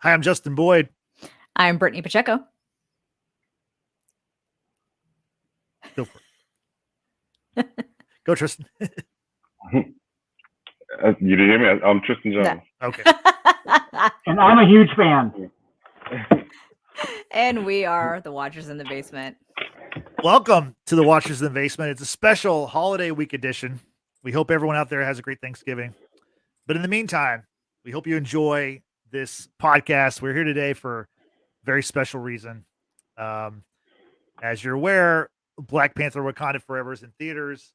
Hi, I'm Justin Boyd. I'm Brittany Pacheco. Go for it. Go, Tristan. You didn't hear me? I'm Tristan No. Jones. Okay. And I'm a huge fan. And we are the Watchers in the Basement. Welcome to the Watchers in the Basement. It's a special holiday week edition. We hope everyone out there has a great Thanksgiving. But in the meantime, we hope you enjoy this podcast. We're here today for a very special reason. As you're aware, Black Panther Wakanda Forever is in theaters,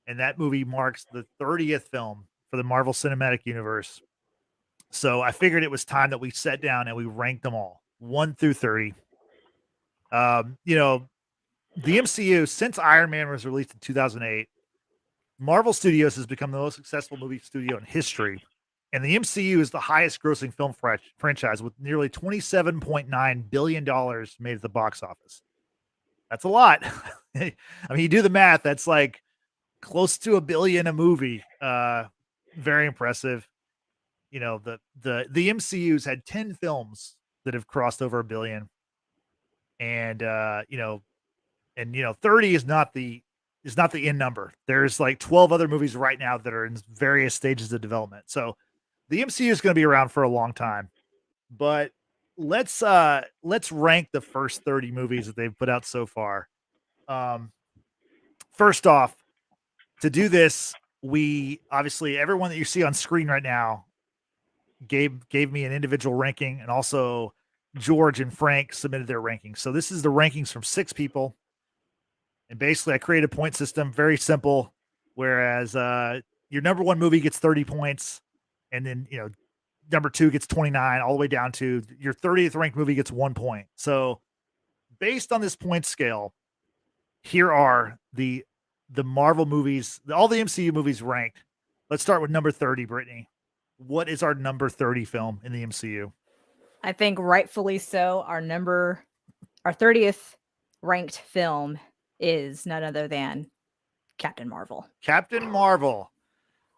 and that movie marks the 30th film for the Marvel Cinematic Universe. So I figured it was time that we sat down and we ranked them all 1 through 30. The MCU, since Iron Man was released in 2008, Marvel Studios has become the most successful movie studio in history. And the MCU is the highest grossing film franchise with nearly $27.9 billion made at the box office. That's a lot. I mean, you do the math, that's like close to $1 billion a movie. Very impressive. You know, the MCU's had 10 films that have crossed over $1 billion. And 30 is not the end number. There's like 12 other movies right now that are in various stages of development. So the MCU is going to be around for a long time. But let's rank the first 30 movies that they've put out so far. First off, to do this, we obviously everyone that you see on screen right now gave me an individual ranking, and also George and Frank submitted their rankings. So this is the rankings from 6 people. And basically I created a point system, very simple, whereas your number 1 movie gets 30 points, and then, number 2 gets 29, all the way down to your 30th ranked movie gets 1 point. So based on this point scale, here are the Marvel movies, all the MCU movies ranked. Let's start with number 30, Brittany. What is our number 30 film in the MCU? I think rightfully so. Our 30th ranked film is none other than Captain Marvel. Captain Marvel,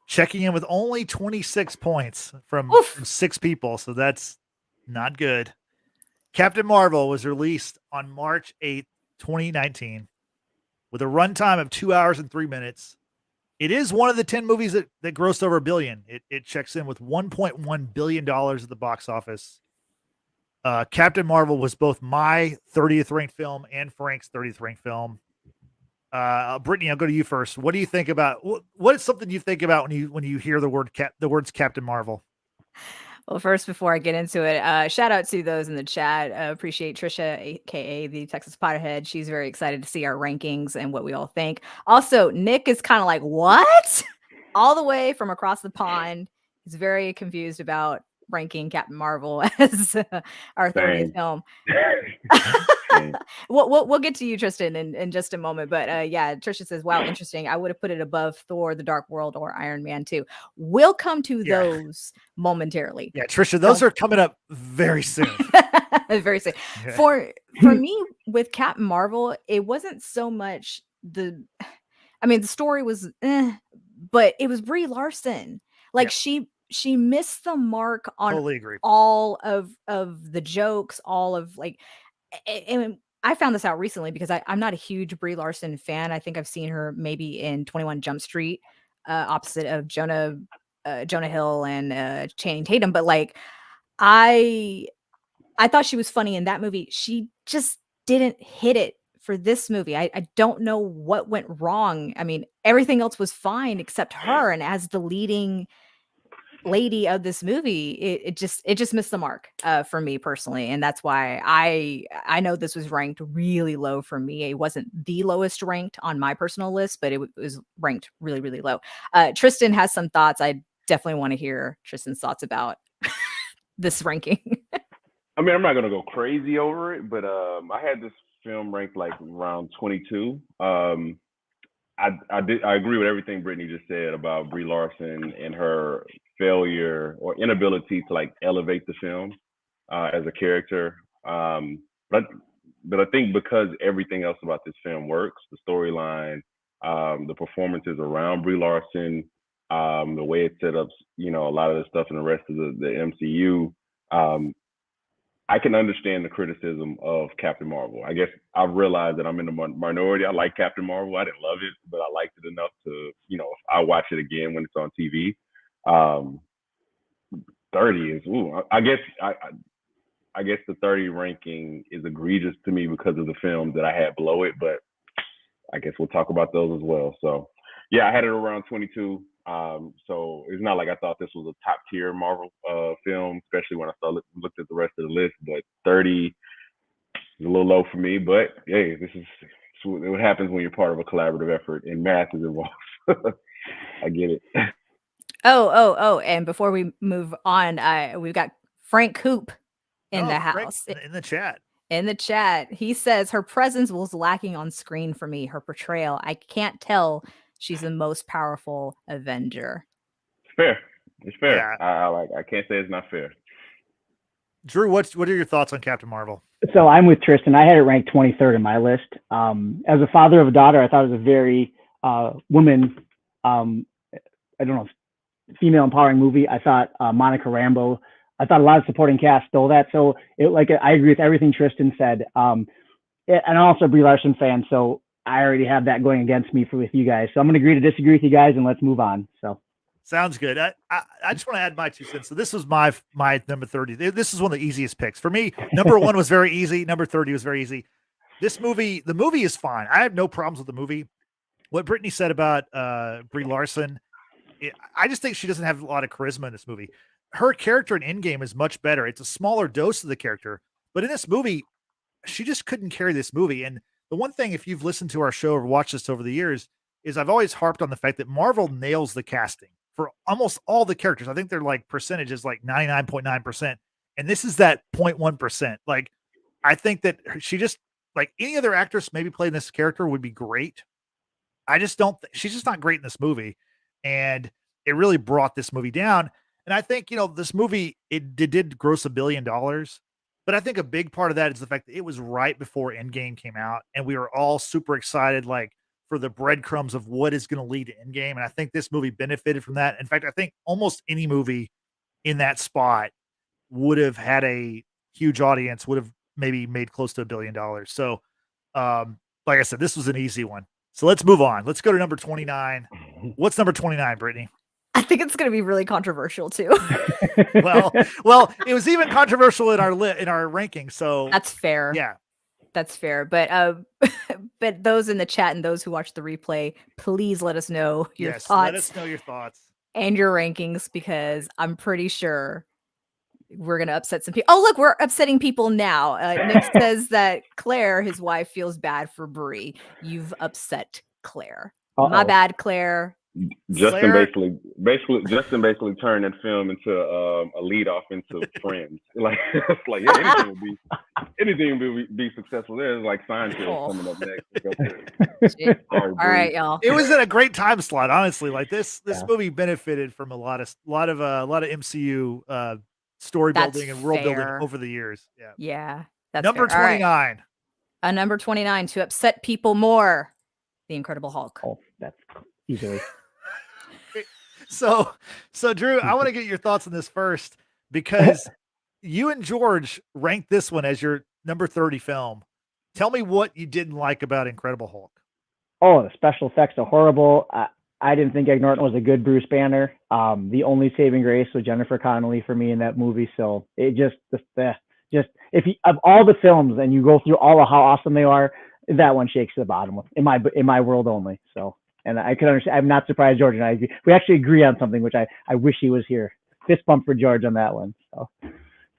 checking in with only 26 points from 6 people, so that's not good. Captain Marvel was released on March 8th, 2019, with a runtime of 2 hours and 3 minutes. It is one of the 10 movies that grossed over $1 billion. It checks in with $1.1 billion at the box office. Captain Marvel was both my 30th ranked film and Frank's 30th ranked film. Brittany, I'll go to you first. What do you think about what is something you think about when you hear the words Captain Marvel? Well, first, before I get into it, shout out to those in the chat. Appreciate Trisha, aka the Texas Potterhead. She's very excited to see our rankings and what we all think. Also, Nick is kind of like, what? All the way from across the pond. He's very confused about ranking Captain Marvel as our 30th film. We'll get to you, Tristan, in just a moment. But yeah, Trisha says, wow, interesting. I would have put it above Thor, The Dark World, or Iron Man 2. We'll come to those momentarily. Yeah, Trisha, those are coming up very soon. Very soon. Yeah. For me, with Captain Marvel, it wasn't so much the story was but it was Brie Larson. Like she missed the mark on totally agree. All of the jokes, all of like, and I found this out recently because I'm not a huge Brie Larson fan. I think I've seen her maybe in 21 Jump Street, opposite of Jonah Hill and Channing Tatum. But like, I thought she was funny in that movie. She just didn't hit it for this movie. I don't know what went wrong. I mean, everything else was fine except her. And as the leading lady of this movie, it just missed the mark for me personally, and that's why I know this was ranked really low for me. It wasn't the lowest ranked on my personal list, but it was ranked really, really low. Tristan has some thoughts. I definitely want to hear Tristan's thoughts about this ranking. I mean, I'm not gonna go crazy over it, but I had this film ranked like around 22. I agree with everything Brittany just said about Brie Larson and her failure or inability to like elevate the film as a character. But I think because everything else about this film works, the storyline, the performances around Brie Larson, the way it set up, a lot of the stuff in the rest of the MCU, I can understand the criticism of Captain Marvel. I guess I realized that I'm in the minority. I like Captain Marvel. I didn't love it, but I liked it enough to, I watch it again when it's on TV. Um, 30 is, I guess the 30 ranking is egregious to me because of the films that I had below it, but I guess we'll talk about those as well. So, yeah, I had it around 22. So it's not like I thought this was a top tier Marvel film, especially when I looked at the rest of the list. But 30 is a little low for me. But hey, this is what happens when you're part of a collaborative effort and math is involved. I get it. Oh! And before we move on, we've got Frank Hoop in the Frank, house. in the chat. In the chat, he says her presence was lacking on screen for me. Her portrayal, I can't tell she's the most powerful Avenger. It's fair. It's fair. Yeah. I can't say it's not fair. Drew, what are your thoughts on Captain Marvel? So I'm with Tristan. I had it ranked 23rd in my list. As a father of a daughter, I thought it was a very woman, I don't know, female empowering movie. I thought Monica Rambeau. I thought a lot of supporting cast stole that. So I agree with everything Tristan said. And I'm also a Brie Larson fan, so I already have that going against me with you guys. So I'm going to agree to disagree with you guys, and let's move on. So sounds good. I just want to add my 2 cents. So this was my number 30. This is one of the easiest picks for me. Number 1 was very easy. Number 30 was very easy. The movie is fine. I have no problems with the movie. What Brittany said about Brie Larson, I just think she doesn't have a lot of charisma in this movie. Her character in Endgame is much better. It's a smaller dose of the character, but in this movie, she just couldn't carry this movie. And the one thing, if you've listened to our show or watched this over the years, is I've always harped on the fact that Marvel nails the casting for almost all the characters. I think they're like percentages, like 99.9%. And this is that 0.1%. Like, I think that she just, like any other actress maybe playing this character would be great. I just don't, she's just not great in this movie. And it really brought this movie down. And I think, this movie, it did gross $1 billion, but I think a big part of that is the fact that it was right before Endgame came out. And we were all super excited, like for the breadcrumbs of what is going to lead to Endgame. And I think this movie benefited from that. In fact, I think almost any movie in that spot would have had a huge audience, would have maybe made close to $1 billion. So, like I said, this was an easy one. So let's move on. Let's go to number 29. What's number 29, Brittany? I think it's going to be really controversial too. well, it was even controversial in our ranking. So that's fair. Yeah, that's fair. But but those in the chat and those who watch the replay, please let us know your thoughts. Let us know your thoughts and your rankings, because I'm pretty sure we're going to upset some people. Oh, look, we're upsetting people now. Nick says that Claire, his wife, feels bad for Brie. You've upset Claire. My bad, Claire. Justin basically turned that film into a lead off into Friends. Like it's like anything would be successful. There's like Seinfeld coming up next. All right, y'all. It was in a great time slot, honestly. Like this movie benefited from a lot of MCU story building and world building over the years. Yeah. That's number 29. Right. Number 29 to upset people more. The Incredible Hulk. Oh, that's easily. So Drew, I want to get your thoughts on this first, because you and George ranked this one as your number 30 film. Tell me what you didn't like about Incredible Hulk. Oh, the special effects are horrible. I didn't think Ed Norton was a good Bruce Banner. The only saving grace was Jennifer Connelly for me in that movie. So it just if you, of all the films and you go through all of how awesome they are, that one shakes to the bottom in my world only. So. And I can understand. I'm not surprised George and I agree. We actually agree on something, which I wish he was here. Fist bump for George on that one. So,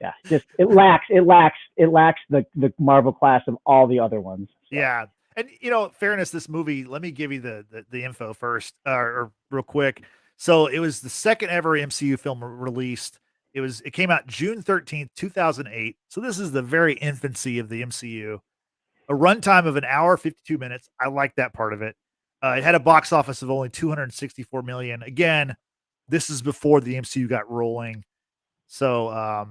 yeah, just it lacks the Marvel class of all the other ones. So. Yeah, and fairness, this movie. Let me give you the info first, or real quick. So it was the second ever MCU film released. It came out June 13th, 2008. So this is the very infancy of the MCU. A runtime of 1 hour 52 minutes. I like that part of it. It had a box office of only $264 million. Again, this is before the MCU got rolling. So,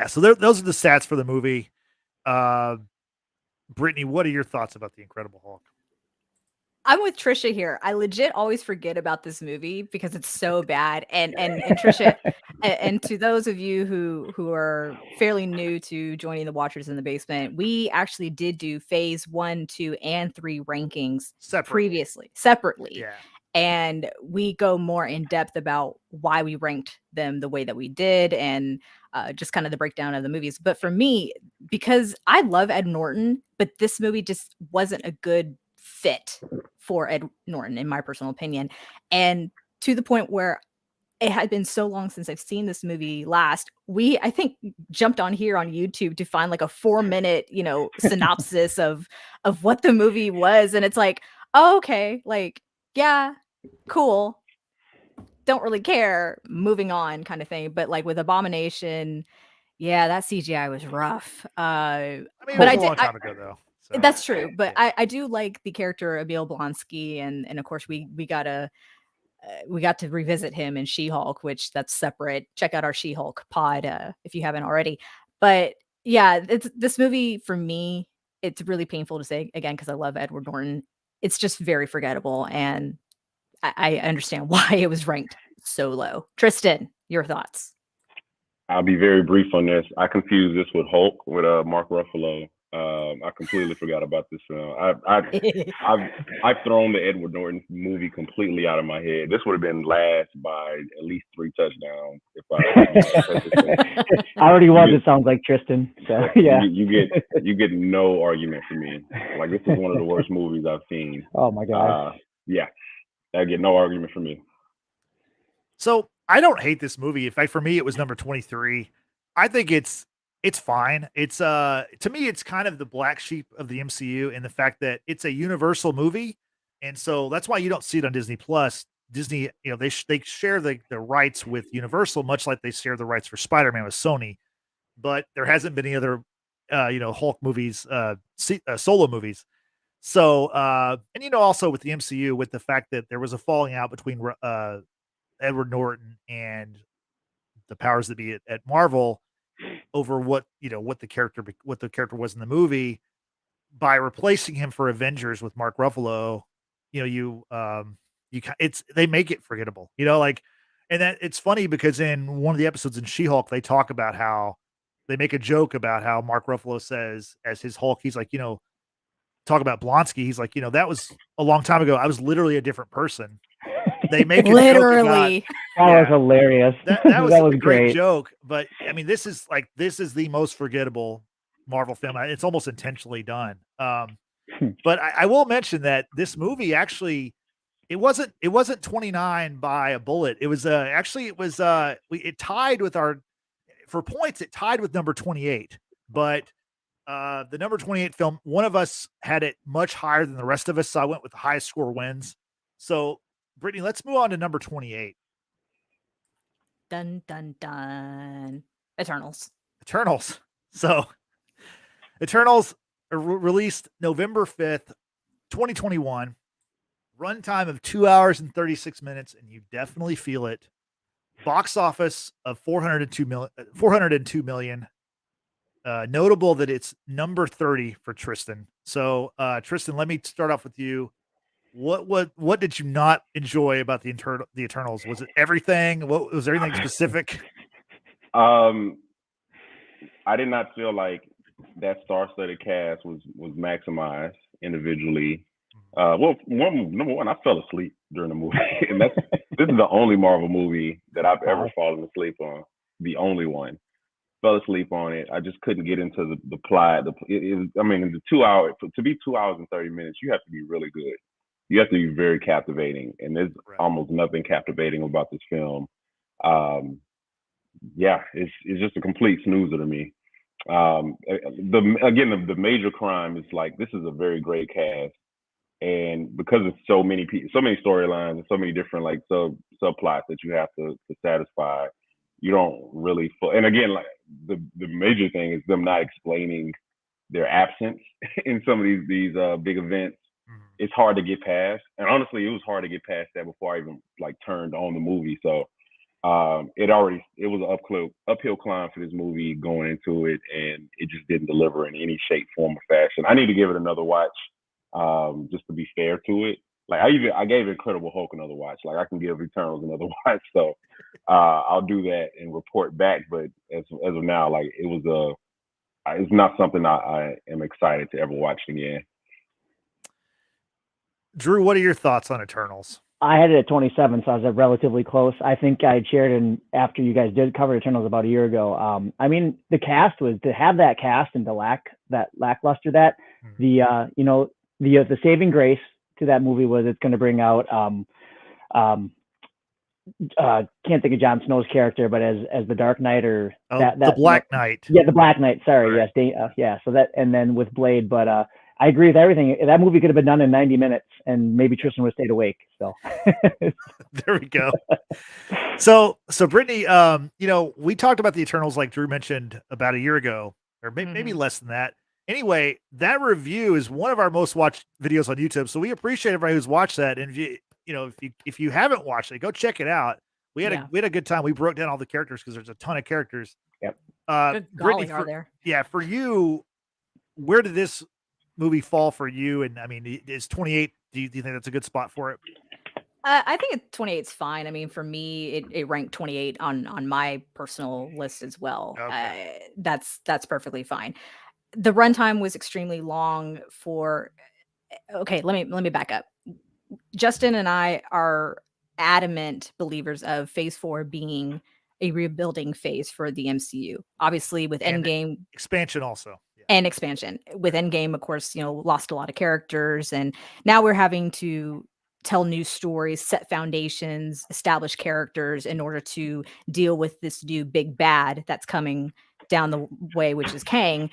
so those are the stats for the movie. Brittany, what are your thoughts about The Incredible Hulk? I'm with Trisha here. I legit always forget about this movie because it's so bad. And Trisha, And to those of you who are fairly new to joining the Watchers in the Basement, we actually did do phase 1, 2, and 3 rankings separately. Yeah. And we go more in depth about why we ranked them the way that we did, and just kind of the breakdown of the movies. But for me, because I love Ed Norton, but this movie just wasn't a good fit for Ed Norton, in my personal opinion. And to the point where it had been so long since I've seen this movie last. I think, jumped on here on YouTube to find like a 4-minute, synopsis of what the movie was. And it's like, oh, okay, like, yeah, cool. Don't really care. Moving on kind of thing. But like with Abomination, yeah, that CGI was rough. I mean, it but was a long time ago, though. So. That's true. But Yeah. I do like the character Emil Blonsky. And of course, we got to revisit him in She-Hulk, which that's separate. Check out our She-Hulk pod if you haven't already. But yeah, this movie for me, it's really painful to say again because I love Edward Norton. It's just very forgettable, and I understand why it was ranked so low. Tristan, your thoughts? I'll be very brief on this. I confused this with Hulk with Mark Ruffalo. I completely forgot about this film. I've thrown the Edward Norton movie completely out of my head. This would have been last by at least 3 touchdowns if I already was. It sounds like Tristan. So yeah, you get no argument from me. Like, this is one of the worst movies I've seen. Oh my god. Yeah, I get no argument from me. So I don't hate this movie. In fact, for me, it was number 23. I think it's fine. It's to me, it's kind of the black sheep of the MCU in the fact that it's a Universal movie, and so that's why you don't see it on Disney Plus. Disney, they share the rights with Universal, much like they share the rights for Spider-Man with Sony. But there hasn't been any other, Hulk movies, solo movies. So, and also with the MCU, with the fact that there was a falling out between Edward Norton and the powers that be at Marvel over what the character was in the movie. By replacing him for Avengers with Mark Ruffalo, they make it forgettable, and that it's funny because in one of the episodes in She-Hulk, they talk about how they make a joke about how Mark Ruffalo says as his Hulk, he's like, talk about Blonsky. He's like, that was a long time ago. I was literally a different person. They make it literally. That was hilarious. That was a great great joke. But I mean, this is the most forgettable Marvel film. It's almost intentionally done. But I will mention that this movie actually, it wasn't 29 by a bullet. It was it tied with for points. It tied with number 28, but the number 28 film, one of us had it much higher than the rest of us, so I went with the highest score wins. So, Brittany, let's move on to number 28. Dun dun dun. Eternals. So, Eternals released November 5th, 2021. Runtime of 2 hours and 36 minutes, and you definitely feel it. Box office of 402 million. Notable that it's number 30 for Tristan. So, Tristan, let me start off with you. What did you not enjoy about the Eternals? Was it everything? Was there anything specific? I did not feel like that star-studded cast was maximized individually. Number one, I fell asleep during the movie, and this is the only Marvel movie that I've ever fallen asleep on. The only one. Fell asleep on it. I just couldn't get into the plot. The 2 hours, to be 2 hours and 30 minutes, you have to be really good. You have to be very captivating, and there's almost nothing captivating about this film. It's just a complete snoozer to me. The major crime is like, this is a very great cast, and because of so many storylines and so many different like subplots that you have to satisfy, you don't really and again, like the major thing is them not explaining their absence in some of these big events. It's hard to get past, and honestly, it was hard to get past that before I even like turned on the movie. So it was an uphill climb for this movie going into it, and it just didn't deliver in any shape, form, or fashion. I need to give it another watch, just to be fair to it. Like I gave Incredible Hulk another watch. Like I can give Eternals another watch. So I'll do that and report back. But as of now, like it's not something I am excited to ever watch again. Drew, what are your thoughts on Eternals? I had it at 27, so I was relatively close. I think I shared in after you guys did cover Eternals about a year ago. I mean, the cast was to have that cast and that lackluster the saving grace to that movie was it's going to bring out can't think of Jon Snow's character, but as the Dark Knight or the Black Knight. Yeah, the Black Knight. Sorry, right. Yes, yeah. So that, and then with Blade, but I agree with everything. That movie could have been done in 90 minutes, and maybe Tristan would have stayed awake. So there we go. So Brittany, we talked about the Eternals, like Drew mentioned, about a year ago, or maybe less than that. Anyway, that review is one of our most watched videos on YouTube. So we appreciate everybody who's watched that. And if you haven't watched it, go check it out. We had a good time. We broke down all the characters because there's a ton of characters. Yep. Good Brittany, golly, are there? Yeah, for you, where did this movie fall for you? And I mean, is 28? Do you think that's a good spot for it? I think 28 is fine. I mean, for me, it ranked 28 on my personal list as well. Okay. That's perfectly fine. The runtime was extremely long for. Okay, let me back up. Justin and I are adamant believers of Phase 4 being a rebuilding phase for the MCU. Obviously, with Endgame expansion also. Yeah. And expansion with Endgame, of course, lost a lot of characters, and now we're having to tell new stories, set foundations, establish characters in order to deal with this new big bad that's coming down the way, which is Kang.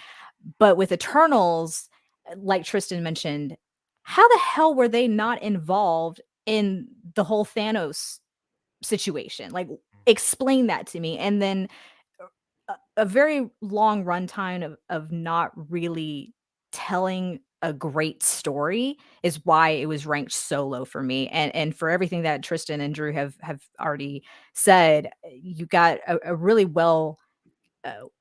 But with Eternals, like Tristan mentioned, how the hell were they not involved in the whole Thanos situation? Like, explain that to me. And then a very long runtime of not really telling a great story is why it was ranked so low for me. And for everything that Tristan and Drew have already said, you got a really well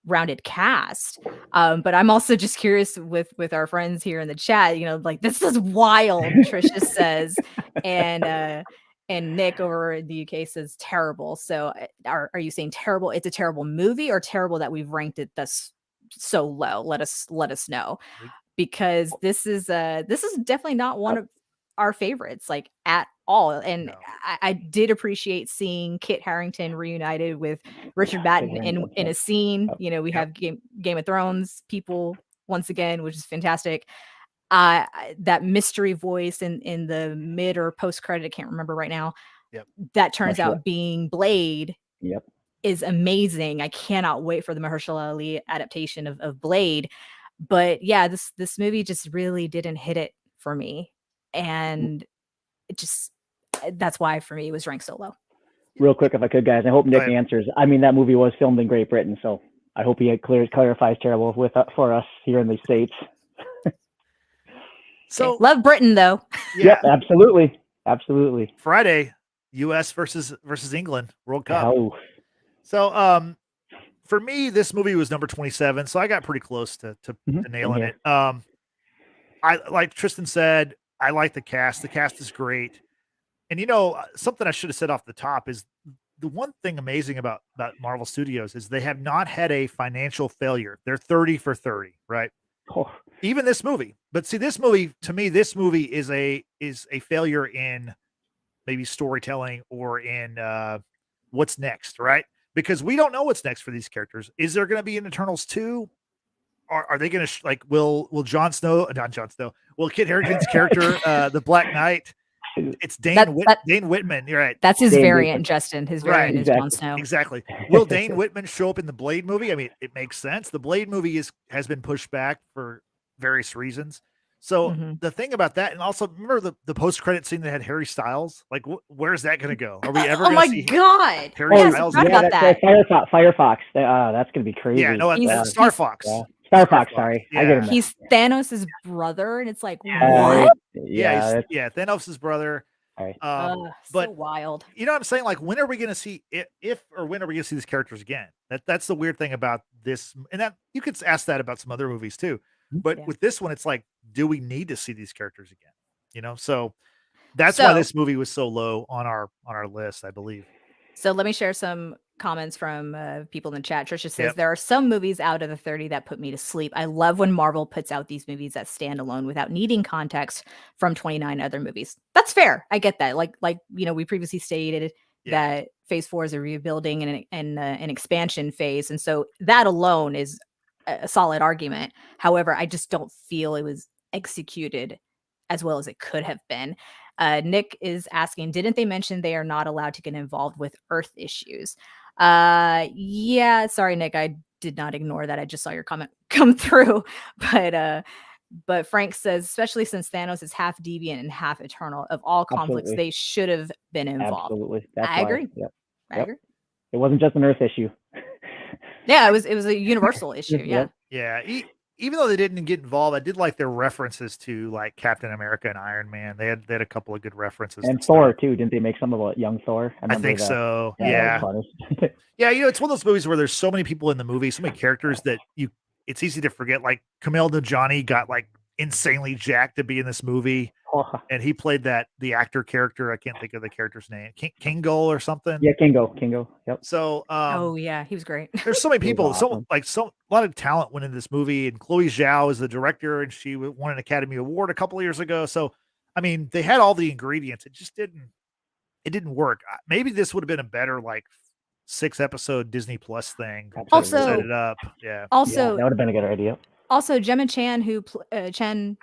rounded cast. But I'm also just curious with our friends here in the chat, like, this is wild, Trisha says, and Nick over in the UK says terrible. So are you saying terrible? It's a terrible movie, or terrible that we've ranked it thus so low? Let us know, because this is definitely not one of our favorites, like, at all. And no. I did appreciate seeing Kit Harington reunited with Richard Batten in a scene. We have Game of Thrones people once again, which is fantastic. That mystery voice in the mid or post credit, I can't remember right now. Yep. That turns out being Blade. Yep. Is amazing. I cannot wait for the Mahershala Ali adaptation of Blade. But yeah, this movie just really didn't hit it for me, and it just, that's why for me it was ranked so low. Real quick, if I could, guys, I hope Nick answers. I mean, that movie was filmed in Great Britain, so I hope he clarifies terrible for us here in the States. So love Britain, though. Yeah, absolutely. Friday, U.S. versus England World Cup. Oh. So for me, this movie was number 27, so I got pretty close to nailing it. I, like Tristan said, I like the cast. The cast is great. And something I should have said off the top is the one thing amazing about Marvel Studios is they have not had a financial failure. They're 30 for 30, right? Oh. Even this movie. But see, this movie, to me, this movie is a failure in maybe storytelling or in what's next, right? Because we don't know what's next for these characters. Is there going to be an Eternals 2? Are they going to will Jon Snow, not Jon Snow, will Kit Harington's character, the Black Knight, it's Dane Whitman. You're right. That's his variant, Justin. His variant is Jon Snow. Exactly. Will Dane Whitman show up in the Blade movie? I mean, it makes sense. The Blade movie has been pushed back for various reasons. So the thing about that, and also remember the post-credit scene that had Harry Styles? Like, where's that going to go? Are we ever going to see God. Harry Styles? Yeah, about that. Firefox. That's going to be crazy. Yeah, no, Star Fox. Star Fox, sorry. Yeah. I get him. He's Thanos' brother, and it's like, what? Yeah, Thanos' brother. Right. But so wild. You know what I'm saying? Like, when are we going to see when are we going to see these characters again? That's the weird thing about this, and that you could ask that about some other movies too. But with this one, it's like, do we need to see these characters again? So That's why So- this movie was so low on our list, I believe. So let me share some comments from people in the chat. Trisha says, Yep. there are some movies out of the 30 that put me to sleep. I love when Marvel puts out these movies that stand alone without needing context from 29 other movies. That's fair. I get that. Like we previously stated that Phase 4 is a rebuilding and an expansion phase. And so that alone is a solid argument. However, I just don't feel it was executed as well as it could have been. Nick is asking, didn't they mention they are not allowed to get involved with Earth issues? Yeah, sorry, Nick, I did not ignore that. I just saw your comment come through. But Frank says, especially since Thanos is half deviant and half eternal, of all conflicts, Absolutely. they should have been involved. Absolutely. That's I why. agree. Yep. I Yep. agree. It wasn't just an Earth issue. Yeah, it was a universal issue. Yeah. Yep. Yeah. Even though they didn't get involved, I did like their references to like Captain America and Iron Man. They had a couple of good references. And Thor too. Didn't they make some about young Thor? I think so. Yeah. Yeah. Yeah, it's one of those movies where there's so many people in the movie, so many characters that it's easy to forget. Like Kumail Nanjiani got like insanely jacked to be in this movie, and he played the actor character. I can't think of the character's name, Kingo or something. Yeah, Kingo. Yep. So, oh yeah, he was great. There's so many people. Awesome. A lot of talent went into this movie, and Chloe Zhao is the director, and she won an Academy Award a couple of years ago. So, I mean, they had all the ingredients. It just didn't work. Maybe this would have been a better 6-episode Disney Plus thing. Also, to set it up. Yeah. Also, that would have been a good idea. Also, Gemma Chan, who Gemma,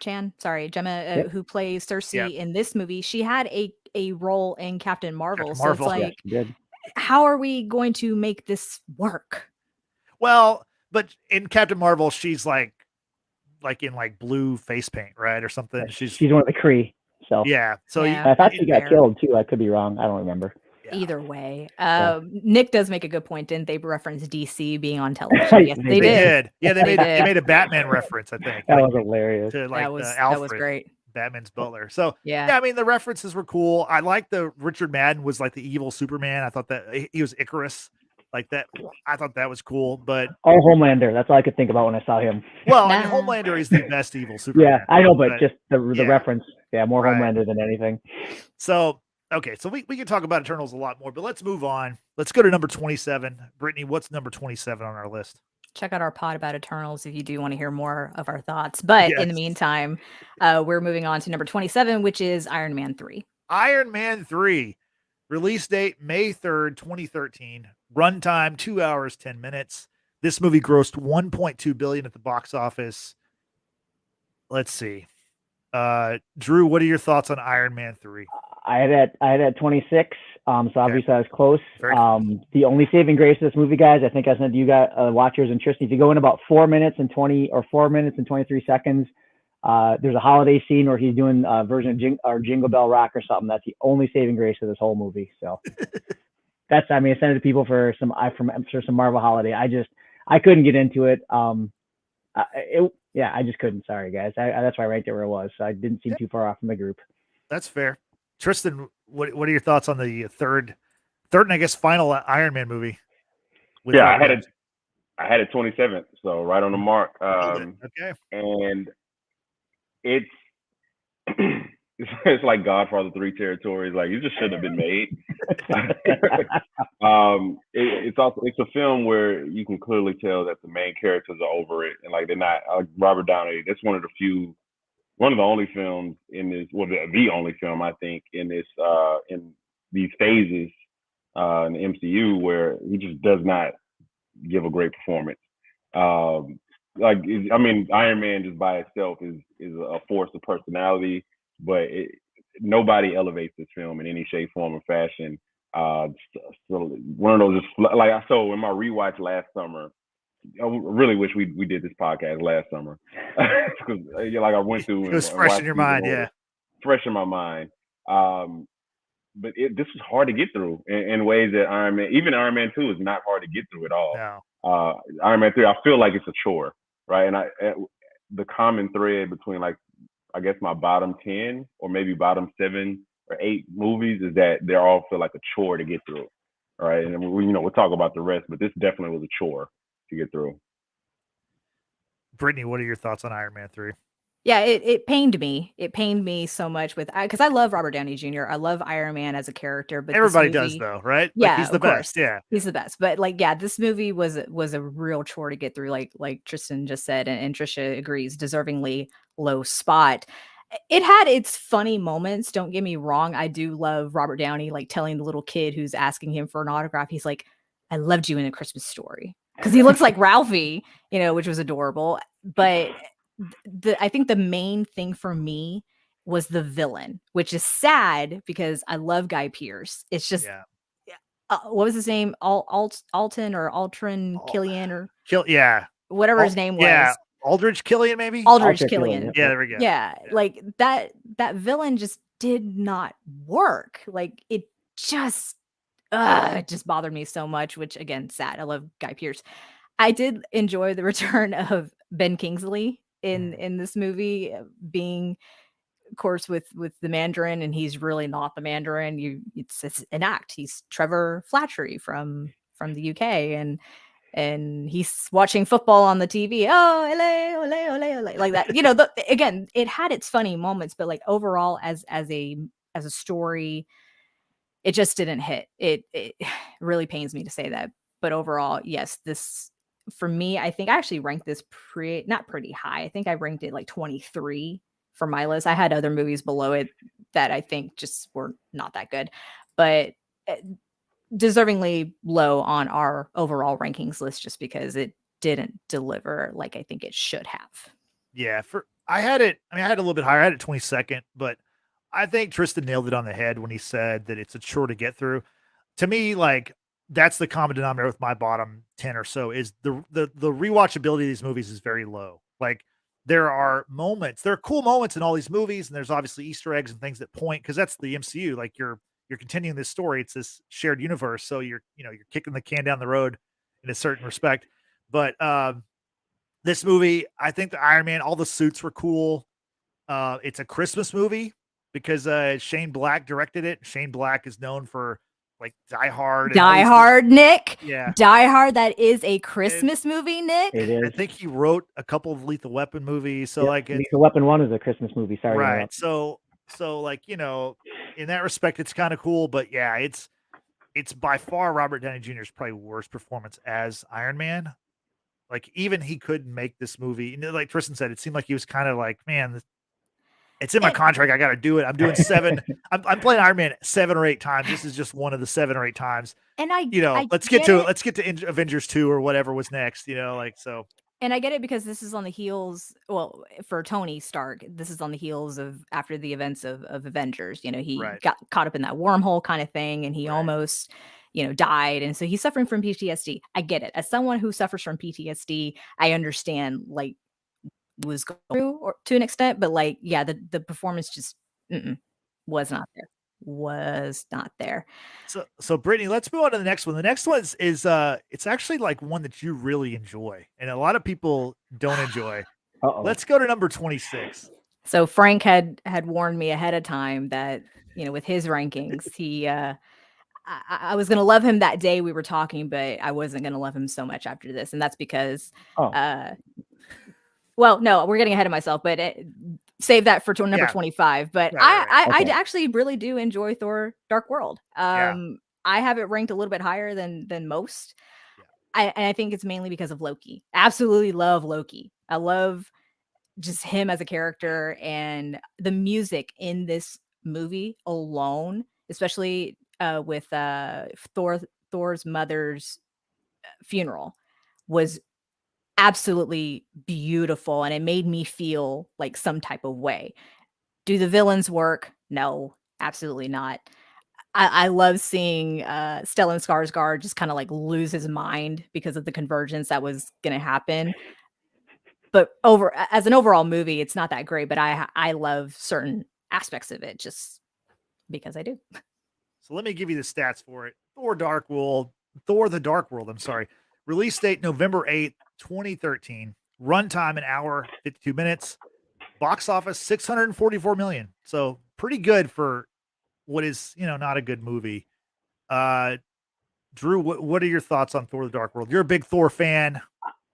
who plays Cersei Yep. in this movie, she had a role in Captain Marvel. So it's like, how are we going to make this work? Well, but in Captain Marvel, she's like in blue face paint, right, or something. She's one of the Kree. So yeah. So I thought she got killed too. I could be wrong. I don't remember. Yeah. Either way, Nick does make a good point. Didn't they reference DC being on television? Yes, they did. Yeah, they made a Batman reference. I think that was hilarious. To Alfred, that was great. Batman's butler. So yeah, I mean the references were cool. I like the Richard Madden was like the evil Superman. I thought that he was Icarus. Like that, I thought that was cool. But Homelander. That's all I could think about when I saw him. Well, I mean, Homelander is the best evil Superman. Yeah, I know, but just the reference. Yeah, more right. Homelander than anything. So. Okay, so we can talk about Eternals a lot more, but let's move on. Let's go to number 27. Brittany, what's number 27 on our list? Check out our pod about Eternals if you do want to hear more of our thoughts. But in the meantime, we're moving on to number 27, which is Iron Man 3. Iron Man 3. Release date May 3rd, 2013. Runtime 2 hours, 10 minutes. This movie grossed $1.2 billion at the box office. Let's see. Drew, what are your thoughts on Iron Man 3? I had at 26, so obviously I was close. Cool. The only saving grace of this movie, guys, I think I said to you guys, watchers and Tristan, if you go in about 4 minutes and 23 seconds, there's a holiday scene where he's doing a version of Jingle Bell Rock or something. That's the only saving grace of this whole movie. So I sent it to people for some Marvel holiday. I couldn't get into it. I just couldn't. Sorry, guys. That's why I ranked it where it was. So I didn't seem too far off from the group. That's fair. Tristan, what are your thoughts on the third and I guess final Iron Man movie? I had it 27th, so right on the mark. Okay. And it's it's like Godfather 3 territories. Like, you just shouldn't have been made. It's a film where you can clearly tell that the main characters are over it, and like they're not. Robert Downey. That's one of the only films in this. Well, the only film I think in this in these phases in the MCU where he just does not give a great performance. Iron Man just by itself is a force of personality, but nobody elevates this film in any shape, form, or fashion. So one of those so in my rewatch last summer, I really wish we did this podcast last summer because I went through. It was fresh in your mind, fresh in my mind. But this was hard to get through in ways that even Iron Man 2 is not hard to get through at all. No. Iron Man 3, I feel like it's a chore, right? And the common thread between I guess my bottom 10 or maybe bottom 7 or 8 movies is that they all feel like a chore to get through, right? And we'll talk about the rest, but this definitely was a chore to get through. Brittany, what are your thoughts on Iron Man 3? Yeah, it pained me. It pained me so much because I love Robert Downey Jr. I love Iron Man as a character, but this Everybody does movie, though, right? Like yeah, he's the of course, best. Yeah. he's the best. But like, yeah, this movie was a real chore to get through. Like Tristan just said, and Trisha agrees, deservingly low spot. It had its funny moments. Don't get me wrong. I do love Robert Downey, like telling the little kid who's asking him for an autograph. He's like, "I loved you in A Christmas Story," because he looks like Ralphie, which was adorable. But I think the main thing for me was the villain, which is sad because I love Guy Pearce. It's just Yeah. what was his name? Alton or Altrin Killian or Yeah. whatever his name Yeah. was. Aldridge Killian, maybe? Aldridge Aldrich Killian. Killian, Yeah, there we go. Yeah, like that villain just did not work. Like it just bothered me so much, which again, sad. I love Guy Pearce. I did enjoy the return of Ben Kingsley in this movie, being, of course, with the Mandarin, and he's really not the Mandarin. It's an act. He's Trevor Flattery from the UK, and he's watching football on the TV. Oh, ole, ole, ole, ole, like that. Again, it had its funny moments, but like overall, as a story, it just didn't hit. It really pains me to say that, but overall, yes, this for me, I think I actually ranked this not pretty high. I think I ranked it like 23 for my list. I had other movies below it that I think just were not that good, but deservingly low on our overall rankings list just because it didn't deliver like I think it should have. Yeah, I had a little bit higher. I had it 22nd, but I think Tristan nailed it on the head when he said that it's a chore to get through. To me, like that's the common denominator with my bottom 10 or so is the rewatchability of these movies is very low. Like there are cool moments in all these movies, and there's obviously Easter eggs and things that point because that's the MCU. Like you're continuing this story. It's this shared universe. So you're kicking the can down the road in a certain respect. But this movie, I think the Iron Man, all the suits were cool. It's a Christmas movie because Shane Black directed it. Shane Black is known for like Die Hard. Die Hard, Nick. Yeah. Die Hard, that is a Christmas movie, Nick. It is. I think he wrote a couple of Lethal Weapon movies. So like Lethal Weapon 1 is a Christmas movie. Sorry. Right. So like, in that respect, it's kind of cool, but yeah, it's by far Robert Downey Jr.'s probably worst performance as Iron Man. Like even he couldn't make this movie. Like Tristan said, it seemed like he was kind of like, man, it's in my contract. I got to do it. I'm doing 7. I'm playing Iron Man 7 or 8 times. This is just one of the 7 or 8 times. And let's get to Avengers 2 or whatever was next, so. And I get it because this is on the heels, well, for Tony Stark, this is on the heels of after the events of Avengers. He got caught up in that wormhole kind of thing, and he almost, died. And so he's suffering from PTSD. I get it. As someone who suffers from PTSD, I understand, like, was going through or to an extent, but like, yeah, the performance just was not there. So Brittany, let's move on to the next one. The next one is it's actually like one that you really enjoy and a lot of people don't enjoy. Let's go to number 26. So Frank had warned me ahead of time that, with his rankings, he I was going to love him that day we were talking, but I wasn't going to love him so much after this. And that's because well, no, we're getting ahead of myself, but save that for number 25. But I actually really do enjoy Thor: Dark World. I have it ranked a little bit higher than most. And I think it's mainly because of Loki. Absolutely love Loki. I love just him as a character, and the music in this movie alone, especially with Thor's mother's funeral, was absolutely beautiful, and it made me feel like some type of way. Do the villains work? No, absolutely not. I love seeing Stellan Skarsgård just kind of like lose his mind because of the convergence that was going to happen. But as an overall movie, it's not that great, but I love certain aspects of it just because I do. So let me give you the stats for it. Thor: the Dark World, I'm sorry. Release date November 8th, 2013. Runtime an hour, 52 minutes. Box office 644 million. So pretty good for what is, not a good movie. Drew, what are your thoughts on Thor: The Dark World? You're a big Thor fan.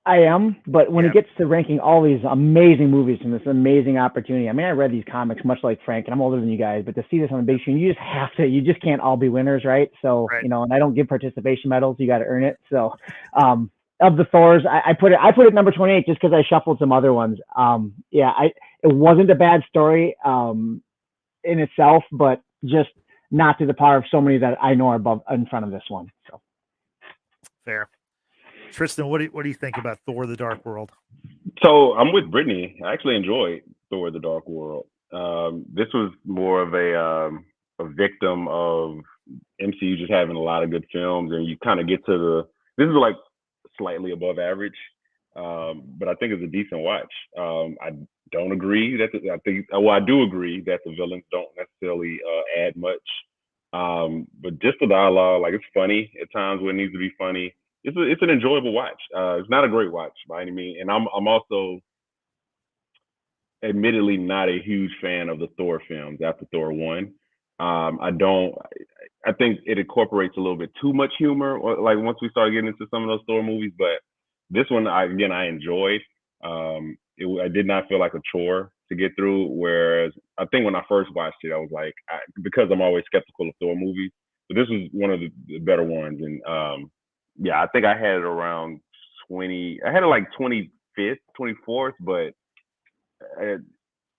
I am, but when Yeah. it gets to ranking all these amazing movies and this amazing opportunity, I mean, I read these comics much like Frank, and I'm older than you guys, but to see this on the big screen, you just have to, you just can't all be winners, right? So, Right. you know, and I don't give participation medals, you got to earn it. So, of the Thors, I put it number 28 just because I shuffled some other ones. It wasn't a bad story in itself, but just not to the power of so many that I know are above in front of this one. So Fair. Tristan, what do you think about Thor: The Dark World? So I'm with Brittany. I actually enjoyed Thor: The Dark World. This was more of a victim of MCU just having a lot of good films, and you kind of get to this is like slightly above average, but I think it's a decent watch. I don't agree that I do agree that the villains don't necessarily add much, but just the dialogue, like it's funny at times when it needs to be funny. It's an enjoyable watch. It's not a great watch by any means, and I'm also admittedly not a huge fan of the Thor films after Thor 1. I think it incorporates a little bit too much humor, like once we start getting into some of those Thor movies. But this one, I enjoyed. I did not feel like a chore to get through. Whereas I think when I first watched it, I was like, because I'm always skeptical of Thor movies, but this was one of the better ones. And I think I had it around 20. I had it like 25th, 24th, but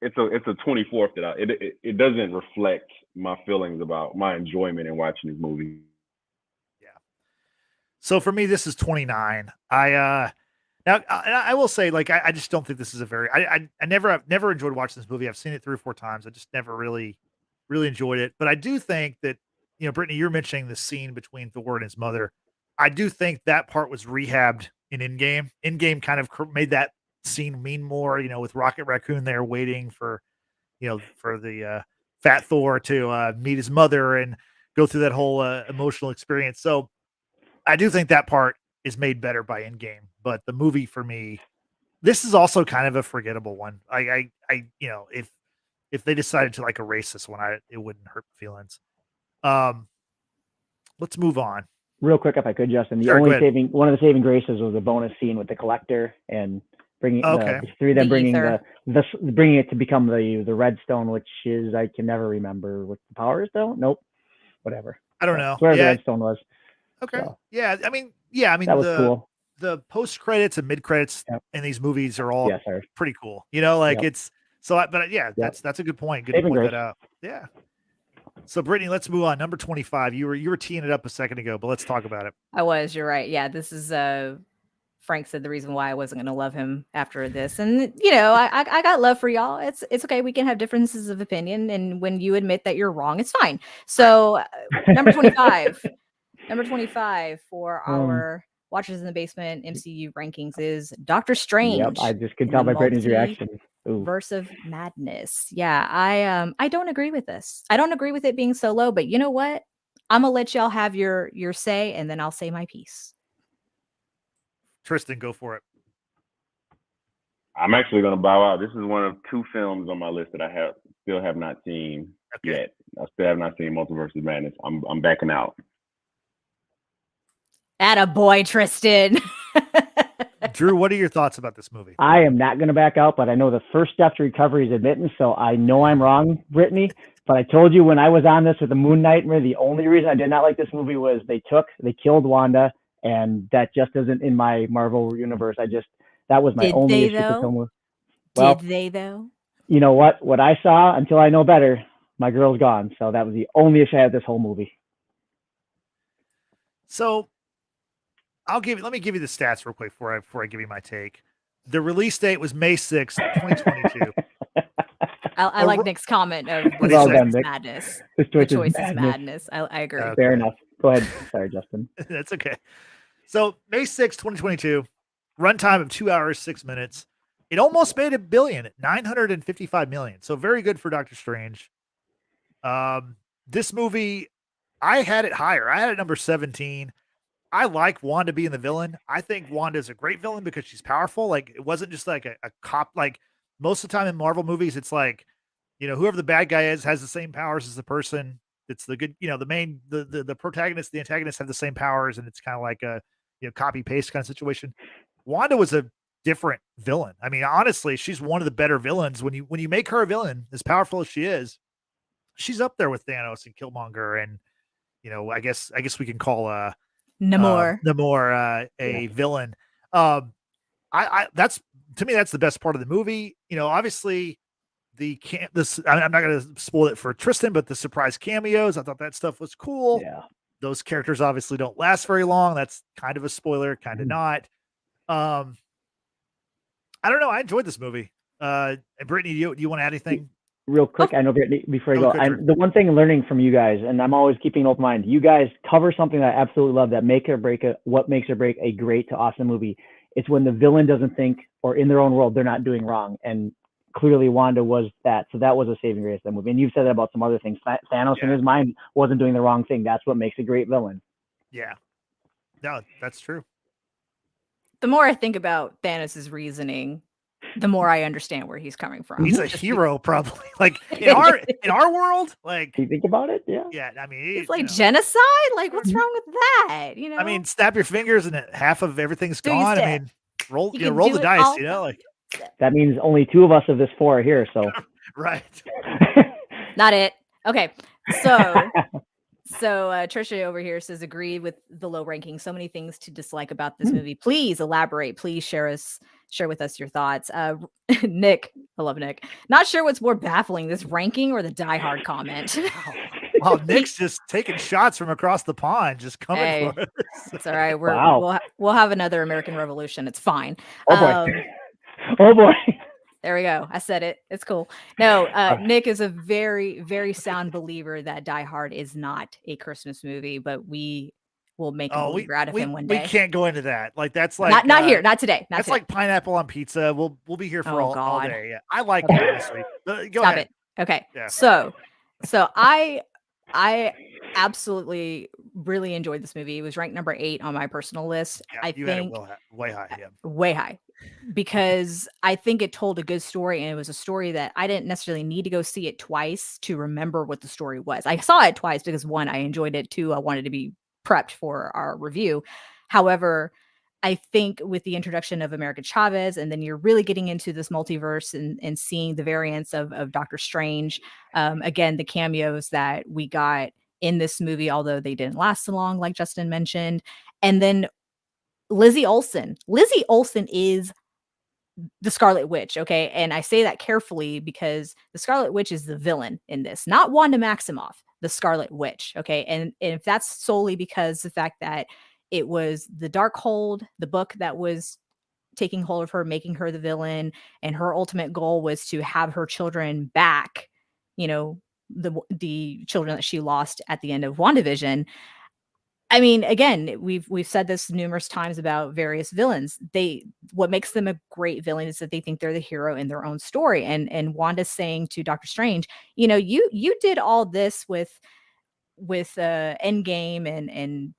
it's a 24th that it doesn't reflect my feelings about my enjoyment in watching this movie. Yeah. So for me, this is 29. I will say, like, I just don't think this is a very, I've never enjoyed watching this movie. I've seen it 3 or 4 times. I just never really enjoyed it. But I do think that, Brittany, you're mentioning the scene between Thor and his mother. I do think that part was rehabbed in Endgame. Endgame kind of made that scene mean more, with Rocket Raccoon there waiting for the fat Thor to meet his mother and go through that whole emotional experience. So I do think that part is made better by Endgame, but the movie for me, this is also kind of a forgettable one. If they decided to like erase this one, it wouldn't hurt feelings. Let's move on. Real quick, if I could, Justin, one of the saving graces was the bonus scene with the Collector and bringing the three of them bringing bringing it to become the Redstone, which is, I can never remember what the power is though. Nope, whatever. I don't know where the Redstone was. Okay. So, I mean that was cool. The post credits and mid credits in these movies are all pretty cool. It's so. But that's a good point. Good to point that out. Yeah. So Brittany, let's move on. Number 25. You were teeing it up a second ago, but let's talk about it. I was. You're right. Yeah, this is Frank said the reason why I wasn't going to love him after this, and I got love for y'all. It's okay. We can have differences of opinion, and when you admit that you're wrong, it's fine. So number 25. Number 25 for our Watchers in the Basement MCU rankings is Doctor Strange. Yep, I just could tell by Brittany's reaction. Verse of Madness. Yeah, I don't agree with this. I don't agree with it being so low, but you know what? I'm gonna let y'all have your say, and then I'll say my piece. Tristan, go for it. I'm actually gonna bow out. This is one of 2 films on my list that I still have not seen yet. I still have not seen Multiverse of Madness. I'm backing out. Attaboy, Tristan. Drew, what are your thoughts about this movie? I am not going to back out, but I know the first step to recovery is admittance, so I know I'm wrong, Brittany. But I told you when I was on this with the Moon Knight, the only reason I did not like this movie was they killed Wanda, and that just isn't in my Marvel universe. That was my only issue with the film. Well, did they though? You know what? What I saw, until I know better, my girl's gone. So that was the only issue I had with this whole movie. So let me give you the stats real quick before I give you my take. The release date was May 6th, 2022. I like Nick's comment of the choice is madness. The choice is madness. I agree. Fair enough. Go ahead. Sorry, Justin. That's okay. So May 6th, 2022, runtime of 2 hours, 6 minutes. It almost made $1 billion, $955 million. So very good for Doctor Strange. This movie, I had it higher. I had it number 17. I like Wanda being the villain. I think Wanda is a great villain because she's powerful. Like, it wasn't just like a cop. Like, most of the time in Marvel movies, it's like, whoever the bad guy is has the same powers as the person. It's the good, the protagonist, the antagonist have the same powers, and it's kind of like a, copy paste kind of situation. Wanda was a different villain. I mean, honestly, she's one of the better villains. When you make her a villain, as powerful as she is, she's up there with Thanos and Killmonger, and I guess we can call Namor. Namor a villain. I that's to me that's the best part of the movie. Obviously I'm not going to spoil it for Tristan, but the surprise cameos, I thought that stuff was cool. Yeah. Those characters obviously don't last very long. That's kind of a spoiler, kind of not. I don't know. I enjoyed this movie. And Brittany, do you want to add anything? Real quick, I know before I Go go, quick, the one thing learning from you guys, and I'm always keeping an open mind, you guys cover something that I absolutely love that what makes or break a great to awesome movie. It's when the villain doesn't think, or in their own world, they're not doing wrong. And clearly Wanda was that. So that was a saving grace of that movie. And you've said that about some other things. Thanos in his mind wasn't doing the wrong thing. That's what makes a great villain. Yeah. No, that's true. The more I think about Thanos' reasoning, the more I understand where he's coming from. He's a hero, probably. Like in our world, like you think about it, yeah. I mean, it's like genocide. Like, what's wrong with that? I mean, snap your fingers and half of everything's gone. I mean, roll the dice. Like that means only 2 of us of this 4 are here. So right. Not it. Okay, so Trisha over here says agreed with the low ranking. So many things to dislike about this movie. Please elaborate. Please share with us your thoughts. Nick, I love Nick. Not sure what's more baffling, this ranking or the Die Hard comment. Wow, Nick's just taking shots from across the pond, just coming for us. It's all right. We'll have another American Revolution. It's fine. Oh boy. Oh boy. There we go. I said it. It's cool. No, Nick is a very, very sound believer that Die Hard is not a Christmas movie, but we will make a believer out of him one day. We can't go into that. Like that's like not here, not today. That's like pineapple on pizza. We'll be here for all day. Yeah. I like it, honestly. Go Stop ahead. It. Okay. Yeah. So I absolutely really enjoyed this movie. It was ranked number 8 on my personal list. Yeah, I think way high. Yeah. Way high. Because I think it told a good story, and it was a story that I didn't necessarily need to go see it twice to remember what the story was. I saw it twice because 1, I enjoyed it. 2, I wanted to be prepped for our review. However, I think with the introduction of America Chavez, and then you're really getting into this multiverse and seeing the variants of Doctor Strange. Again, the cameos that we got in this movie, although they didn't last so long, like Justin mentioned. And then Lizzie Olsen. Lizzie Olsen is the Scarlet Witch, okay? And I say that carefully because the Scarlet Witch is the villain in this, not Wanda Maximoff, the Scarlet Witch, okay? And if that's solely because the fact that it was the Darkhold, the book that was taking hold of her, making her the villain, and her ultimate goal was to have her children back, the children that she lost at the end of WandaVision. I mean, again, we've said this numerous times about various villains. What makes them a great villain is that they think they're the hero in their own story. And Wanda's saying to Doctor Strange, you did all this with Endgame and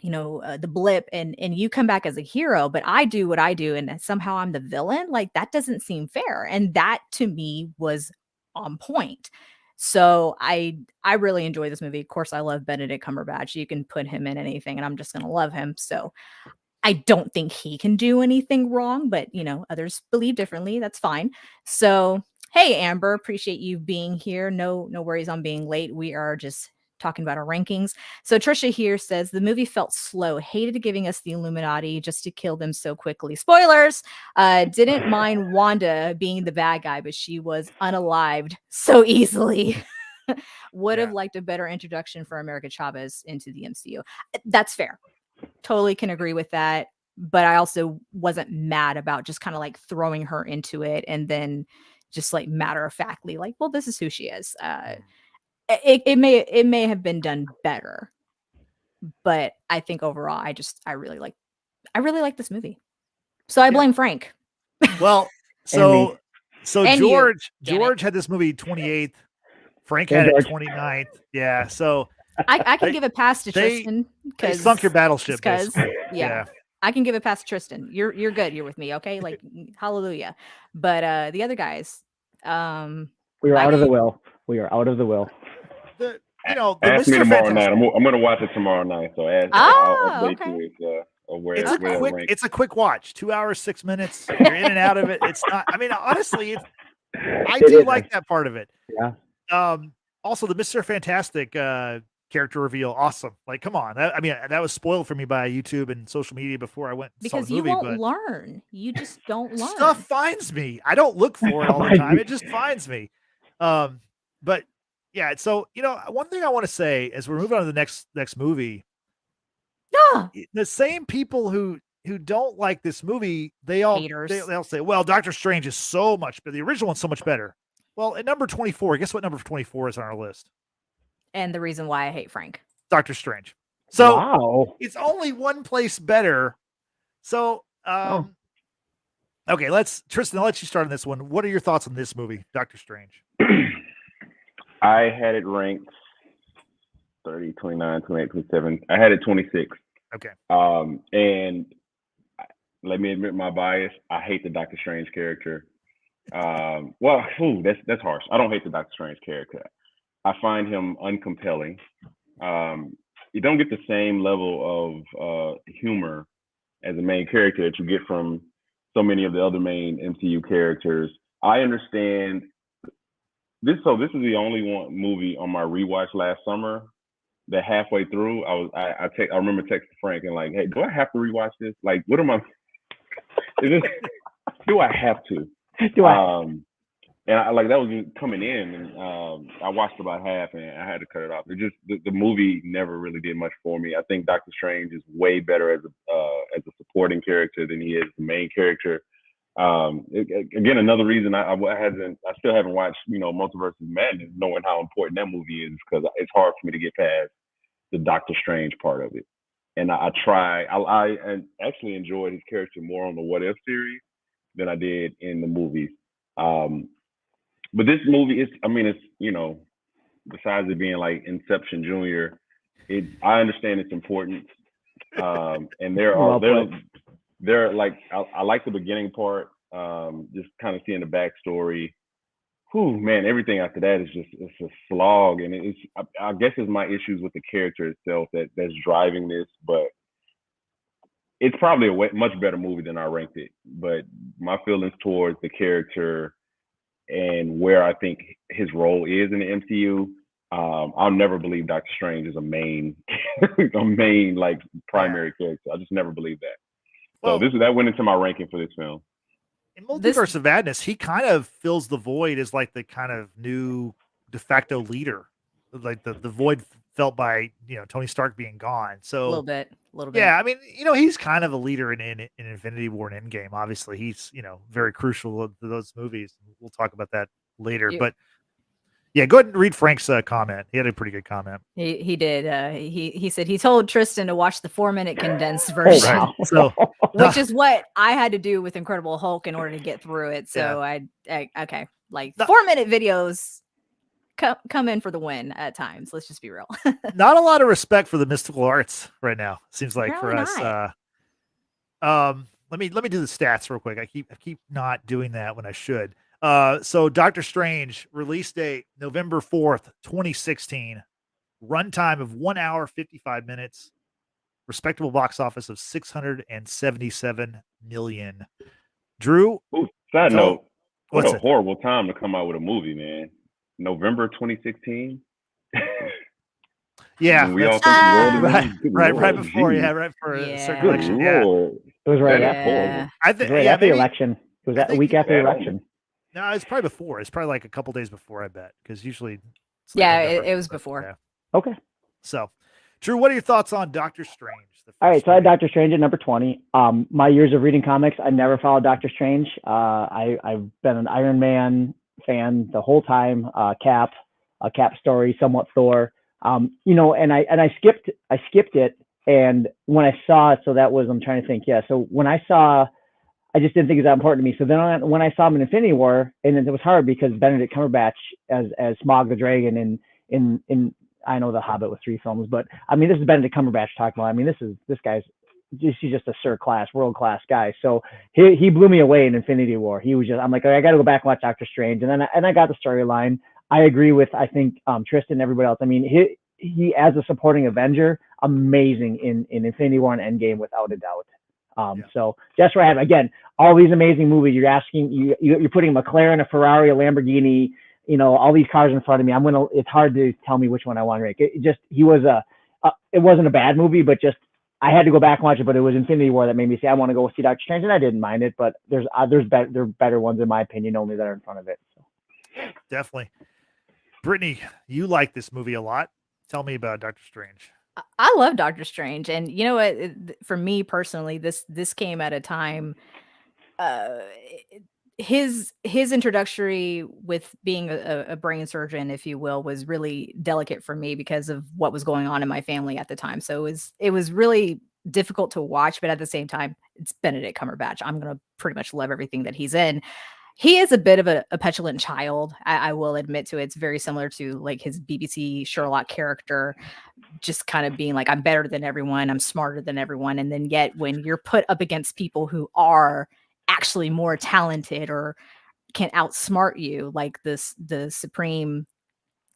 the blip, and you come back as a hero, but I do what I do, and somehow I'm the villain. Like, that doesn't seem fair. And that to me was on point. So I really enjoy this movie. Of course, I love Benedict Cumberbatch. You can put him in anything and I'm just going to love him. So I don't think he can do anything wrong, but others believe differently. That's fine. So, hey, Amber, appreciate you being here. No worries on being late. We are just talking about our rankings. So Trisha here says the movie felt slow, hated giving us the Illuminati just to kill them so quickly. Spoilers. Didn't mind Wanda being the bad guy, but she was unalived so easily. Would have liked a better introduction for America Chavez into the MCU. That's fair. Totally can agree with that. But I also wasn't mad about just kind of like throwing her into it and then just like matter of factly like, well, this is who she is. It may have been done better, but I think overall, I really like this movie. So I blame Frank. Well, so George had this movie 28th. Frank had it 29th. Yeah, so I can give a pass to Tristan because they sunk your battleship. Because I can give a pass to Tristan. You're good. You're with me, okay? Like hallelujah. But the other guys, we are out of the will. We are out of the will. Ask me tomorrow night. I'm going to watch it tomorrow night. So I'll update you of where It's a where it quick. ranks. It's a quick watch. 2 hours, 6 minutes. You're in and out of it. It's not. I mean, honestly, I It do is. like that part of it. Yeah. Also, the Mr. Fantastic character reveal, awesome. Like, come on. I mean, that was spoiled for me by YouTube and social media before I went and saw Because the you movie. won't But learn. You just don't learn. stuff finds me. I don't look for it all the Finds time. you. It just finds me. But yeah. So one thing I want to say as we're moving on to the next movie, Ah, the same people who don't like this movie, they all haters. they'll say, well, Doctor Strange is so much better. The original one's so much better. Well, at number 24, guess what number 24 is on our list? And the reason why I hate Frank. Doctor Strange. So Wow. it's only one place better. So okay, Tristan, I'll let you start on this one. What are your thoughts on this movie, Doctor Strange? I had it ranked 30, 29, 28, 27. I had it 26. Okay. And let me admit my bias. I hate the Doctor Strange character. That's harsh. I don't hate the Doctor Strange character. I find him uncompelling. You don't get the same level of humor as a main character that you get from so many of the other main MCU characters. I understand this. So this is the only one movie on my rewatch last summer that halfway through I remember texting Frank and like, hey, do I have to rewatch this? Like, what am I? Do I have to? Do I? And I like that was coming in, and I watched about half, and I had to cut it off. It just the movie never really did much for me. I think Doctor Strange is way better as a supporting character than he is the main character. Again, another reason I still haven't watched Multiverse of Madness, knowing how important that movie is, because it's hard for me to get past the Doctor Strange part of it. And I actually enjoyed his character more on the What If series than I did in the movies. But this movie it's besides it being like Inception Junior, I understand its importance. And they're like I like the beginning part, just kind of seeing the backstory. Whew, man, everything after that is it's a slog, and I guess it's my issues with the character itself that's driving this, but it's probably a much better movie than I ranked it. But my feelings towards the character and where I think his role is in the MCU, I'll never believe Doctor Strange is a main like primary character. I just never believe that. Well, so that went into my ranking for this film. In Multiverse of Madness, he kind of fills the void as like the kind of new de facto leader, like the void felt by Tony Stark being gone. So a little bit. Yeah, I mean, he's kind of a leader in Infinity War and Endgame. Obviously, he's very crucial to those movies. We'll talk about that later. But yeah, go ahead and read Frank's comment. He had a pretty good comment. He did. He said he told Tristan to watch the 4-minute condensed version, right. So which is what I had to do with Incredible Hulk in order to get through it. So okay, like 4-minute videos come in for the win at times. Let's just be real. Not a lot of respect for the mystical arts right now. Seems like Apparently for us. Let me do the stats real quick. I keep not doing that when I should. So Doctor Strange, release date November 4th, 2016. Runtime of 1 hour 55 minutes. Respectable box office of 677 million. Drew. Ooh, side note. What What's a horrible time to come out with a movie, man. November 2016. Yeah, we all think right before, right for a certain election. Yeah, it was right after. I think right after the election. It was a week after the election. No, it's probably before. It's probably like a couple days before, I bet, because usually. It was before. Yeah. Okay. So, Drew, what are your thoughts on Doctor Strange? All right, so I had Doctor Strange at number 20. My years of reading comics, I never followed Doctor Strange. I've been an Iron Man fan the whole time. Cap story, somewhat Thor. And I skipped it. And when I saw it, so that was, I'm trying to think. Yeah. So when I saw, I just didn't think it was that important to me. So then when I saw him in Infinity War, and then it was hard because Benedict Cumberbatch as Smaug the Dragon in I know The Hobbit with 3 films, but I mean, this is Benedict Cumberbatch talking about. I mean, he's just a world class guy. So he blew me away in Infinity War. He was just, I'm like, I got to go back and watch Doctor Strange. And then I got the storyline. I agree with, I think, Tristan and everybody else. I mean, he as a supporting Avenger, amazing in Infinity War and Endgame without a doubt. So just where I have again all these amazing movies. You're putting a McLaren, a Ferrari, a Lamborghini, all these cars in front of me. It's hard to tell me which one I want to rank. It wasn't a bad movie, but just I had to go back and watch it. But it was Infinity War that made me say I want to go see Doctor Strange, and I didn't mind it. But there are better ones in my opinion, only that are in front of it. So. Definitely. Brittany, you like this movie a lot. Tell me about Doctor Strange. I love Doctor Strange, and you know what? For me personally, this came at a time. His introductory with being a brain surgeon, if you will, was really delicate for me because of what was going on in my family at the time. So it was really difficult to watch, but at the same time, it's Benedict Cumberbatch. I'm gonna pretty much love everything that he's in. He is a bit of a petulant child. I will admit to it. It's very similar to like his BBC Sherlock character, just kind of being like, I'm better than everyone. I'm smarter than everyone. And then yet when you're put up against people who are actually more talented or can outsmart you, like the Supreme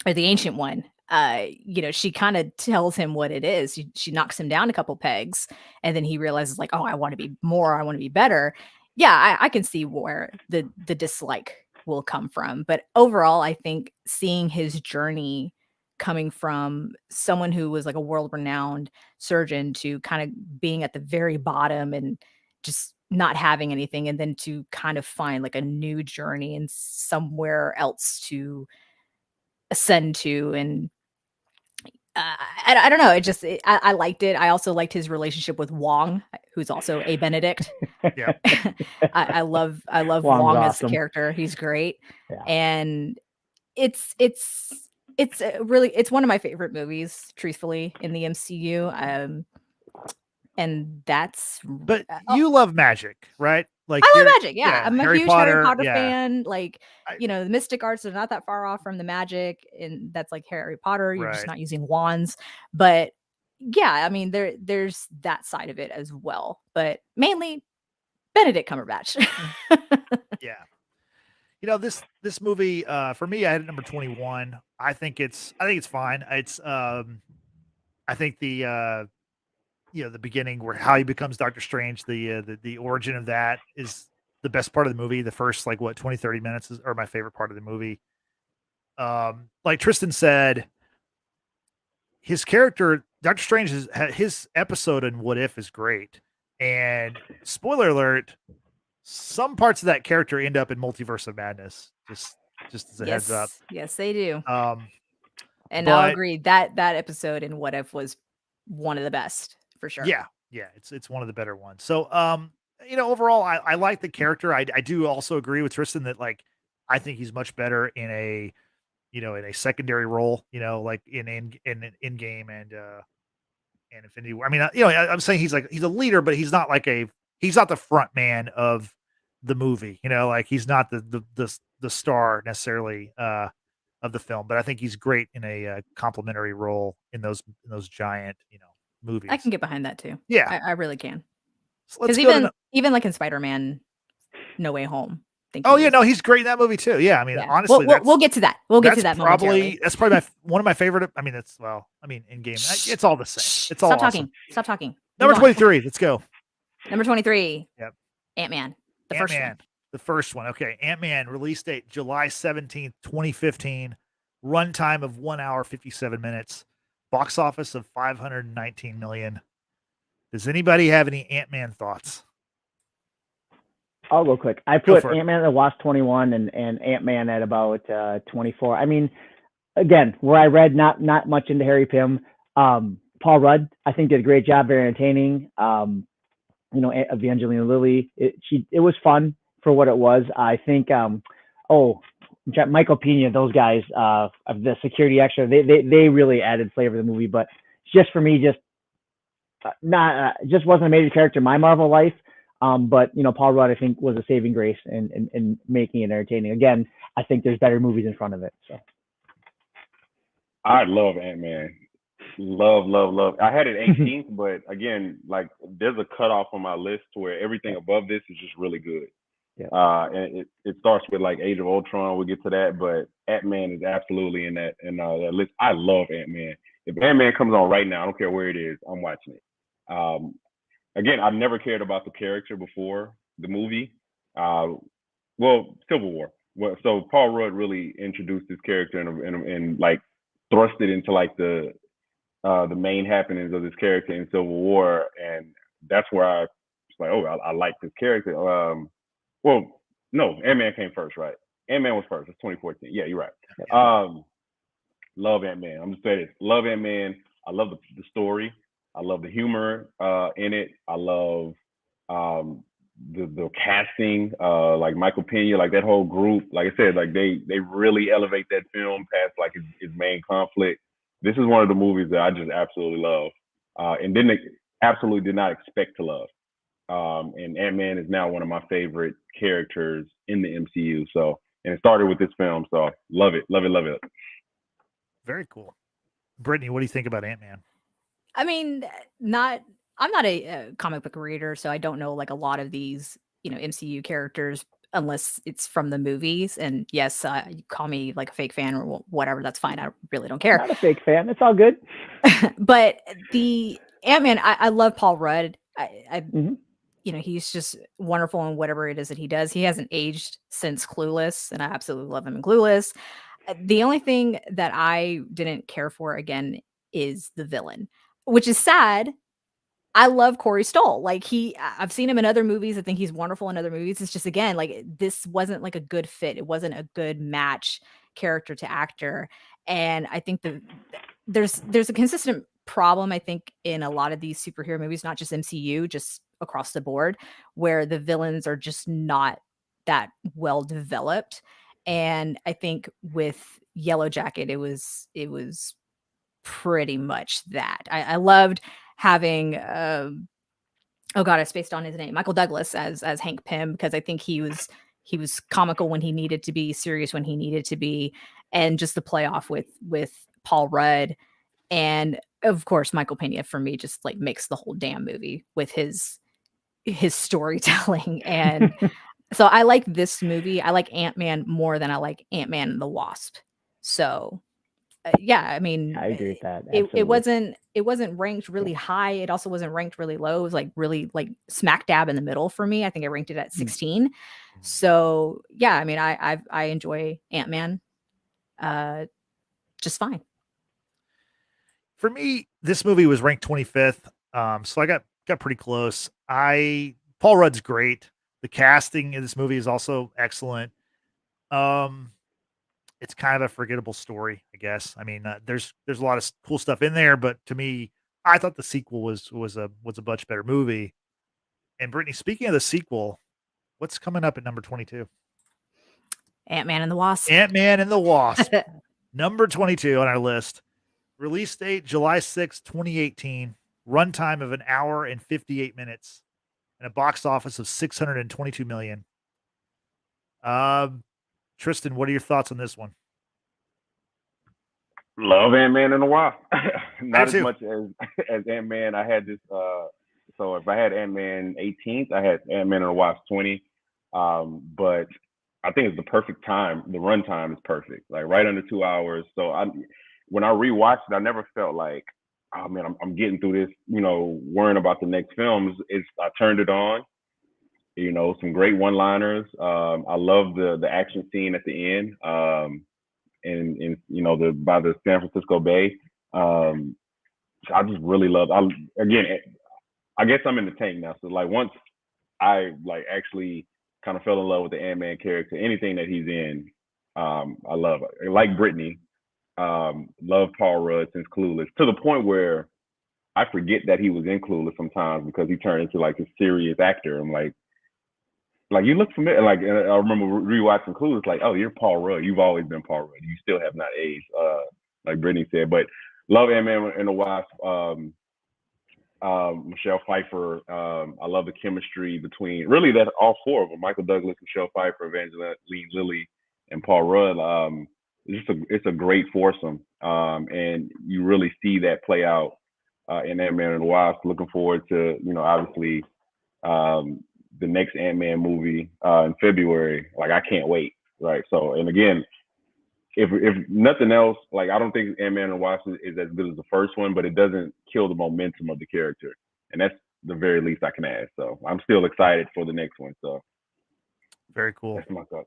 or the Ancient One, she kind of tells him what it is. She knocks him down a couple pegs, and then he realizes like, oh, I want to be more. I want to be better. Yeah, I can see where the dislike will come from. But overall, I think seeing his journey coming from someone who was like a world-renowned surgeon to kind of being at the very bottom and just not having anything, and then to kind of find like a new journey and somewhere else to ascend to. And I don't know. I liked it. I also liked his relationship with Wong, who's also a Benedict. Yeah. I love Wong's Wong as the awesome. character. He's great. Yeah. And it's one of my favorite movies, truthfully, in the MCU. And that's But you love magic, right? Like I love magic. Yeah. I'm a Harry huge Potter, Harry Potter yeah. fan. Like, I- the mystic arts are not that far off from the magic, and that's like Harry Potter. You're just Right. not using wands. But yeah, I mean, there's that side of it as well. But mainly Benedict Cumberbatch. Yeah. This movie, for me, I had it number 21. I think it's fine. It's I think the the beginning where how he becomes Doctor Strange, the origin of that is the best part of the movie. The first 20, 30 minutes are my favorite part of the movie. Like Tristan said, his character, Doctor Strange, his episode in What If is great. And spoiler alert, some parts of that character end up in Multiverse of Madness. Just as a heads up. Yes, they do. And but- I'll agree that episode in What If was one of the best for sure. Yeah. It's one of the better ones. So, overall, I like the character. I do also agree with Tristan that I think he's much better in a secondary role. Like in Endgame and Infinity War. I mean, I'm saying he's a leader, but he's not he's not the front man of the movie. He's not the star necessarily of the film. But I think he's great in a complementary role in those giant movies. I can get behind that too. Yeah, I really can. So let's Because go even like in Spider-Man No Way Home. He's great in that movie too. Yeah, I mean, honestly, we'll get to that. We'll get to that momentarily. That's probably one of my favorite. I mean, in game, it's all the same. It's all Stop awesome. talking. Stop talking. Number 23. Let's go. Number 23. Yep. Ant-Man. The first one. Okay. Ant-Man release date July 17th, 2015. Runtime of 1 hour 57 minutes. Box office of 519 million. Does anybody have any Ant-Man thoughts? I'll go quick. I put Ant-Man at the Wasp 21 and Ant-Man at about 24. I mean, again, where I read not much into Harry Pym. Paul Rudd, I think, did a great job, very entertaining. Evangelina Lilly, it was fun for what it was. I think Michael Pena, those guys of the security extra, they really added flavor to the movie. But just for me, just wasn't a major character in my Marvel life. But Paul Rudd, I think, was a saving grace in making it entertaining. Again, I think there's better movies in front of it. So I love Ant-Man. Love. I had it 18th, but again, there's a cutoff on my list where everything above this is just really good. Yeah. And it starts with Age of Ultron. We'll get to that, but Ant-Man is absolutely in that list. I love Ant-Man. if Ant-Man comes on right now, I don't care where it is, I'm watching it. Again, I've never cared about the character before the movie. Well, Civil War. Well, so Paul Rudd really introduced his character and like thrust it into like the main happenings of this character in Civil War, and that's where I was like, oh, I like this character. Well, no, Ant-Man came first, right? Ant-Man was first. It's 2014. Yeah, you're right. Love Ant-Man. I'm just saying this. Love Ant-Man. I love the story. I love the humor in it. I love the casting, like Michael Pena, like that whole group. Like I said, like they really elevate that film past like his main conflict. This is one of the movies that I just absolutely love, and absolutely did not expect to love. And Ant-Man is now one of my favorite characters in the MCU. So, and it started with this film. So love it, love it, love it. Very cool. Brittany, what do you think about Ant-Man? I mean, I'm not a comic book reader, so I don't know like a lot of these, MCU characters unless it's from the movies. And yes, you call me like a fake fan or whatever, that's fine. I really don't care. Not a fake fan. It's all good. But the Ant-Man, I love Paul Rudd. Mhm. He's just wonderful in whatever it is that he does. He hasn't aged since Clueless, and I absolutely love him in Clueless. The only thing that I didn't care for again is the villain, which is sad. I love Corey Stoll. Like I've seen him in other movies. I think he's wonderful in other movies. It's just, again, like this wasn't like a good fit. It wasn't a good match character to actor. And I think there's a consistent problem, I think, in a lot of these superhero movies, not just MCU, just across the board, where the villains are just not that well developed. And I think with Yellow Jacket, it was pretty much that. I loved having oh god, I spaced on his name, Michael Douglas as Hank Pym, because I think he was comical when he needed to be, serious when he needed to be, and just the play off with Paul Rudd. And of course, Michael Pena for me just like makes the whole damn movie with his storytelling. And so I like this movie. I like Ant-Man more than I like Ant-Man and the Wasp. So yeah, I mean, I agree with that. it wasn't ranked really high. It also wasn't ranked really low. It was like really like smack dab in the middle for me. I think I ranked it at 16. So yeah, I mean, I enjoy Ant-Man just fine. For me, this movie was ranked 25th. So I got pretty close. Paul Rudd's great. The casting in this movie is also excellent. It's kind of a forgettable story, I guess. I mean, there's a lot of cool stuff in there, but to me, I thought the sequel was a much better movie. And Brittany, speaking of the sequel, what's coming up at number 22? Ant-Man and the Wasp. Ant-Man and the Wasp, number 22 on our list. Release date July 6, 2018. Runtime of 1 hour and 58 minutes, and a box office of 622 million. Tristan, what are your thoughts on this one? Love Ant-Man and the Wasp. Not as too. much as Ant-Man. I had this. So if I had Ant-Man 18th, I had Ant-Man and the Wasp 20. But I think it's the perfect time. The runtime is perfect, like right under 2 hours. So when I rewatched it, I never felt like, oh man, I'm getting through this, worrying about the next films. I turned it on, some great one-liners. I love the action scene at the end, and by the San Francisco Bay. I just really love. I guess I'm in the tank now. So like once I like actually kind of fell in love with the Ant-Man character, anything that he's in, I love it. Like Brittany. Love Paul Rudd since Clueless, to the point where I forget that he was in Clueless sometimes because he turned into like a serious actor. I'm like you look familiar. Like I remember rewatching Clueless, like, oh, you're Paul Rudd. You've always been Paul Rudd. You still have not aged, like Brittany said. But love Ant-Man and the Wasp. Michelle Pfeiffer. I love the chemistry between really that all four of them: Michael Douglas, Michelle Pfeiffer, Evangeline Lilly, and Paul Rudd. It's a great foursome, and you really see that play out in Ant-Man and the Wasp. Looking forward to obviously the next Ant-Man movie in February. Like I can't wait. Right. So and again, if nothing else, like I don't think Ant-Man and the Wasp is as good as the first one, but it doesn't kill the momentum of the character, and that's the very least I can add. So I'm still excited for the next one. So Very cool. that's my thought.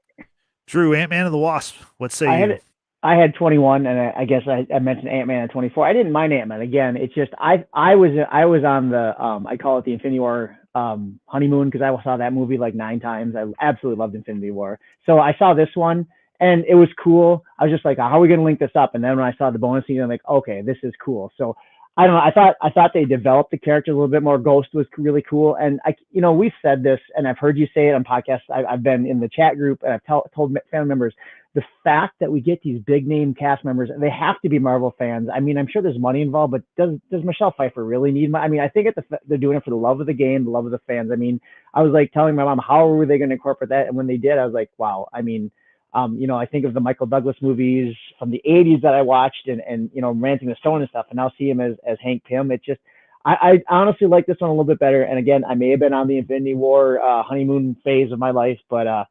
Drew, Ant-Man and the Wasp. What say you? I had 21, and I guess I mentioned Ant-Man at 24. I didn't mind Ant-Man. Again, it's just I was on the I call it the Infinity War honeymoon, because I saw that movie like 9 times. I absolutely loved Infinity War. So I saw this one, and it was cool. I was just like, how are we going to link this up? And then when I saw the bonus scene, I'm like, okay, this is cool. So I don't know. I thought they developed the character a little bit more. Ghost was really cool, and we've said this, and I've heard you say it on podcasts. I've been in the chat group, and I've told family members, the fact that we get these big name cast members, they have to be Marvel fans. I mean, I'm sure there's money involved, but does Michelle Pfeiffer really need money? I mean, I think they're doing it for the love of the game, the love of the fans. I mean, I was like telling my mom, how were they going to incorporate that? And when they did, I was like, wow. I mean, I think of the Michael Douglas movies from the 80s that I watched, and Ranting the Stone and stuff, and now see him as Hank Pym. It just, I honestly like this one a little bit better. And again, I may have been on the Infinity War honeymoon phase of my life, but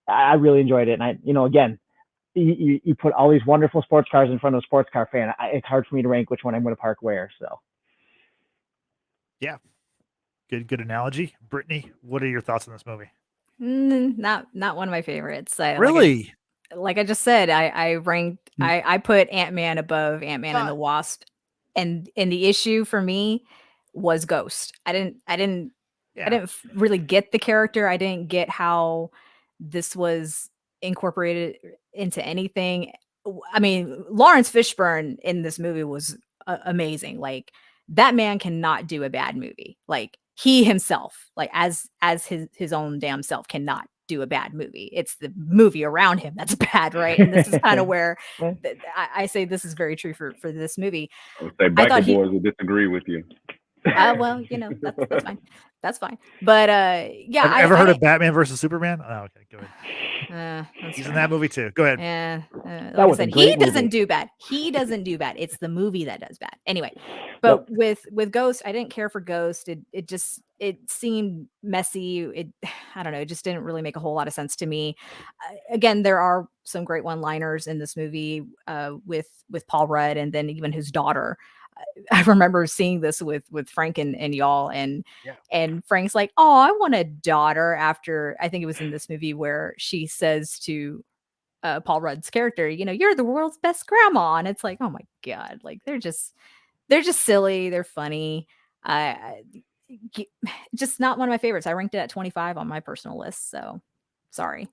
I really enjoyed it. And again, you put all these wonderful sports cars in front of a sports car fan. It's hard for me to rank which one I'm going to park where. So, yeah, good analogy. Brittany, what are your thoughts on this movie? Not one of my favorites. Really? Like I just said, I ranked. I put Ant-Man above Ant-Man and the Wasp, and the issue for me was Ghost. I didn't really get the character. I didn't get how this was incorporated into anything. I mean, Lawrence Fishburne in this movie was amazing. Like, that man cannot do a bad movie. Like, he himself, like as his own damn self, cannot do a bad movie. It's the movie around him that's bad, right? And this is kind of where I say this is very true for this movie. I would say Biker Boys would disagree with you. Well, that's fine. That's fine. But yeah. Have you ever heard of Batman versus Superman? Oh, okay, go ahead. He's in that movie too. Go ahead. Yeah. Like I said, he doesn't do bad. He doesn't do bad. It's the movie that does bad. Anyway, but with Ghost, I didn't care for Ghost. It seemed messy. I don't know. It just didn't really make a whole lot of sense to me. Again, there are some great one-liners in this movie with Paul Rudd, and then even his daughter. I remember seeing this with Frank and y'all, and Frank's like, "Oh, I want a daughter." After, I think it was in this movie where she says to Paul Rudd's character, "You're the world's best grandma," and it's like, oh my god, like they're just silly, they're funny. Just not one of my favorites. I ranked it at 25 on my personal list, so sorry.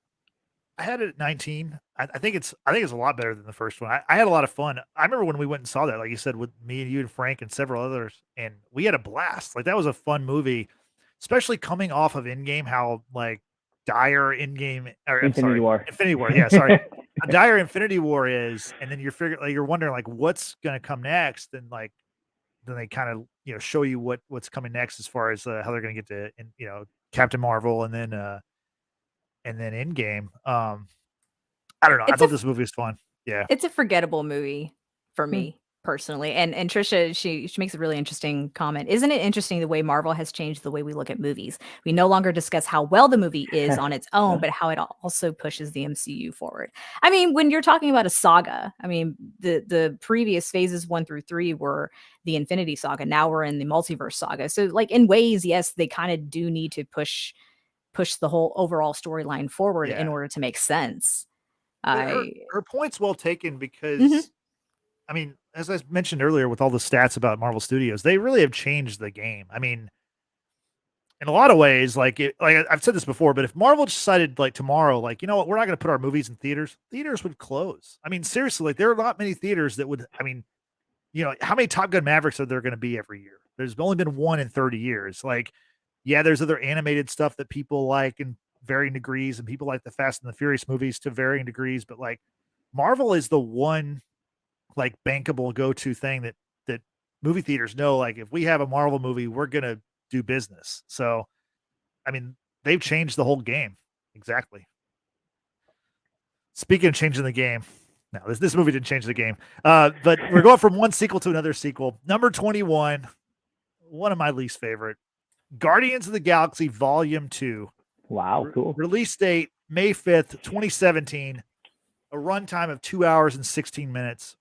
I had it at 19. I think it's a lot better than the first one. I had a lot of fun. I remember when we went and saw that, like you said, with me and you and Frank and several others, and we had a blast. Like, that was a fun movie, especially coming off of Endgame, how like dire Infinity War. Yeah, sorry. How dire Infinity War is, and then you're wondering like what's gonna come next, and like then they kind of show you what's coming next as far as how they're gonna get to Captain Marvel and then Endgame. I don't know. I thought this movie was fun. Yeah. It's a forgettable movie for me personally. And Trisha, she makes a really interesting comment. Isn't it interesting the way Marvel has changed the way we look at movies? We no longer discuss how well the movie is on its own, but how it also pushes the MCU forward. I mean, when you're talking about a saga, I mean, the previous phases 1 through 3 were the Infinity Saga. Now we're in the Multiverse Saga. So like, in ways, yes, they kind of do need to push the whole overall storyline forward in order to make sense. Her point's well taken, because I mean, as I mentioned earlier, with all the stats about Marvel Studios, they really have changed the game. I mean, in a lot of ways, like I've said this before, but if Marvel decided like tomorrow, like, you know what, we're not going to put our movies in theaters would close. I mean, seriously, like there are not many theaters that would. I mean, how many Top Gun Mavericks are there going to be every year? There's only been one in 30 years. Like, yeah, there's other animated stuff that people like in varying degrees, and people like the Fast and the Furious movies to varying degrees, but like Marvel is the one like bankable go-to thing that movie theaters know, like if we have a Marvel movie, we're going to do business. So, I mean, they've changed the whole game. Exactly. Speaking of changing the game, no, this movie didn't change the game. But we're going from one sequel to another sequel. Number 21, one of my least favorite, Guardians of the Galaxy Volume 2. Wow, cool. Release date May 5th, 2017. a runtime of 2 hours and 16 minutes.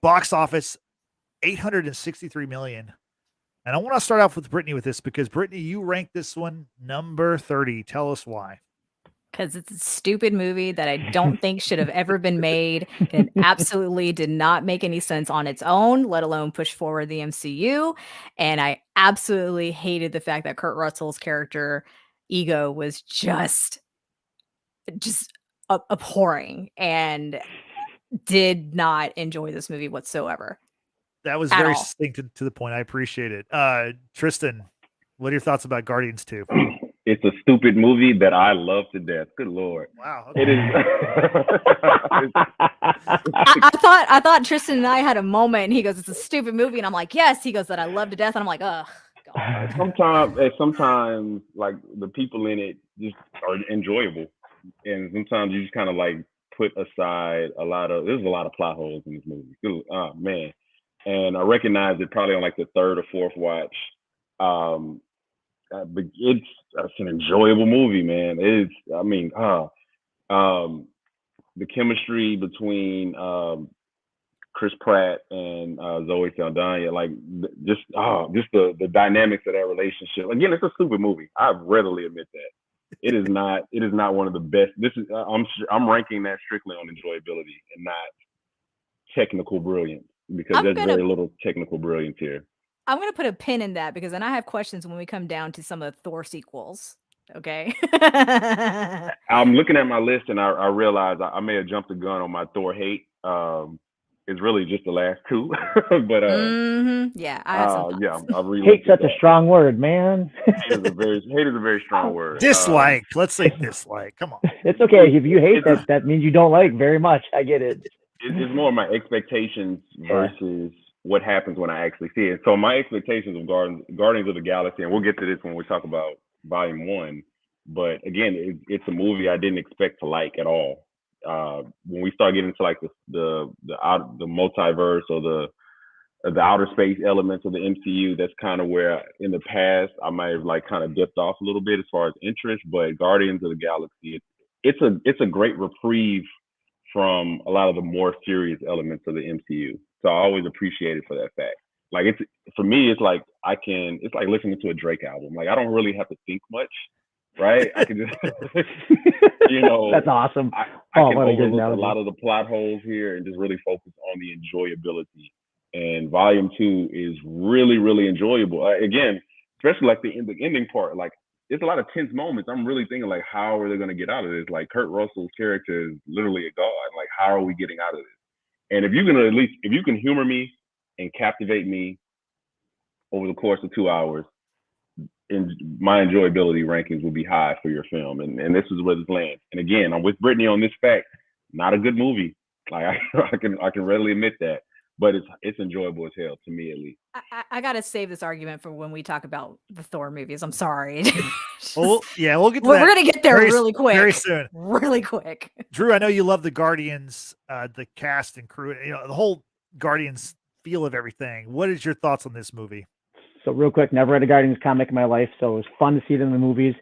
Box office 863 million. And I want to start off with Brittany with this because Brittany, you ranked this one number 30. Tell us why. Because it's a stupid movie that I don't think should have ever been made. It absolutely did not make any sense on its own, let alone push forward the MCU. And I absolutely hated the fact that Kurt Russell's character Ego was just abhorring, and did not enjoy this movie whatsoever. That was At very all. succinct to the point. I appreciate it. Tristan, what are your thoughts about Guardians 2? It's a stupid movie that I love to death. Good Lord. Wow. It is. I thought Tristan and I had a moment, and he goes, "It's a stupid movie," and I'm like, "Yes." He goes, "That I love to death," and I'm like, "Ugh." Sometimes like the people in it just are enjoyable, and sometimes you just kind of like put aside there's a lot of plot holes in this movie. Oh man. And I recognized it probably on like the third or fourth watch. But it's an enjoyable movie, man. The chemistry between Chris Pratt and Zoe Saldana, like just the dynamics of that relationship. Again, it's a stupid movie. I readily admit that. It is not one of the best. I'm ranking that strictly on enjoyability and not technical brilliance, because there's very little technical brilliance here. I'm going to put a pin in that, because then I have questions when we come down to some of the Thor sequels. Okay. I'm looking at my list and I realize I may have jumped the gun on my Thor hate. It's really just the last two. But yeah, I have some thoughts. I really Hate's such a strong word, man. Hate is a very strong word. Dislike. Let's say dislike. Come on. It's okay. If you hate that means you don't like very much. I get it. It's more my expectations versus what happens when I actually see it. So my expectations of Guardians of the Galaxy, and we'll get to this when we talk about Volume 1, but again, it's a movie I didn't expect to like at all. When we start getting into like the multiverse or the outer space elements of the MCU, that's kind of where in the past I might have like kind of dipped off a little bit as far as interest. But Guardians of the Galaxy, it's a great reprieve from a lot of the more serious elements of the MCU. So I always appreciate it for that fact. Like for me, it's like listening to a Drake album. Like I don't really have to think much, right? I can just, That's awesome. I can overlook a lot of the plot holes here and just really focus on the enjoyability. And Volume 2 is really, really enjoyable. Again, especially like the ending part. Like there's a lot of tense moments. I'm really thinking like, how are they going to get out of this? Like Kurt Russell's character is literally a god. Like how are we getting out of this? And if you can humor me and captivate me over the course of 2 hours, and my enjoyability rankings will be high for your film. And this is where this lands. And again, I'm with Brittany on this fact. Not a good movie. Like I can readily admit that, but it's enjoyable as hell to me, at least. I gotta save this argument for when we talk about the Thor movies. I'm sorry. We'll get to We're gonna get there really quick, very soon, really quick. Drew, I know you love the Guardians, the cast and crew, the whole Guardians feel of everything. What is your thoughts on this movie? So real quick, never read a Guardians comic in my life, so it was fun to see it in the movies.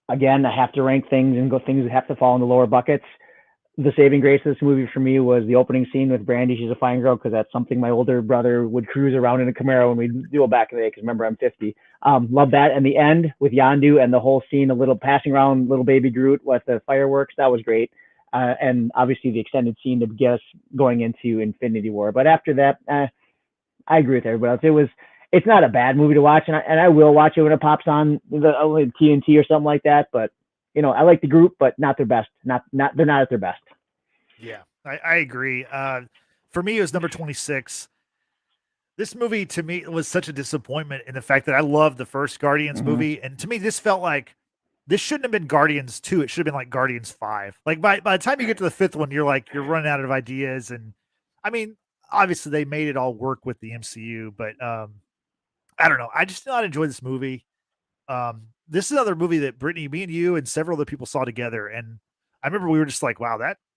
Again, I have to rank things and things that have to fall in the lower buckets. The saving grace of this movie for me was the opening scene with Brandy. She's a fine girl, because that's something my older brother would cruise around in a Camaro when we'd do it back in the day, because remember, I'm 50. Love that. And the end with Yondu and the whole scene, a little passing around little baby Groot with the fireworks, that was great. And obviously the extended scene to get us going into Infinity War. But after that, I agree with everybody else. It's not a bad movie to watch, and I will watch it when it pops on the TNT or something like that. But I like the group, but not their best. They're not at their best. Yeah, I agree. For me, it was number 26. This movie to me was such a disappointment in the fact that I loved the first Guardians movie, and to me, this felt like this shouldn't have been Guardians 2. It should have been like Guardians 5. Like by the time you get to the fifth one, you're running out of ideas, and I mean, obviously they made it all work with the MCU, but I don't know. I just did not enjoy this movie. This is another movie that Brittany, me and you, and several other people saw together. And I remember we were just like, wow,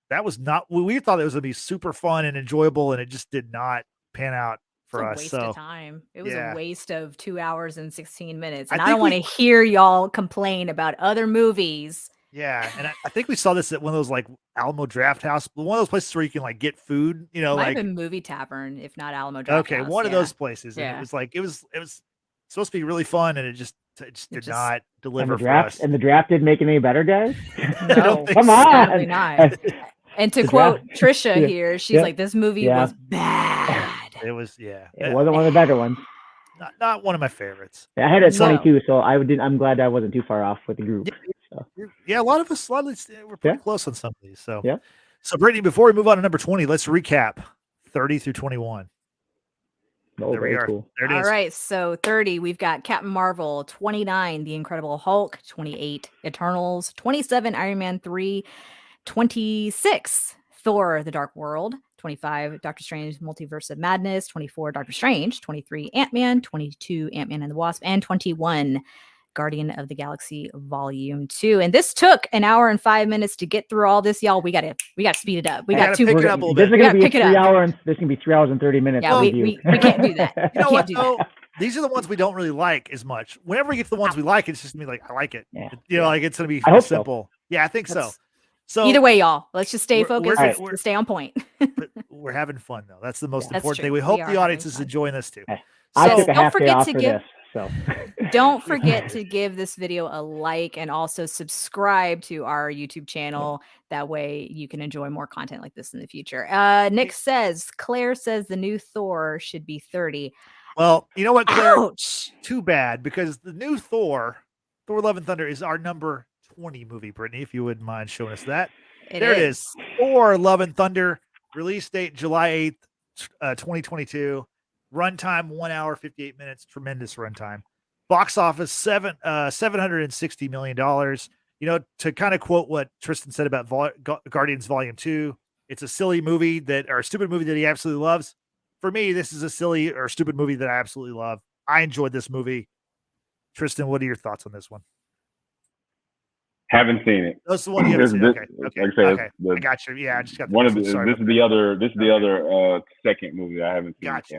that was not, we thought it was going to be super fun and enjoyable. And it just did not pan out for us. Waste of time. It was a waste of 2 hours and 16 minutes. And I don't want to hear y'all complain about other movies Yeah, and I think we saw this at one of those like Alamo Draft House, one of those places where you can like get food. You know, Might like have been Movie Tavern, if not Alamo Draft okay, House. one of Yeah. those places, and Yeah. it was supposed to be really fun, and it just did not And deliver the draft for us. and the draft didn't make it any better, guys. I don't No, think Come so. on. sadly not. And to The quote draft- Trisha Yeah. here, she's Yeah. like, "This movie Yeah. was bad." It was yeah, It wasn't one of the better ones. not one of my favorites. I had it at No. 22, so I'm glad I wasn't too far off with the group. So. Yeah, a lot of us, we're pretty close on some of these. So Yeah. So Brittany, before we move on to number 20, let's recap 30 through 21. Oh, There we very are. cool. There it All is. right, so 30, we've got Captain Marvel, 29, The Incredible Hulk, 28, Eternals, 27, Iron Man 3, 26, Thor, The Dark World, 25, Doctor Strange, Multiverse of Madness, 24, Doctor Strange, 23, Ant-Man, 22, Ant-Man and the Wasp, and 21, Guardian of the Galaxy Volume 2. And this took an hour and 5 minutes to get through all this, y'all. We got to speed it up. We got gotta two. pick it up a little This bit. is going to be pick it a 3 up. hour and this is going to be 3 hours and 30 minutes. Yeah, review. we can't do that. You know We what can't do though? that. These are the ones we don't really like as much. Whenever we get to the ones we like, it's just gonna be like, I like it. Yeah. You know, like it's gonna be I hope so. simple. Yeah, I think so. That's- So Either way, y'all, let's just stay we're- focused. we're- Let's stay on point. but we're having fun though. That's the most That's important true. thing. We We hope are the having audience is fun. enjoying this too. I So- took a Don't half day forget off to for give- this. So Don't forget to give this video a like and also subscribe to our YouTube channel. That way you can enjoy more content like this in the future. Nick says, Claire says the new Thor should be 30. Well, you know what, Claire? Ouch. Too bad, because the new Thor Love and Thunder, is our number 20 movie, Brittany, if you wouldn't mind showing us that. There it is. Thor Love and Thunder, release date July 8th, 2022. Runtime 1 hour 58 minutes. Tremendous runtime. Box office $760 million. You know, to kind of quote what Tristan said about Guardians Volume 2, it's a silly movie or a stupid movie that he absolutely loves. For me, this is a silly or stupid movie that I absolutely love. I enjoyed this movie. Tristan, what are your thoughts on this one? Haven't seen it. That's the one you haven't seen. Okay. like I said, Okay. I got you. Yeah, I just got One of the. sorry This is about the that. other. This is the other second movie I haven't seen. Gotcha.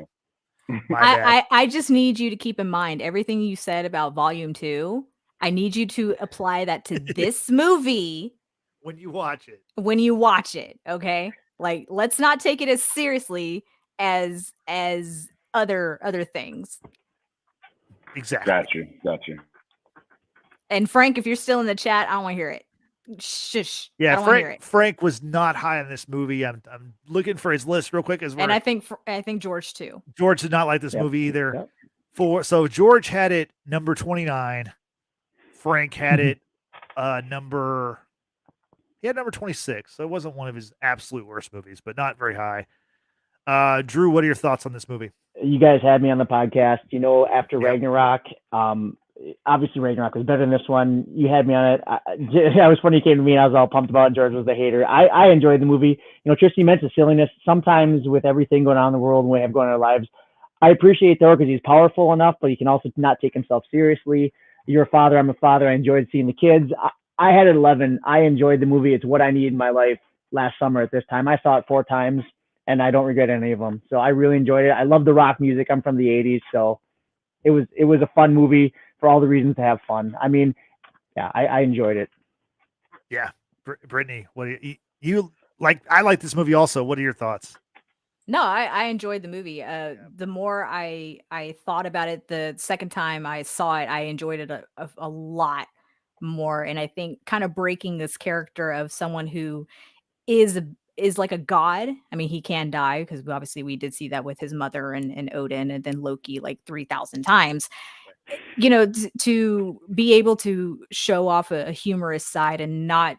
So. My bad. I just need you to keep in mind everything you said about Volume 2. I need you to apply that to this movie When you watch it. when you watch it, okay? Like, let's not take it as seriously as other things. Exactly. Got you. And Frank, if you're still in the chat, I don't want to hear it. Shush. I Yeah, don't wanna hear it. Frank was not high on this movie. I'm looking for his list real quick as well. And I think George too. George did not like this Yep. movie either. Yep. So George had it number 29. Frank had it number 26. So it wasn't one of his absolute worst movies, but not very high. Drew, what are your thoughts on this movie? You guys had me on the podcast. You know, after Yep. Ragnarok, obviously Ragnarok was better than this one. You had me on it. I was funny. You came to me and I was all pumped about it. George was the hater. I enjoyed the movie. You know, Tristan mentioned silliness. Sometimes with everything going on in the world and we have going on in our lives, I appreciate Thor because he's powerful enough, but he can also not take himself seriously. You're a father. I'm a father. I enjoyed seeing the kids. I had it 11. I enjoyed the movie. It's what I needed in my life last summer at this time. I saw it 4 times and I don't regret any of them. So I really enjoyed it. I love the rock music. I'm from the 80s. So it was a fun movie for all the reasons to have fun. I mean, yeah, I enjoyed it. Yeah. Brittany, what do you like? I like this movie also. What are your thoughts? No, I enjoyed the movie. The more I thought about it, the second time I saw it, I enjoyed it a lot more. And I think kind of breaking this character of someone who is like a god. I mean, he can die because obviously we did see that with his mother and Odin and then Loki like 3,000 times. You know, to be able to show off a humorous side and not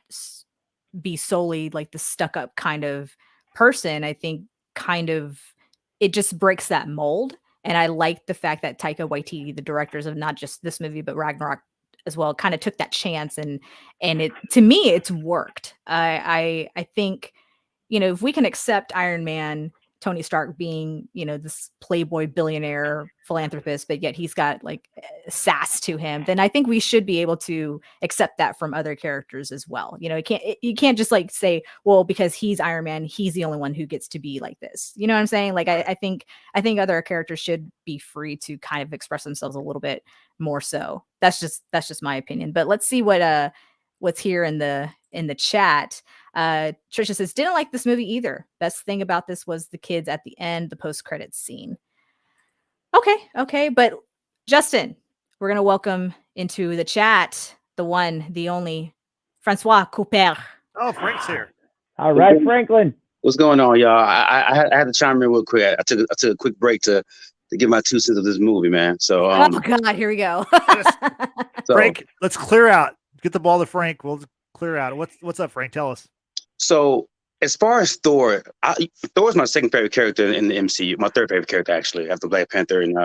be solely like the stuck up kind of person, I think kind of it just breaks that mold. And I like the fact that Taika Waititi, the directors of not just this movie but Ragnarok as well, kind of took that chance and it, to me, it's worked. I think, you know, if we can accept Iron Man, Tony Stark being, you know, this playboy billionaire philanthropist, but yet he's got like sass to him, then I think we should be able to accept that from other characters as well. You know, you can't just like say, well, because he's Iron Man, he's the only one who gets to be like this. You know what I'm saying? Like, I think other characters should be free to kind of express themselves a little bit more. So that's just my opinion. But let's see what what's here in the chat. Trisha says, didn't like this movie either. Best thing about this was the kids at the end, the post-credits scene. Okay. But Justin, we're going to welcome into the chat the one, the only, Francois Couper. Oh, Frank's here. All right, Franklin. What's going on, y'all? I had to chime in real quick. I took a quick break to give my 2 cents of this movie, man. So Oh God, here we go. so, Frank, let's clear out. Get the ball to Frank. We'll clear out. What's up, Frank? Tell us. So as far as Thor, Thor is my second favorite character in the MCU. My third favorite character, actually, after Black Panther and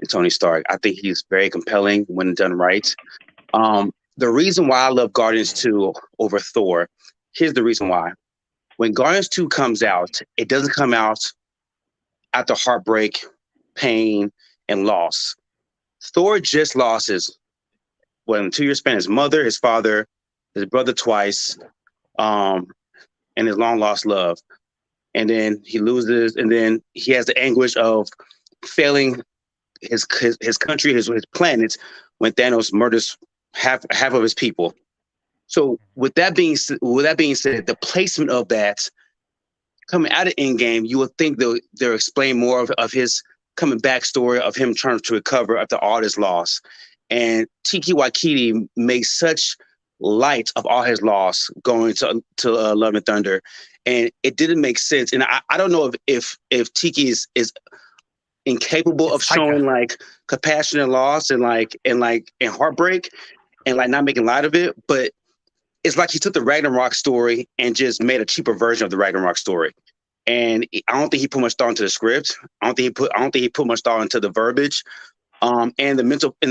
Tony Stark. I think he's very compelling when done right. The reason why I love Guardians 2 over Thor, here's the reason why. When Guardians 2 comes out, it doesn't come out after heartbreak, pain, and loss. Thor just lost in 2 years span, his mother, his father, his brother twice, and his long lost love. And then he loses, and then he has the anguish of failing his country, his planet, when Thanos murders half of his people. So with that being said, the placement of that coming out of Endgame, you would think they'll explain more of his coming back story of him trying to recover after all this loss. And Taika Waititi made such light of all his loss going to Love and Thunder, and it didn't make sense. And I don't know if Taika is incapable of showing like compassion and loss and heartbreak and like not making light of it, but it's like he took the Ragnarok story and just made a cheaper version of the Ragnarok story. And I don't think he put much thought into the script. I don't think he put much thought into the verbiage, and the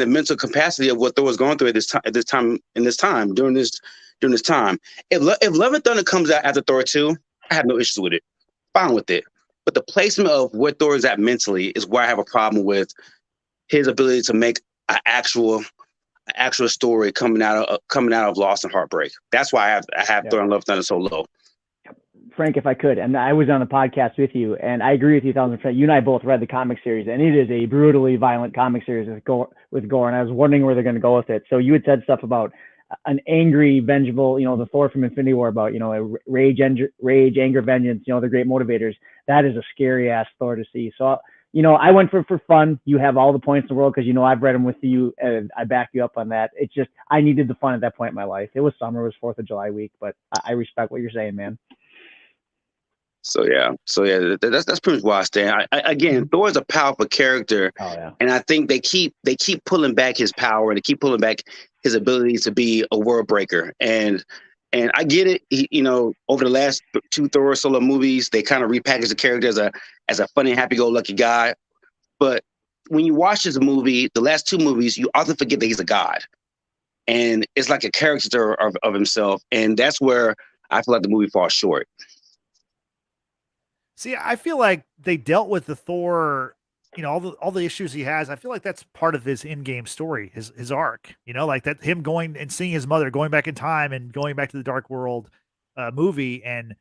mental capacity of what Thor was going through during this time. If Love and Thunder comes out after Thor 2, I have no issues with it. Fine with it. But the placement of where Thor is at mentally is where I have a problem with his ability to make an actual story coming out of loss and heartbreak. That's why I have Thor and Love and Thunder so low. Frank, if I could, and I was on the podcast with you, and I agree with you 1,000%. You and I both read the comic series, and it is a brutally violent comic series with gore, and I was wondering where they're going to go with it. So you had said stuff about an angry, vengeful, the Thor from Infinity War about, rage, anger, vengeance, the great motivators. That is a scary ass Thor to see. So, I went for fun. You have all the points in the world because, I've read them with you, and I back you up on that. It's just, I needed the fun at that point in my life. It was summer, it was 4th of July week, but I respect what you're saying, man. So yeah, that's pretty much why I stand. Again, Thor is a powerful character, and I think they keep pulling back his power, and they keep pulling back his ability to be a world breaker. And I get it. Over the last 2 Thor solo movies, they kind of repackaged the character as a funny, happy-go-lucky guy. But when you watch this movie, the last 2 movies, you often forget that he's a god, and it's like a caricature of himself, and that's where I feel like the movie falls short. See, I feel like they dealt with the Thor, all the issues he has. I feel like that's part of his in-game story, his arc. Like that him going and seeing his mother, going back in time and going back to the Dark World movie, and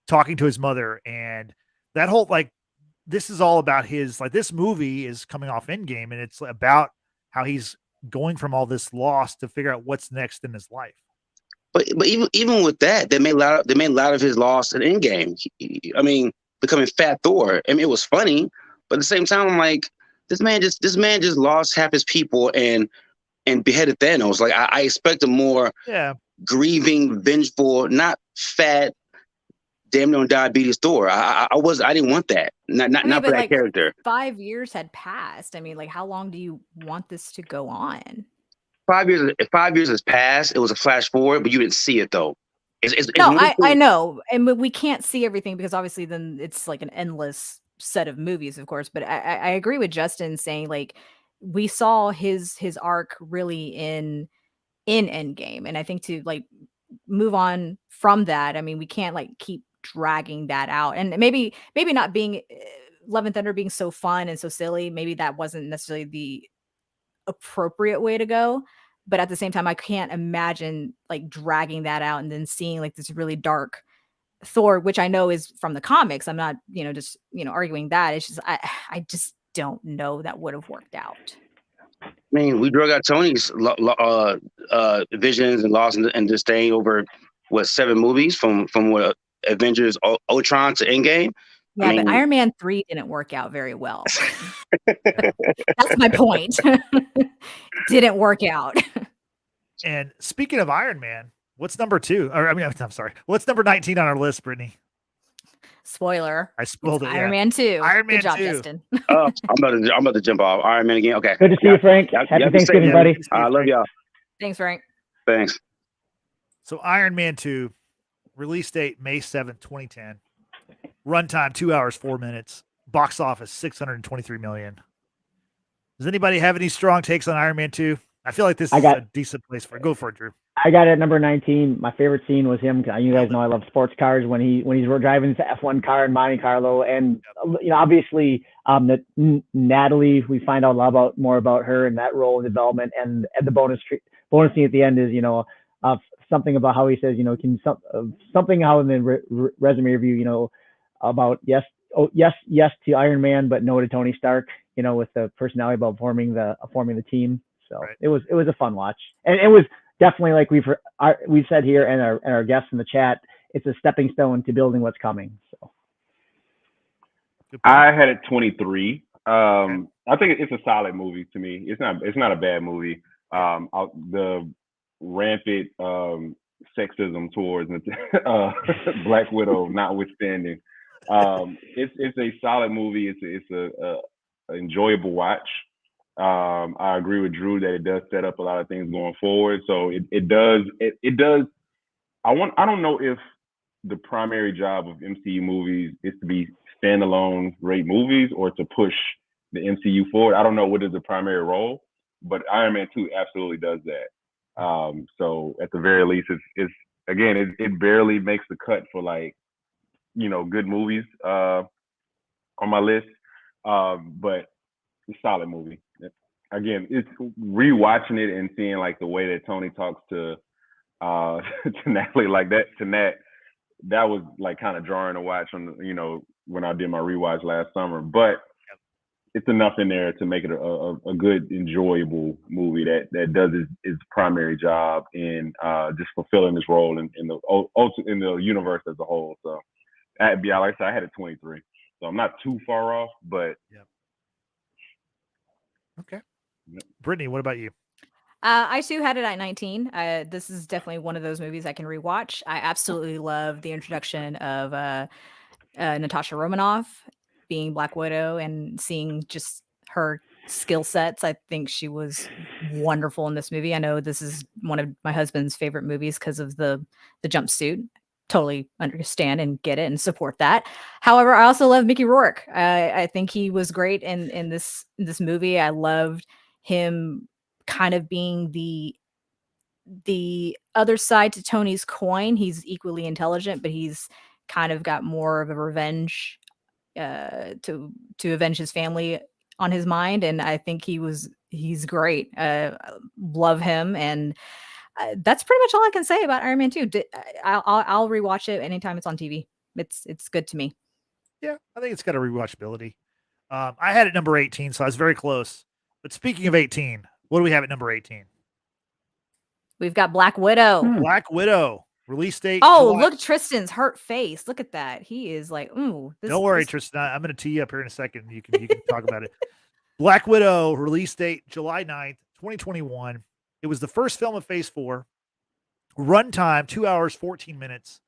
talking to his mother, and that whole this is all about his this movie is coming off Endgame, and it's about how he's going from all this loss to figure out what's next in his life. But even with that, they made a lot of his loss in Endgame. Becoming Fat Thor. It was funny, but at the same time, I'm like, this man just lost half his people and beheaded Thanos. Like I expect a more grieving, vengeful, not fat, damn near diabetes Thor. I didn't want that. Not for that character. 5 years had passed. How long do you want this to go on? 5 years. 5 years has passed. It was a flash forward, but you didn't see it though. I know, and we can't see everything because obviously then it's like an endless set of movies, of course. But I agree with Justin saying we saw his arc really in Endgame, and I think to move on from that, we can't keep dragging that out, and maybe not being Love and Thunder being so fun and so silly. Maybe that wasn't necessarily the appropriate way to go, but at the same time I can't imagine dragging that out and then seeing this really dark Thor, which I know is from the comics. I'm not just arguing that. It's just I just don't know that would have worked out. I mean, we drug out Tony's visions and loss and disdain over what 7 movies from what Avengers Ultron to Endgame. Yeah, I mean, but Iron Man 3 didn't work out very well. That's my point. Didn't work out. And speaking of Iron Man, what's number 2? Or I mean, I'm sorry. What's number 19 on our list, Brittany? Spoiler. I spoiled it. Iron Man 2. Iron Man Good job, 2. Justin. I'm about to jump off Iron Man again. Okay. Good to see you, Frank. Happy Thanksgiving, buddy. I love y'all. Thanks, Frank. Thanks. So Iron Man 2, release date May 7th, 2010. Runtime 2 hours 4 minutes. Box office 623 million. Does anybody have any strong takes on Iron Man 2? I feel like this is a decent place for it. Go for it, Drew. I got it at number 19. My favorite scene was him. You guys know I love sports cars. When he's driving the F1 car in Monte Carlo, and obviously Natalie, we find out a lot more about her and that role in development, and the bonus scene at the end is something about how he says something how in the resume review about yes to Iron Man but no to Tony Stark, with the personality about forming the team. So right. It was a fun watch, and it was definitely, like we've said here, and our guests in the chat, it's a stepping stone to building what's coming. So I had it 23. I think it's a solid movie to me. It's not a bad movie. The rampant sexism towards Black Widow notwithstanding, it's a solid movie. It's a enjoyable watch. I agree with Drew that it does set up a lot of things going forward. So it does. I don't know if the primary job of MCU movies is to be standalone great movies or to push the MCU forward. I don't know what is the primary role, but Iron Man 2 absolutely does that. So at the very least, it barely makes the cut for good movies on my list. But it's a solid movie. Again, it's rewatching it and seeing the way that Tony talks to Natalie like that, to Nat, that was kind of jarring to watch on when I did my rewatch last summer. But it's enough in there to make it a good, enjoyable movie that does its primary job in just fulfilling this role in the universe as a whole. So like I said, I had it 23, so I'm not too far off, but okay. Brittany, what about you? I too had it at 19. This is definitely one of those movies I can rewatch. I absolutely love the introduction of Natasha Romanoff being Black Widow and seeing just her skill sets. I think she was wonderful in this movie. I know this is one of my husband's favorite movies because of the jumpsuit. Totally understand and get it and support that. However, I also love Mickey Rourke. I think he was great in this movie. I loved him kind of being the other side to Tony's coin. He's equally intelligent, but he's kind of got more of a revenge to avenge his family on his mind. And I think he's great. Love him. And that's pretty much all I can say about Iron Man 2. I'll rewatch it anytime it's on TV. It's good to me. Yeah, I think it's got a rewatchability. I had it number 18, so I was very close. But speaking of 18, what do we have at number 18? We've got Black Widow. Black Widow. Release date. Oh, look, Tristan's hurt face. Look at that. He is like, ooh. Don't worry, Tristan. I'm going to tee you up here in a second. You can talk about it. Black Widow, release date July 9th, 2021. It was the first film of Phase 4. Runtime, 2 hours, 14 minutes.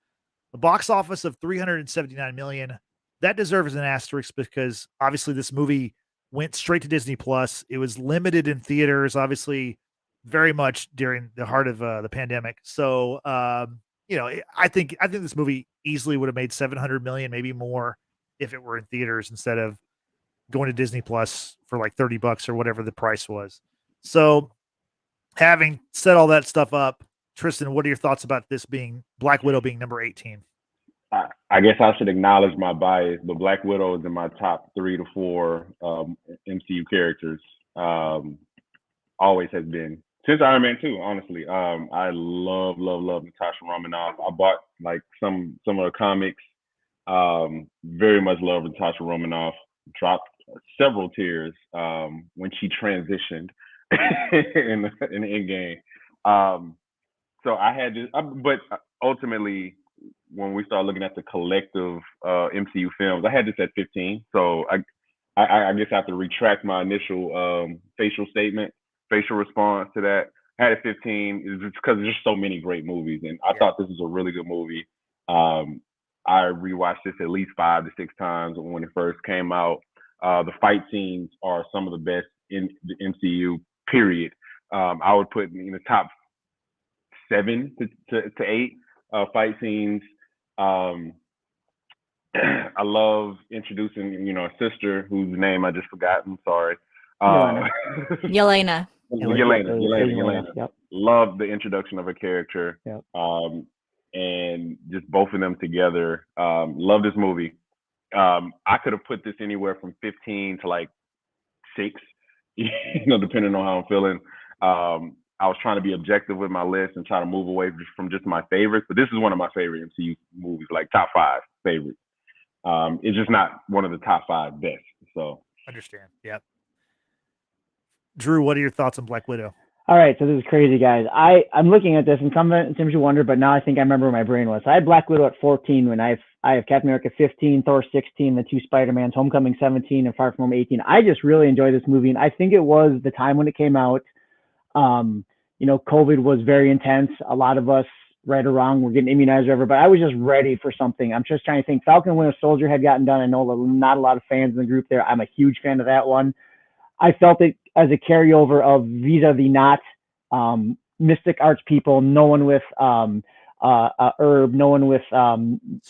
The box office of $379 million. That deserves an asterisk because obviously this movie went straight to Disney Plus. It was limited in theaters, obviously, very much during the heart of the pandemic. So, I think this movie easily would have made $700 million, maybe more, if it were in theaters instead of going to Disney Plus for like $30 or whatever the price was. So, having set all that stuff up, Tristan, what are your thoughts about this being Black Widow being number 18? I guess I should acknowledge my bias, but Black Widow is in my top 3 to 4 MCU characters. Always has been since Iron Man 2. Honestly, I love Natasha Romanoff. I bought some of her comics. Very much love Natasha Romanoff. Dropped several tears when she transitioned in the end game. So I had to, but ultimately, when we start looking at the collective MCU films, I had this at 15. So I guess I have to retract my initial facial response to that. I had it 15 is because there's just so many great movies, and I thought this was a really good movie. I rewatched this at least 5 to 6 times when it first came out. The fight scenes are some of the best in the MCU. Period. I would put in the top 7 to 8 fight scenes. I love introducing, a sister whose name I just forgotten. Sorry. Yelena. Yelena. Yep. Love the introduction of her character. Yep. And just both of them together. Love this movie. I could have put this anywhere from 15 to like 6, depending on how I'm feeling. I was trying to be objective with my list and try to move away from just my favorites, but this is one of my favorite MCU movies, like top 5 favorites. It's just not one of the top 5 best. So understand. Yep. Drew, what are your thoughts on Black Widow? All right, so this is crazy, guys. I'm looking at this, and sometimes you wonder, but now I think I remember where my brain was. So I had Black Widow at 14 when I have Captain America 15, Thor 16, the 2 Spider-Mans, Homecoming 17, and Far From Home 18. I just really enjoyed this movie, and I think it was the time when it came out. COVID was very intense. A lot of us, right or wrong, were getting immunized or whatever, but I was just ready for something. I'm just trying to think. Falcon Winter Soldier had gotten done. I know not a lot of fans in the group there. I'm a huge fan of that one. I felt it as a carryover of vis-a-vis not mystic arts people, no one with herb, no one with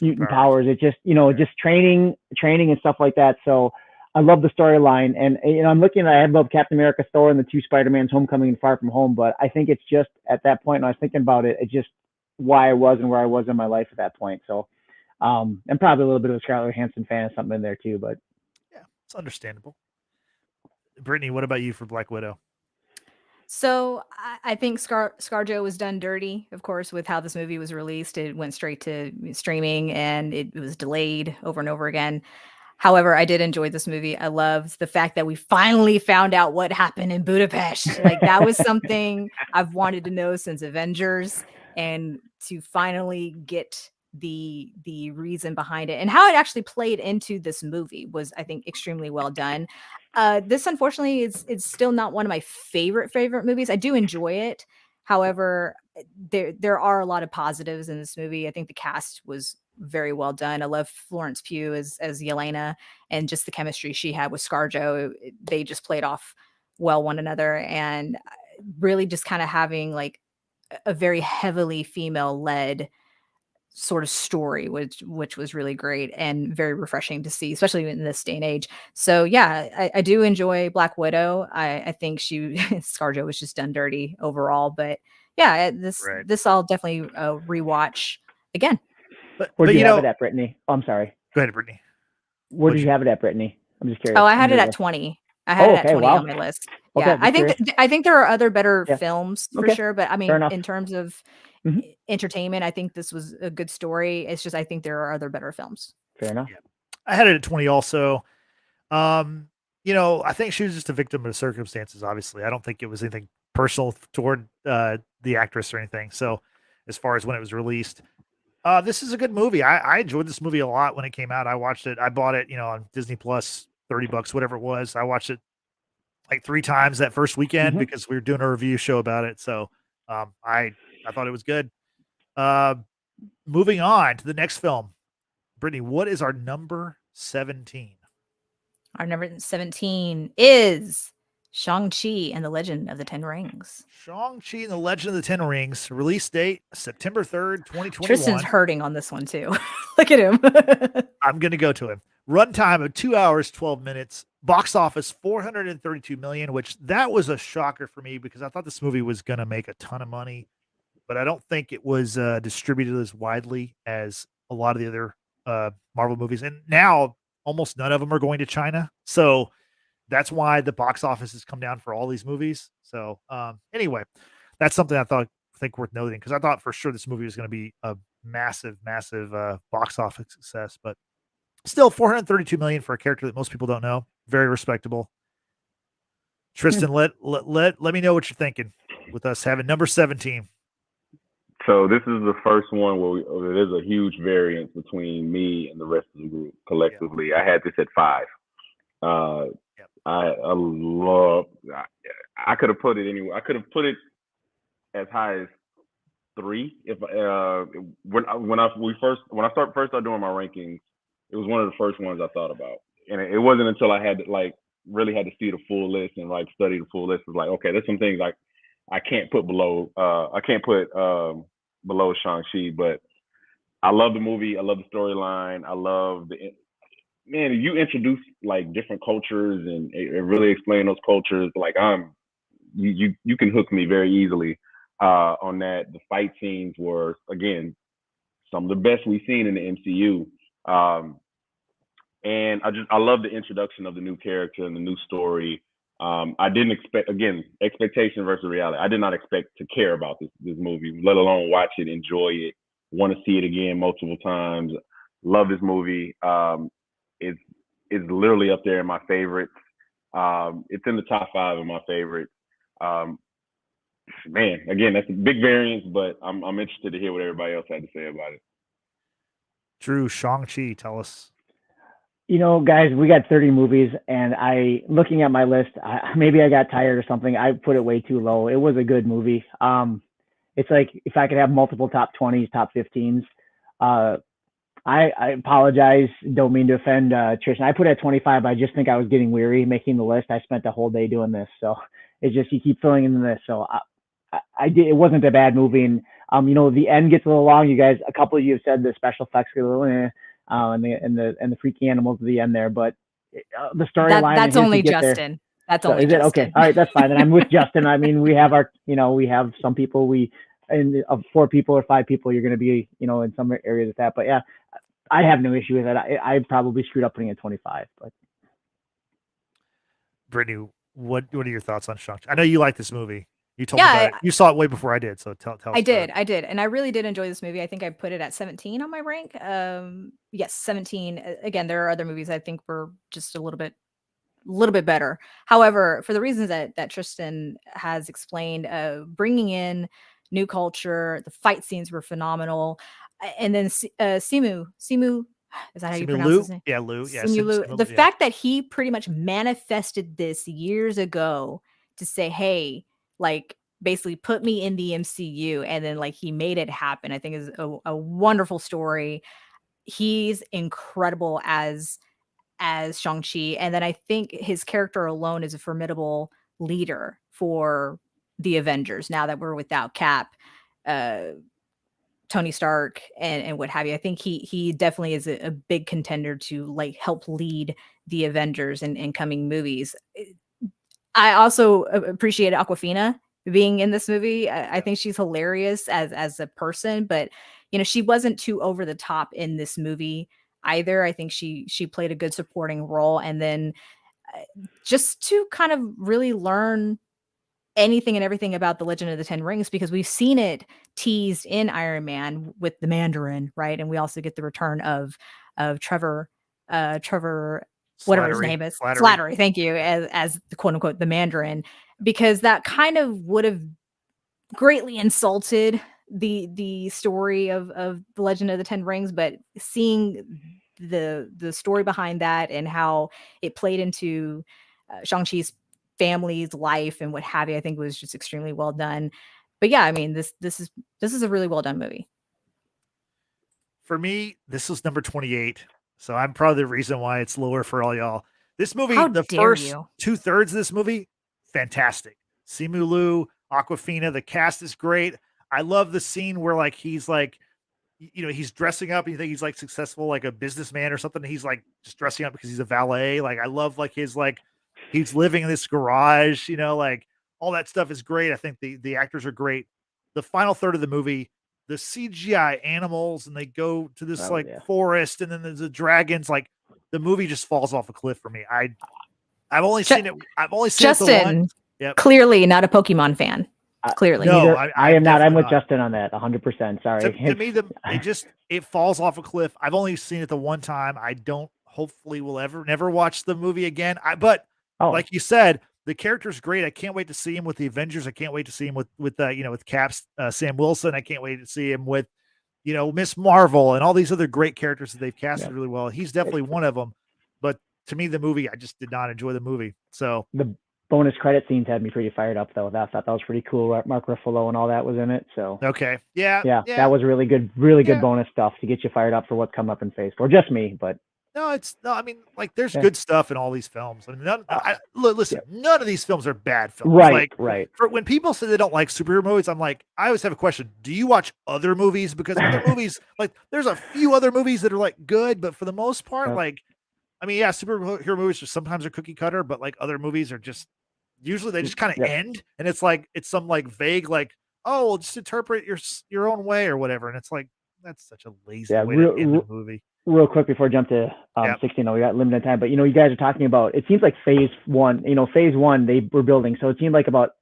mutant powers. It just, just training and stuff like that. So I love the storyline. And, I'm looking at, I love Captain America, Thor, and the 2 Spider-Mans, Homecoming and Far From Home. But I think it's just at that point, when I was thinking about it, it's just why I was and where I was in my life at that point. So I'm probably a little bit of a Scarlett Johansson fan or something in there too, but yeah, it's understandable. Brittany, what about you for Black Widow? So I think ScarJo was done dirty, of course, with how this movie was released. It went straight to streaming and it was delayed over and over again. However, I did enjoy this movie. I loved the fact that we finally found out what happened in Budapest. Like that was something I've wanted to know since Avengers, and to finally get the reason behind it and how it actually played into this movie was, I think, extremely well done. This unfortunately is still not one of my favorite movies. I do enjoy it. However, there are a lot of positives in this movie. I think the cast was very well done. I love Florence Pugh as Yelena, and just the chemistry she had with ScarJo. They just played off well one another, and really just kind of having like a very heavily female led sort of story, which was really great and very refreshing to see, especially in this day and age. So yeah, I do enjoy Black Widow. I think ScarJo was just done dirty overall, but yeah, this I'll definitely rewatch again. Where did you have it at, Brittany? Oh, I'm sorry. Go ahead, Brittany. Where did you have it at, Brittany? I'm just curious. Oh, I had it at 20. I had it at 20 on my list. Yeah, Okay, I think there are other better films for sure, but I mean, in terms of entertainment, I think this was a good story. It's just I think there are other better films. Fair enough. Yeah. I had it at 20 also. I think she was just a victim of the circumstances, obviously. I don't think it was anything personal toward the actress or anything. So as far as when it was released, this is a good movie. I enjoyed this movie a lot when it came out. I watched it. I bought it, on Disney Plus, $30, whatever it was. I watched it like 3 times that first weekend because we were doing a review show about it. So I thought it was good. Moving on to the next film. Brittany, what is our number 17? Our number 17 is Shang-Chi and the Legend of the Ten Rings. Shang-Chi and the Legend of the Ten Rings. Release date, September 3rd, 2021. Tristan's hurting on this one too. Look at him. I'm going to go to him. Runtime of 2 hours, 12 minutes. Box office, $432 million, which that was a shocker for me because I thought this movie was going to make a ton of money, but I don't think it was distributed as widely as a lot of the other Marvel movies. And now almost none of them are going to China. So that's why the box office has come down for all these movies. So anyway, that's something I think worth noting because I thought for sure this movie was going to be a massive box office success, but still $432 million for a character that most people don't know. Very respectable. Tristan, let me know what you're thinking with us having number 17. So this is the first one where there's a huge variance between me and the rest of the group collectively. I had this at 5. I love. I could have put it anywhere. I could have put it as high as 3 if when I started doing my rankings, it was one of the first ones I thought about, and it wasn't until I had to really had to see the full list and study the full list. It's like, okay, there's some things I can't put below. I can't put below Shang-Chi, but I love the movie. I love the storyline. I love you introduce different cultures and really explain those cultures. You can hook me very easily on that. The fight scenes were, again, some of the best we've seen in the MCU. And I love the introduction of the new character and the new story. I didn't expect, again, expectation versus reality. I did not expect to care about this movie, let alone watch it, enjoy it, want to see it again multiple times. Love this movie. It's literally up there in my favorites. It's in the top 5 of my favorites. Man, again, that's a big variance, but I'm interested to hear what everybody else had to say about it. Drew, Shang-Chi, tell us. Guys, we got 30 movies, and looking at my list, maybe I got tired or something. I put it way too low. It was a good movie. It's like if I could have multiple top 20s, top 15s. I apologize. Don't mean to offend Tristan. I put it at 25. I just think I was getting weary making the list. I spent the whole day doing this, so it's just you keep filling in the list. So I did. It wasn't a bad movie, and the end gets a little long. You guys, a couple of you have said the special effects get a little, and the freaky animals at the end there, but the storyline. That's only Justin. That's only Justin. Okay, all right, that's fine. Then I'm with Justin. I mean, we have we have some people of 4 people or 5 people, you're going to be, in some areas with that. But yeah, I have no issue with it. I probably screwed up putting it 25. But Brittany, what are your thoughts on Shang-Chi? I know you like this movie. You told me about it. You saw it way before I did, so tell us. I did, and I really did enjoy this movie. I think I put it at 17 on my rank. Yes, 17. Again, there are other movies I think were just a little bit better. However, for the reasons that Tristan has explained, bringing in new culture, the fight scenes were phenomenal, and then Simu, is that how you pronounce his name? Yeah, Lou. Yeah, Simu Liu. The fact that he pretty much manifested this years ago to say, hey, basically put me in the MCU, and then he made it happen, I think is a wonderful story. He's incredible as Shang-Chi, and then I think his character alone is a formidable leader for the Avengers now that we're without Cap, Tony Stark, and what have you. I think he definitely is a big contender to help lead the Avengers in coming movies. I also appreciate Awkwafina being in this movie. I think she's hilarious as a person, but she wasn't too over the top in this movie either. I think she played a good supporting role, and then just to kind of really learn anything and everything about the Legend of the Ten Rings, because we've seen it teased in Iron Man with the Mandarin, right? And we also get the return of Trevor whatever his name is, Slattery, thank you, as the quote unquote the Mandarin, because that kind of would have greatly insulted the story of the Legend of the Ten Rings. But seeing the story behind that and how it played into Shang-Chi's family's life and what have you, I think was just extremely well done. But yeah, I mean, this is a really well done movie. For me, this was number 28. So I'm probably the reason why it's lower for all y'all. This movie, the first 2/3 of this movie, fantastic. Simu Liu, Awkwafina, the cast is great. I love the scene where he's he's dressing up and you think he's successful, like a businessman or something. He's just dressing up because he's a valet. I love his he's living in this garage, all that stuff is great. I think the actors are great. The final third of the movie, the CGI animals, and they go to this forest, and then there's the dragons. The movie just falls off a cliff for me. I've only seen it. I've only seen Justin, it the once. Yep. Clearly not a Pokemon fan. Clearly, no, I am not. I'm with Justin on that 100%. Sorry. To me, it falls off a cliff. I've only seen it the one time. I don't. Hopefully, will never watch the movie again. Like you said, The character's great. I can't wait to see him with the Avengers. I can't wait to see him with with Cap's Sam Wilson. I can't wait to see him with Miss Marvel and all these other great characters that they've casted really well. He's definitely one of them. But to me, the movie, I just did not enjoy the movie. So the bonus credit scenes had me pretty fired up, though. I thought that was pretty cool. Mark Ruffalo and all that was in it. So okay, yeah, that was really good bonus stuff to get you fired up for what's coming up in Phase 4. Just me, but no, I mean, like, there's good stuff in all these films. I mean, listen, none of these films are bad films. Right. For when people say they don't like superhero movies, I'm like, I always have a question. Do you watch other movies? Because other movies, like, there's a few other movies that are like good, but for the most part, like, I mean, yeah, superhero movies sometimes are cookie cutter, but like other movies are just usually they just kind of end, and it's like it's some like vague like, oh, well, just interpret your own way or whatever, and it's like that's such a lazy way to end the movie. Real quick before I jump to 16, we got limited time, but you guys are talking about, it seems like Phase 1, Phase 1 they were building, so it seemed like about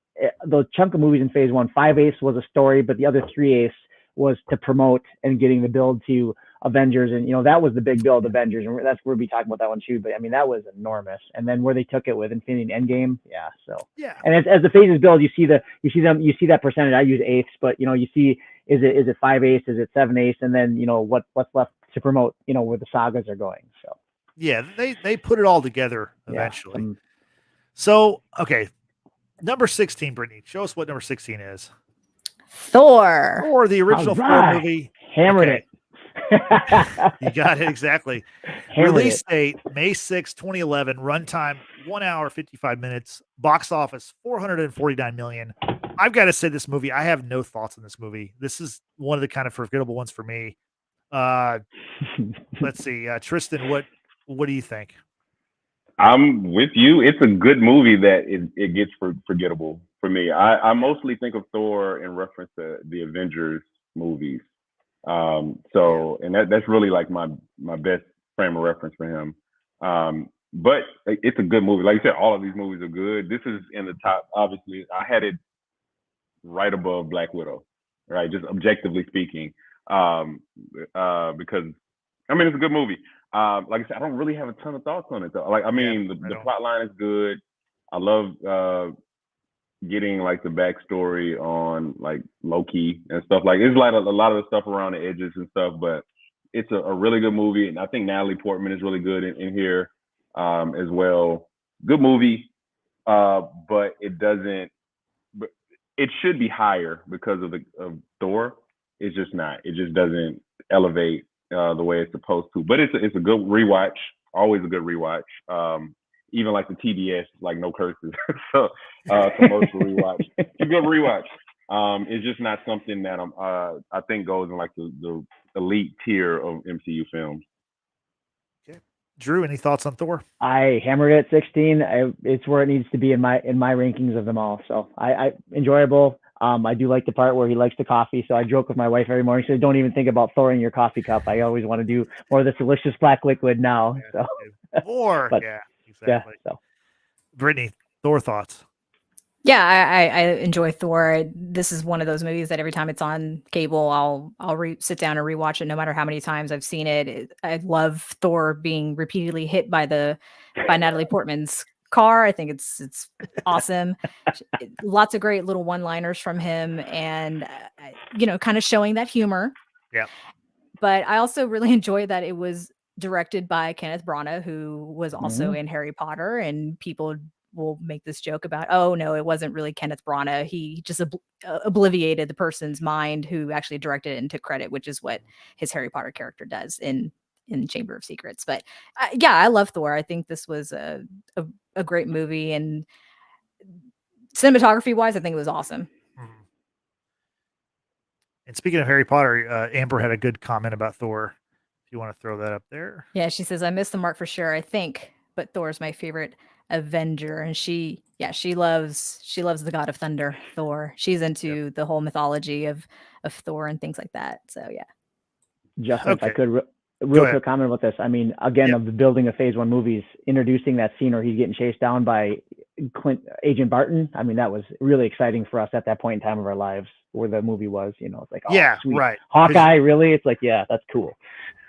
the chunk of movies in Phase 1, 5/8 was a story, but the other 3/8 was to promote and getting the build to Avengers, and that was the big build, Avengers, and that's where we'll be talking about that one too. But I mean, that was enormous. And then where they took it with Infinity and Endgame, and as the phases build, you see that percentage. I use eighths, but you see, is it 5/8, is it 7/8, and then what's left to promote, where the sagas are going. So yeah, they put it all together eventually. So okay, number 16, Brittany, show us what number 16 is. Thor. Or the original Thor movie. Hammered it. You got it exactly. Release date May 6, 2011. Runtime 1 hour 55 minutes. Box office 449 million. I've got to say, this movie, I have no thoughts on this movie. This is one of the kind of forgettable ones for me. Let's see, Tristan, what do you think? I'm with you. It's a good movie that it gets forgettable for me. I mostly think of Thor in reference to the Avengers movies. And that's really like my best frame of reference for him. But it's a good movie. Like you said, all of these movies are good. This is in the top. Obviously, I had it right above Black Widow, right? Just objectively speaking, because I mean, it's a good movie. Like I said, I don't really have a ton of thoughts on it though. Like, I mean, the plot line is good. I love getting like the backstory on like Loki and stuff. Like, it's like a lot of the stuff around the edges and stuff, but it's a really good movie. And I think Natalie Portman is really good in here as well. Good movie, but it doesn't. But it should be higher because of Thor. It's just not. It just doesn't elevate the way it's supposed to. But it's a good rewatch. Always a good rewatch. Even like the TBS, like no curses. So commercial rewatch. It's a good rewatch. It's just not something that I think goes in like the elite tier of MCU films. Okay, Drew, any thoughts on Thor? I hammered it at 16. It's where it needs to be in my rankings of them all. So I enjoyable. I do like the part where he likes the coffee. So I joke with my wife every morning. She says, "Don't even think about throwing your coffee cup. I always want to do more of this delicious black liquid now." Yeah, so more, yeah, exactly. Yeah, so. Brittany, Thor thoughts? Yeah, I enjoy Thor. This is one of those movies that every time it's on cable, I'll sit down and rewatch it, no matter how many times I've seen it. I love Thor being repeatedly hit by Natalie Portman's car. I think it's awesome. Lots of great little one-liners from him, and kind of showing that humor. Yeah. But I also really enjoy that it was directed by Kenneth Branagh, who was also in Harry Potter, and people will make this joke about, oh no, it wasn't really Kenneth Branagh. He just obliviated the person's mind who actually directed it and took credit, which is what his Harry Potter character does in Chamber of Secrets. But I love Thor. I think this was a great movie, and cinematography wise, I think it was awesome. And speaking of Harry Potter, Amber had a good comment about Thor. If you want to throw that up there. Yeah, she says, I missed the mark for sure, I think, but Thor's my favorite Avenger. And she loves the God of Thunder, Thor. She's into the whole mythology of Thor and things like that. So yeah. Justin, if I could real quick comment about this. I mean, again, of the building of Phase 1 movies, introducing that scene where he's getting chased down by Agent Barton. I mean, that was really exciting for us at that point in time of our lives where the movie was, it's like, oh, yeah, sweet. Right. Hawkeye, really? It's like, yeah, that's cool.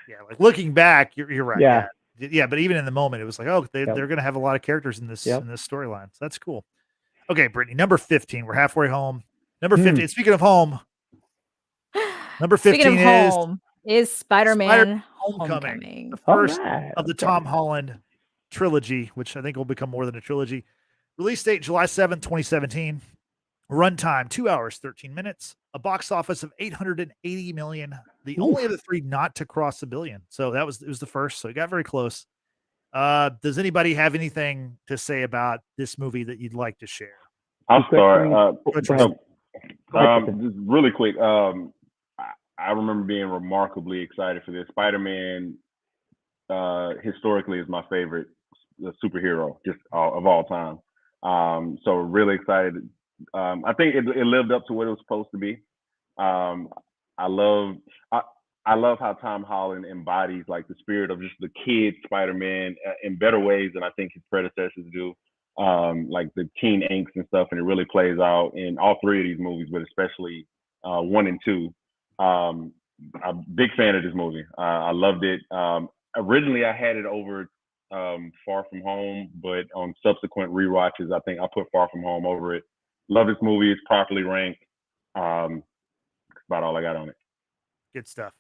Yeah, like looking back, you're right. Yeah. Yeah, but even in the moment, it was like, oh, they're Yep. going to have a lot of characters in this Yep. in this storyline. So that's cool. Okay, Brittany, number 15. We're halfway home. Number 15. Speaking of home, number 15 Speaking of is home, is Spider-Man Homecoming, the All first right. of the Okay. Tom Holland trilogy, which I think will become more than a trilogy. Release date July 7th, 2017. Runtime 2 hours, 13 minutes. A box office of 880 million. The only of the three not to cross a billion. So it was the first. So it got very close. Does anybody have anything to say about this movie that you'd like to share? I'll Quick start. thing. Go ahead. Just really quick. I remember being remarkably excited for this. Spider-Man historically is my favorite superhero just of all time. So really excited. I think it lived up to what it was supposed to be. I love how Tom Holland embodies like the spirit of just the kid Spider-Man in better ways than I think his predecessors do. Like the teen angst and stuff, and it really plays out in all three of these movies, but especially 1 and 2. I'm a big fan of this movie. I loved it. Originally, I had it over Far From Home, but on subsequent rewatches, I think I put Far From Home over it. Love this movie. It's properly ranked. That's about all I got on it. Good stuff.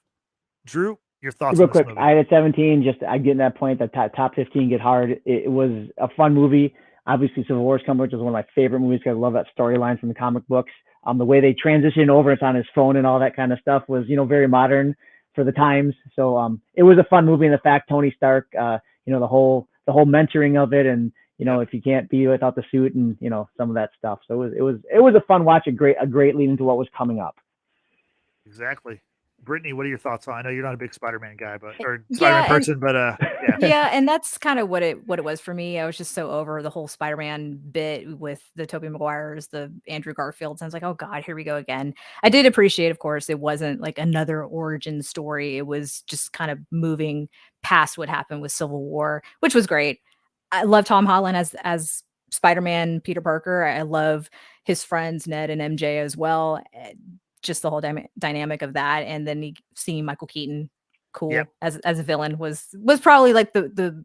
Drew, your thoughts Real on this quick, movie? I had at 17. Just I get in that point that top 15 get hard. It was a fun movie. Obviously, Civil War's coming, which is one of my favorite movies because I love that storyline from the comic books. The way they transition over, it's on his phone and all that kind of stuff was, very modern for the times. So it was a fun movie, and the fact Tony Stark, the whole mentoring of it, and if you can't be without the suit, and some of that stuff. So it was a fun watch, a great lead into what was coming up. Exactly. Brittany, what are your thoughts on? I know you're not a big Spider-Man guy, or Yeah, Spider-Man and- person, but yeah. Yeah, and that's kind of what it was for me. I was just so over the whole Spider-Man bit with the Tobey Maguires, the Andrew Garfields. And I was like, oh God, here we go again. I did appreciate, of course, it wasn't like another origin story. It was just kind of moving past what happened with Civil War, which was great. I love Tom Holland as Spider-Man, Peter Parker. I love his friends Ned and MJ as well. Just the whole dynamic of that, and then seeing Michael Keaton cool as a villain was probably like the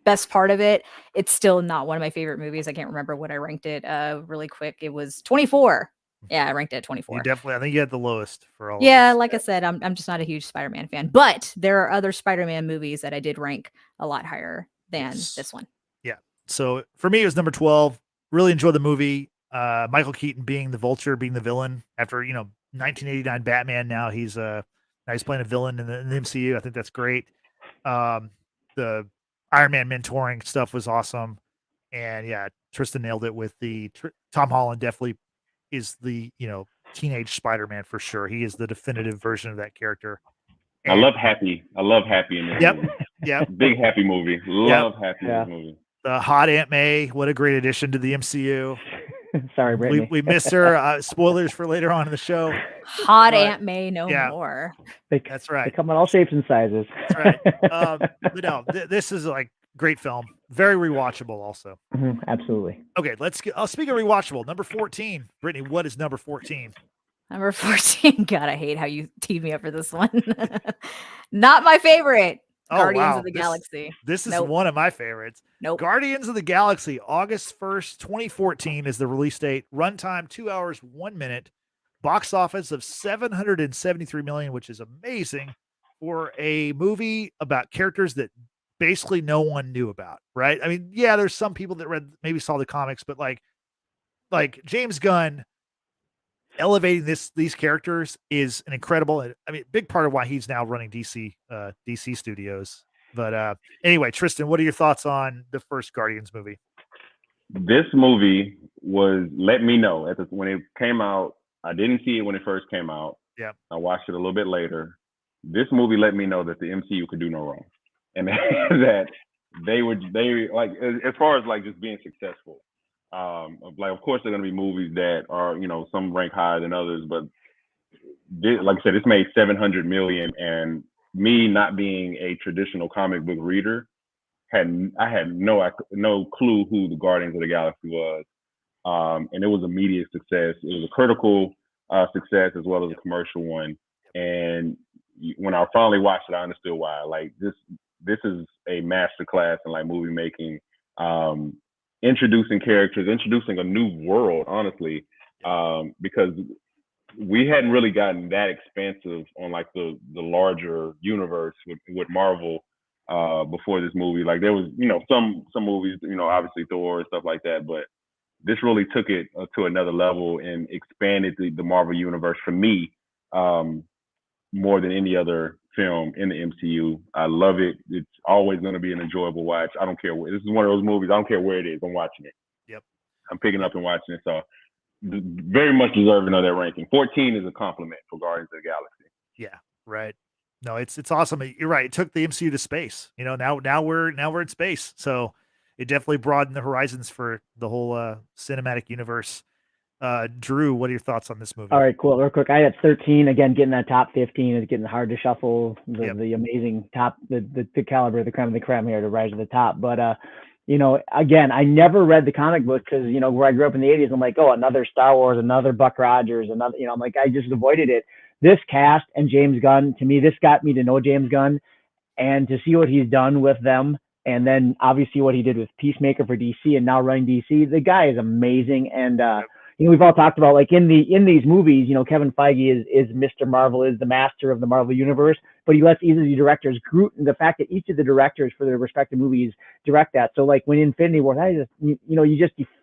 best part of it. It's still not one of my favorite movies. I can't remember what I ranked it really quick. It was 24. Yeah, I ranked it at 24. You definitely, I think you had the lowest for all Yeah, of us. like I said, I'm just not a huge Spider-Man fan, but there are other Spider-Man movies that I did rank a lot higher than this one. Yeah. So for me, it was number 12. Really enjoyed the movie. Michael Keaton being the Vulture, being the villain after 1989 Batman. Now he's playing a villain in the MCU. I think that's great. The Iron Man mentoring stuff was awesome, and yeah, Tristan nailed it with the Tom Holland. Definitely is the teenage Spider-Man for sure. He is the definitive version of that character. And I love Happy. I love Happy in this movie. Yep. Big Happy movie. Love Happy in this movie. The hot Aunt May. What a great addition to the MCU. Sorry, Brittany. We miss her. Spoilers for later on in the show. Hot Aunt May no more. That's right. They come in all shapes and sizes. That's right. But no, this is like great film. Very rewatchable also. Absolutely. Okay, let's get, speak of rewatchable, number 14. Brittany, what is number 14? Number 14. God, I hate how you teed me up for this one. Not my favorite. Guardians of the Galaxy. This is one of my favorites. Nope. Guardians of the Galaxy, August 1st, 2014 is the release date. Runtime 2 hours, 1 minute. Box office of 773 million, which is amazing for a movie about characters that basically no one knew about, right? I mean, yeah, there's some people that maybe saw the comics, but like James Gunn elevating these characters is an incredible, I mean, big part of why he's now running DC Studios. But anyway, Tristan, what are your thoughts on the first Guardians movie? This movie was, let me know when it came out. I didn't see it when it first came out. Yeah. I watched it a little bit later. This movie let me know that the MCU could do no wrong. And that they like, as far as like just being successful. Like, of course, there are going to be movies that are, some rank higher than others, but like I said, it's made 700 million, and me not being a traditional comic book reader, I had no clue who the Guardians of the Galaxy was, and it was immediate success. It was a critical success as well as a commercial one, and when I finally watched it, I understood why. Like, this this is a masterclass in like movie making, introducing characters, introducing a new world, honestly, because we hadn't really gotten that expansive on like the larger universe with Marvel before this movie. Like there was, some movies, obviously Thor and stuff like that, but this really took it to another level and expanded the Marvel universe for me more than any other film in the MCU. I love it. It's always going to be an enjoyable watch. I don't care where. This is one of those movies. I don't care where it is. I'm watching it. Yep. I'm picking up and watching it. So very much deserving of that ranking. 14 is a compliment for Guardians of the Galaxy. Yeah, right. No, it's awesome. You're right. It took the MCU to space. Now we're in space. So it definitely broadened the horizons for the whole cinematic universe. Drew, what are your thoughts on this movie? All right, cool. Real quick, I had 13. Again, getting that top 15 is getting hard to shuffle. The amazing top, the caliber, the creme of the creme here to rise to the top. But again, I never read the comic book because where I grew up in the 80s, I'm like, oh, another Star Wars, another Buck Rogers, another. I'm like, I just avoided it. This cast and James Gunn, to me, this got me to know James Gunn, and to see what he's done with them. And then obviously what he did with Peacemaker for DC and now running DC, the guy is amazing. And we've all talked about like in these movies, Kevin Feige is Mr. Marvel, is the master of the Marvel universe, but he lets each of the directors the fact that each of the directors for their respective movies direct that. So like when Infinity War, you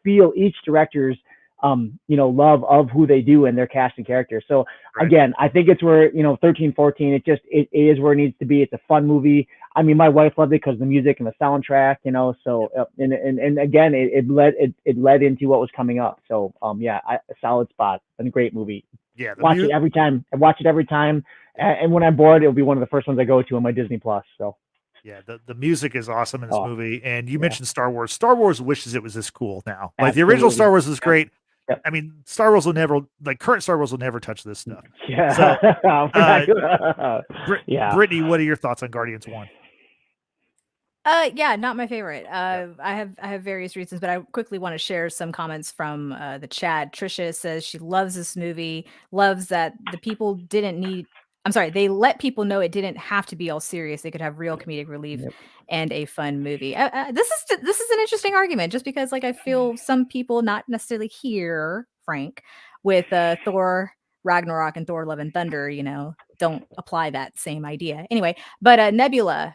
feel each director's love of who they do and their cast and characters. So again, I think it's where 13, 14, it is where it needs to be. It's a fun movie. I mean, my wife loved it because the music and the soundtrack, so and again, it led into what was coming up. So a solid spot and a great movie. Yeah, watch it every time. I watch it every time, and when I'm bored, it'll be one of the first ones I go to on my Disney Plus. So. Yeah, the music is awesome in this movie. And you mentioned Star Wars. Star Wars wishes it was this cool now. Like the original Star Wars was great. Yep. I mean, Star Wars will never, like current Star Wars will never touch this stuff. Yeah. So, Brittany, what are your thoughts on Guardians 1? Yeah, not my favorite. I have various reasons, but I quickly want to share some comments from the chat. Trisha says she loves this movie, loves that they let people know it didn't have to be all serious. They could have real comedic relief and a fun movie. This is an interesting argument, just because like I feel some people, not necessarily here, Frank, with Thor Ragnarok and Thor Love and Thunder, don't apply that same idea. Anyway, but Nebula,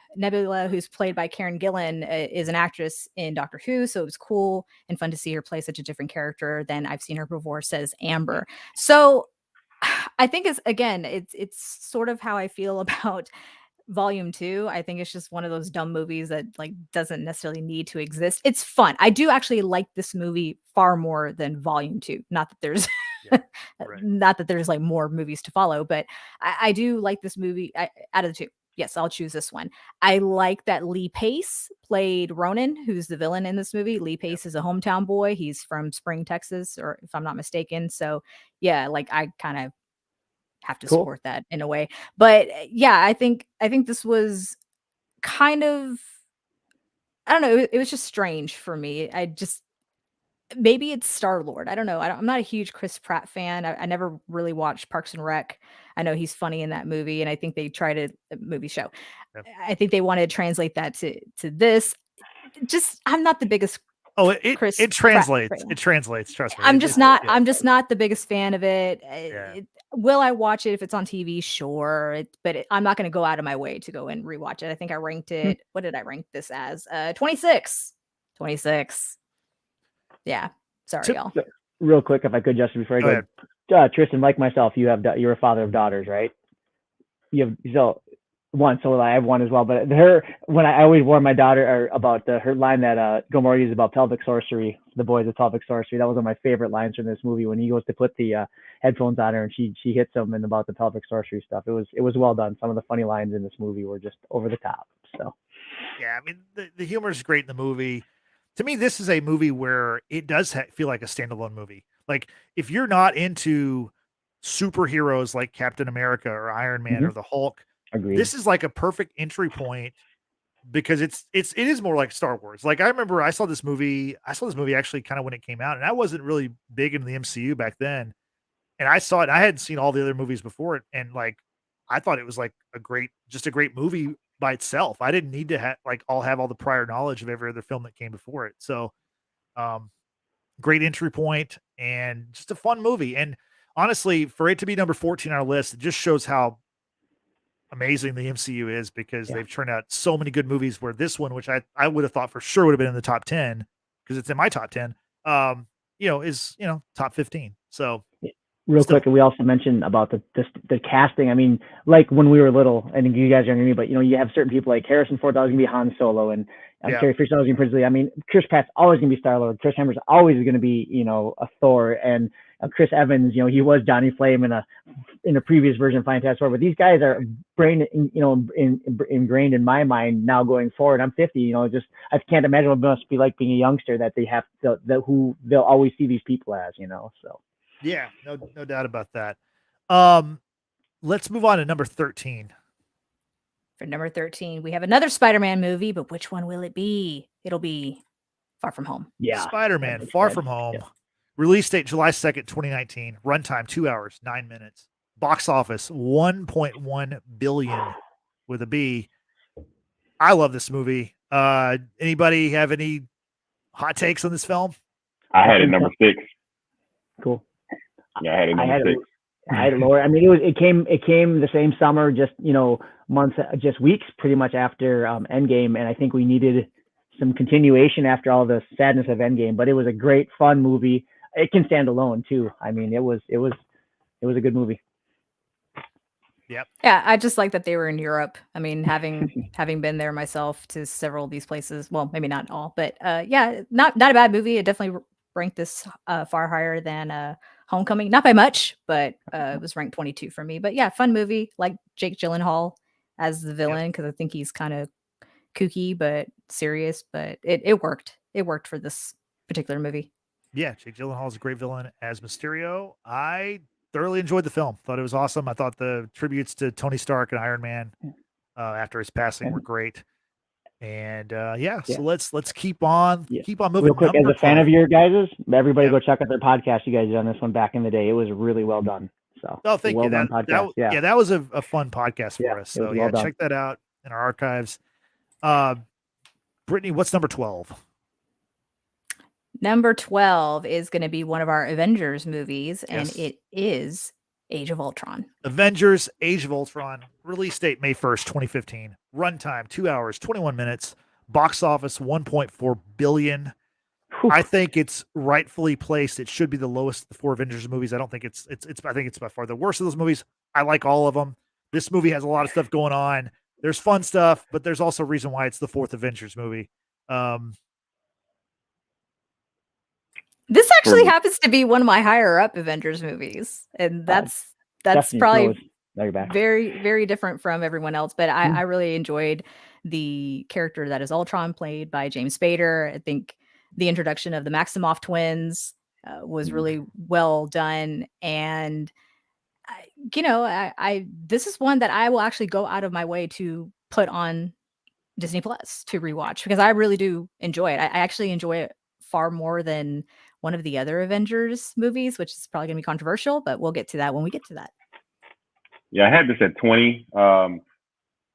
who's played by Karen Gillan, is an actress in Doctor Who, so it was cool and fun to see her play such a different character than I've seen her before, says Amber. So I think it's sort of how I feel about Volume 2. I think it's just one of those dumb movies that like doesn't necessarily need to exist. It's fun. I do actually like this movie far more than Volume 2. Not that there's not that there's like more movies to follow, but I do like this movie. Out of the two, yes, I'll choose this one. I like that Lee Pace played Ronan, who's the villain in this movie. Lee Pace is a hometown boy. He's from Spring, Texas, or if I'm not mistaken. So yeah, like I kind of have to support that in a way. But yeah, I think this was kind of, I don't know, it was just strange for me. Maybe it's Star-Lord. I don't know. I'm not a huge Chris Pratt fan. I never really watched Parks and Rec. I know he's funny in that movie, and I think they tried a movie show. Yep. I think they wanted to translate that to this. Just, I'm not the biggest. Oh, it translates. It translates. Trust me. I'm just not the biggest fan of it. Will I watch it if it's on TV? Sure, but I'm not going to go out of my way to go and rewatch it. I think I ranked it. What did I rank this as? 26. 26. Yeah. Sorry, y'all. Real quick, if I could, Justin, before I go, Tristan, like myself, you're a father of daughters, right? You have one, so I have one as well. But when I always warn my daughter about her line that Gomorrah uses about pelvic sorcery, the boys of pelvic sorcery. That was one of my favorite lines from this movie when he goes to put the headphones on her and she hits him and about the pelvic sorcery stuff. It was well done. Some of the funny lines in this movie were just over the top. So yeah, I mean the humor is great in the movie. To me, this is a movie where it does feel like a standalone movie. Like if you're not into superheroes like Captain America or Iron Man or the Hulk, agreed. This is like a perfect entry point because it is more like Star Wars. Like I remember I saw this movie actually kind of when it came out, and I wasn't really big into the MCU back then. And I saw it, and I hadn't seen all the other movies before it, and like I thought it was like a great movie by itself. I didn't need to have all the prior knowledge of every other film that came before it. So, great entry point and just a fun movie. And honestly, for it to be number 14 on our list, it just shows how amazing the MCU is, because they've turned out so many good movies, where this one, which I would have thought for sure would have been in the top 10, because it's in my top 10, is, top 15. So Real quick, and we also mentioned about the casting. I mean, like when we were little, I think you guys are younger than me, but you have certain people like Harrison Ford always gonna be Han Solo, and Carrie Fisher always gonna be Prince Leia. I mean, Chris Pratt's always gonna be Star Lord. Chris Hemsworth's always gonna be a Thor, and Chris Evans, he was Johnny Flame in a previous version of Fantastic Four. But these guys are ingrained in my mind now going forward. I'm 50, just I can't imagine what it must be like being a youngster, that they have who they'll always see these people as, so. Yeah, no doubt about that. Let's move on to number 13. For number 13, we have another Spider-Man movie, but which one will it be? It'll be Far From Home. Yeah. Spider-Man Far From Home. Yeah. Release date July 2nd, 2019. Runtime 2 hours, 9 minutes. Box office 1.1 billion with a B. I love this movie. Anybody have any hot takes on this film? I had it number 6. Cool. Yeah, I had it number 6. I had it lower. I mean, it came the same summer, just months, just weeks, pretty much after Endgame, and I think we needed some continuation after all the sadness of Endgame. But it was a great, fun movie. It can stand alone too. I mean, it was a good movie. Yep. Yeah, I just like that they were in Europe. I mean, having been there myself to several of these places. Well, maybe not all, but yeah, not a bad movie. It definitely ranked this far higher than Homecoming. Not by much, but it was ranked 22 for me. But yeah, fun movie. Like Jake Gyllenhaal as the villain, because I think he's kind of kooky but serious. But it worked. It worked for this particular movie. Yeah, Jake Gyllenhaal is a great villain as Mysterio. I thoroughly enjoyed the film. Thought it was awesome. I thought the tributes to Tony Stark and Iron Man after his passing were great. And so let's keep on moving. Real quick, as a fan of your guys', everybody go check out their podcast. You guys did on this one back in the day. It was really well done. So thank you. That was a fun podcast for us. So check that out in our archives. Brittany, what's number 12? Number 12 is going to be one of our Avengers movies, and it is Age of Ultron. Avengers Age of Ultron. Release date May 1st, 2015. Runtime 2 hours, 21 minutes. Box office 1.4 billion. Whew. I think it's rightfully placed. It should be the lowest of the 4 Avengers movies. I don't think it's I think it's by far the worst of those movies. I like all of them. This movie has a lot of stuff going on. There's fun stuff, but there's also a reason why it's the 4th Avengers movie. This actually happens to be one of my higher up Avengers movies, and that's probably very, very different from everyone else. But I really enjoyed the character that is Ultron, played by James Spader. I think the introduction of the Maximoff twins was really well done, and this is one that I will actually go out of my way to put on Disney Plus to rewatch, because I really do enjoy it. I actually enjoy it far more than one of the other Avengers movies, which is probably going to be controversial, but we'll get to that when we get to that. Yeah, I had this at 20.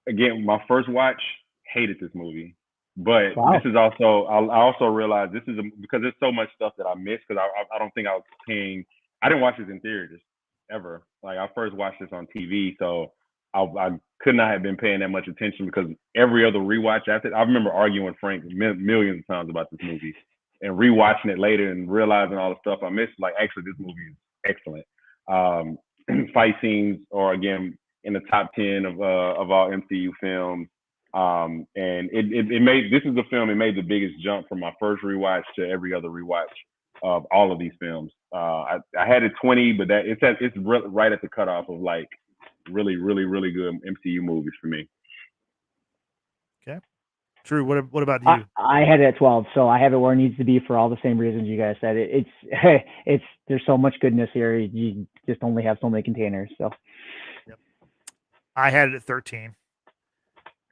Again, my first watch, hated this movie. But this is also, I also realized this is because there's so much stuff that I missed, because I don't think I was paying, I didn't watch this in theaters ever. Like, I first watched this on TV, so I could not have been paying that much attention, because every other rewatch after, I remember arguing with Frank millions of times about this movie. And rewatching it later and realizing all the stuff I missed, like, actually, this movie is excellent. Fight scenes are, again, in the top 10 of all MCU films. And it made, this is the film, it made the biggest jump from my first rewatch to every other rewatch of all of these films. I had it 20, but it's right at the cutoff of, like, really, really, really good MCU movies for me. Okay. Drew, what about you? I had it at 12, so I have it where it needs to be for all the same reasons you guys said. It's there's so much goodness here. You just only have so many containers. So, yep. I had it at 13.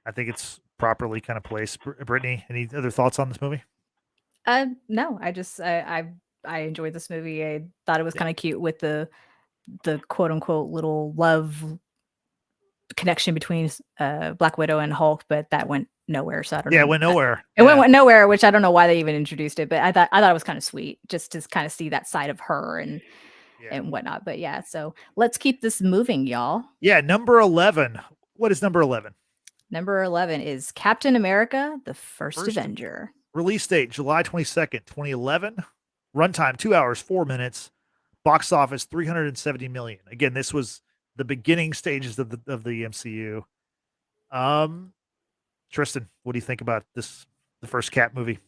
I think it's properly kind of placed. Brittany, any other thoughts on this movie? No, I enjoyed this movie. I thought it was kind of cute with the quote unquote little love connection between Black Widow and Hulk, but that went nowhere. So I don't know. It went nowhere. It went nowhere, which I don't know why they even introduced it, but I thought it was kind of sweet just to kind of see that side of her and whatnot. But yeah, so let's keep this moving, y'all. Yeah, number 11. What is number 11? Number 11 is Captain America: The First Avenger. Release date July 22nd, 2011. Runtime 2 hours 4 minutes. Box office 370 million. Again, this was the beginning stages of the MCU. Tristan, what do you think about this? The first Cap movie?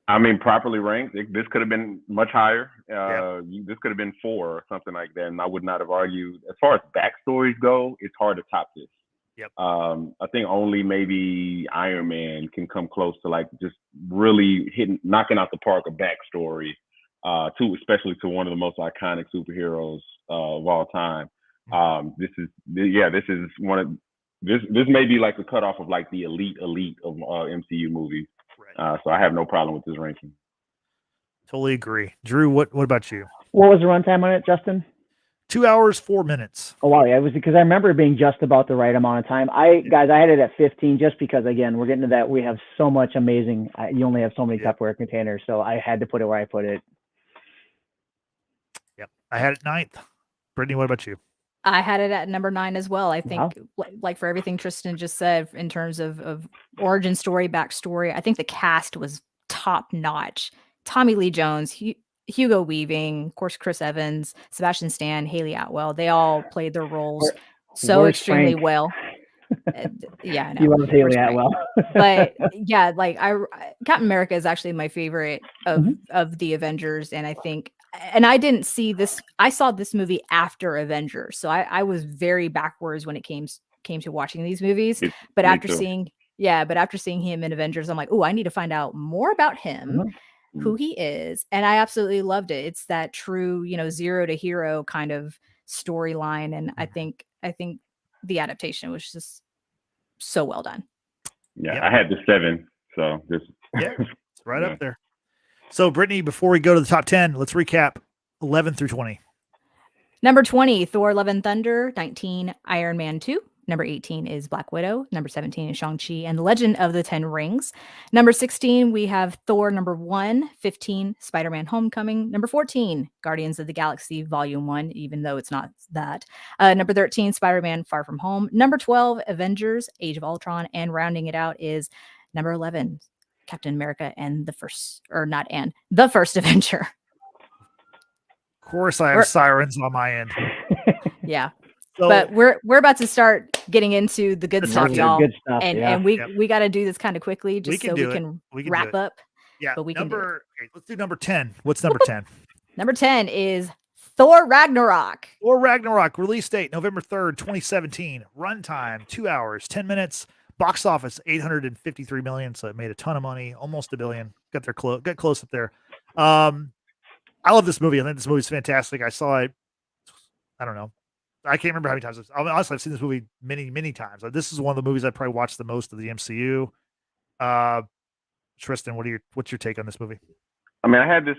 I mean, properly ranked, this could have been much higher. This could have been 4 or something like that, and I would not have argued. As far as backstories go, it's hard to top this. Yep. I think only maybe Iron Man can come close to like just really knocking out the park a backstory, especially to one of the most iconic superheroes of all time. This is one of this may be like the cutoff of like the elite of MCU movies. Right. So I have no problem with this ranking. Totally agree. Drew, what about you? What was the runtime on it, Justin? 2 hours 4 minutes. Oh wow, yeah, it was because I remember it being just about the right amount of time. I had it at 15 just because again we're getting to that. We have so much amazing. You only have so many Tupperware containers, so I had to put it where I put it. Yep, I had it 9th. Brittany, what about you? I had it at number 9 as well. I think, like for everything Tristan just said in terms of origin story, backstory, I think the cast was top notch. Tommy Lee Jones, Hugo Weaving, of course, Chris Evans, Sebastian Stan, Haley Atwell. They all played their roles so extremely well. Yeah, I know. You love Haley Atwell. But yeah, like Captain America is actually my favorite of the Avengers, and I think. And I didn't see this. I saw this movie after Avengers, so I was very backwards when it came to watching these movies. But after seeing him in Avengers, I'm like, oh, I need to find out more about him, who he is, and I absolutely loved it. It's that true, zero to hero kind of storyline, and I think the adaptation was just so well done. Yeah, I had the 7, so this it's right up there. So, Brittany, before we go to the top 10, let's recap 11 through 20. Number 20, Thor: Love and Thunder. 19, Iron Man 2. Number 18 is Black Widow. Number 17 is Shang-Chi and the Legend of the Ten Rings. Number 16, we have Thor number 1. 15, Spider-Man: Homecoming. Number 14, Guardians of the Galaxy Volume 1, even though it's not that. Number 13, Spider-Man: Far From Home. Number 12, Avengers: Age of Ultron. And rounding it out is number 11, Captain America and the First Avenger. Of course, I have sirens on my end. Yeah. So, but we're about to start getting into the good stuff, y'all. Good stuff, and we got to do this kind of quickly just so we can wrap up. Yeah. But we can let's do number 10. What's number 10? Number 10 is Thor: Ragnarok. Thor: Ragnarok. Release date November 3rd, 2017. Runtime 2 hours 10 minutes. Box office 853 million, so it made a ton of money, almost $1 billion. Got close up there. I love this movie. I think this movie's fantastic. I saw it. I don't know. I can't remember how many times. Honestly, I've seen this movie many, many times. This is one of the movies I probably watched the most of the MCU. Tristan, what's your take on this movie? I mean, I had this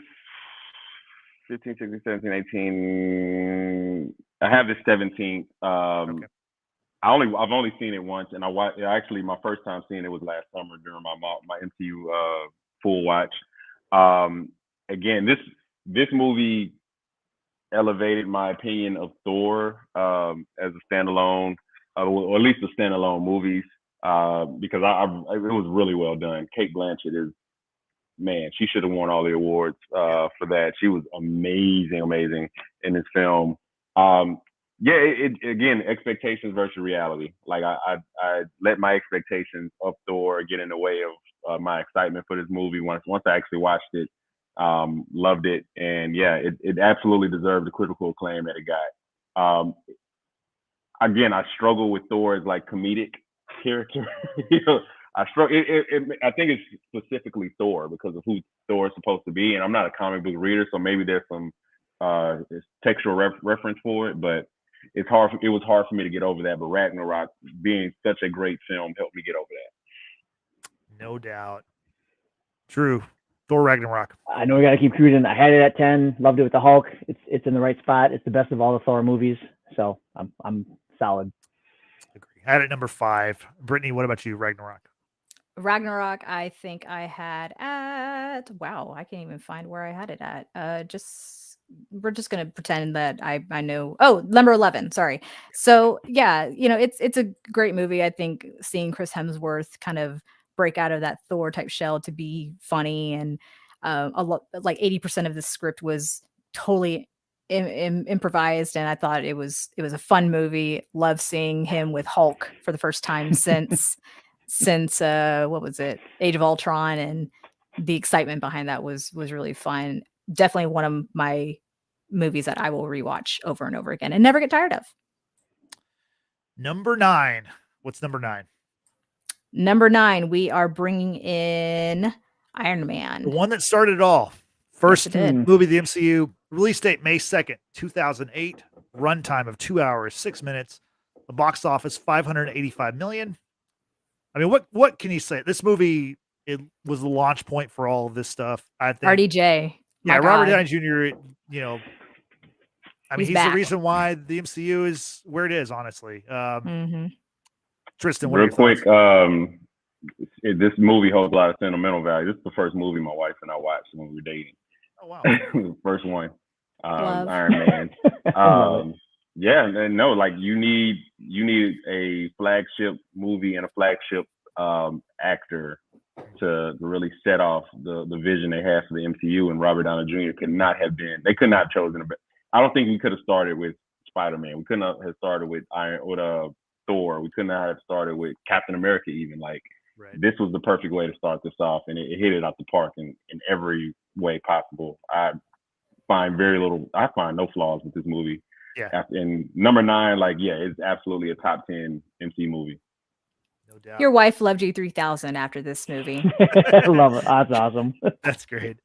15, 16, 17, 18. I have this 17. Okay. I've only seen it once, and actually my first time seeing it was last summer during my MCU full watch. Again, this movie elevated my opinion of Thor as a standalone, or at least the standalone movies, because it was really well done. Cate Blanchett she should have won all the awards for that. She was amazing in this film. Again, expectations versus reality. Like I let my expectations of Thor get in the way of my excitement for this movie. Once I actually watched it, loved it, and it absolutely deserved the critical acclaim that it got. Again, I struggle with Thor as like comedic character. I struggle. I think it's specifically Thor because of who Thor is supposed to be, and I'm not a comic book reader, so maybe there's some textual reference for it, but it was hard for me to get over that. But Ragnarok, being such a great film, helped me get over that. No doubt. True. Thor: Ragnarok. I know we got to keep cruising. I had it at 10. Loved it with the Hulk. It's in the right spot. It's the best of all the Thor movies. So I'm solid. Agree. I had it number 5. Brittany, what about you? Ragnarok. Ragnarok, I think I had at wow, I can't even find where I had it at. We're just gonna pretend that I know. Oh, number 11. Sorry. So yeah, it's a great movie. I think seeing Chris Hemsworth kind of break out of that Thor type shell to be funny, and a lot like 80% of the script was totally improvised, and I thought it was a fun movie. Love seeing him with Hulk for the first time since what was it, Age of Ultron, and the excitement behind that was really fun. Definitely one of my movies that I will rewatch over and over again and never get tired of. Number 9. What's number 9? Number 9, we are bringing in Iron Man. The one that started it all. First it did. movie of the MCU. Release date May 2nd, 2008. Runtime of 2 hours, 6 minutes. The box office, $585 million. I mean, what can you say? This movie, it was the launch point for all of this stuff. I think. RDJ. Yeah, My Robert God. Downey Jr. I mean, he's back. the reason why the MCU is where it is. Honestly, Mhm. Tristan, what are Real your quick, thoughts? this movie holds a lot of sentimental value. This is the first movie my wife and I watched when we were dating. Oh wow, The first one, Love. Iron Man. Love it. Yeah, and no, like you need a flagship movie and a flagship actor to really set off the vision they have for the MCU. And Robert Downey Jr. could not have chosen I don't think we could have started with Spider-Man. We couldn't have started with Thor. We couldn't have started with Captain America even. Like, right. This was the perfect way to start this off, and it hit it out the park in every way possible. I find no flaws with this movie. Yeah. And number 9, it's absolutely a top 10 MC movie. No doubt. Your wife loved you 3000 after this movie. Love it. That's awesome. That's great.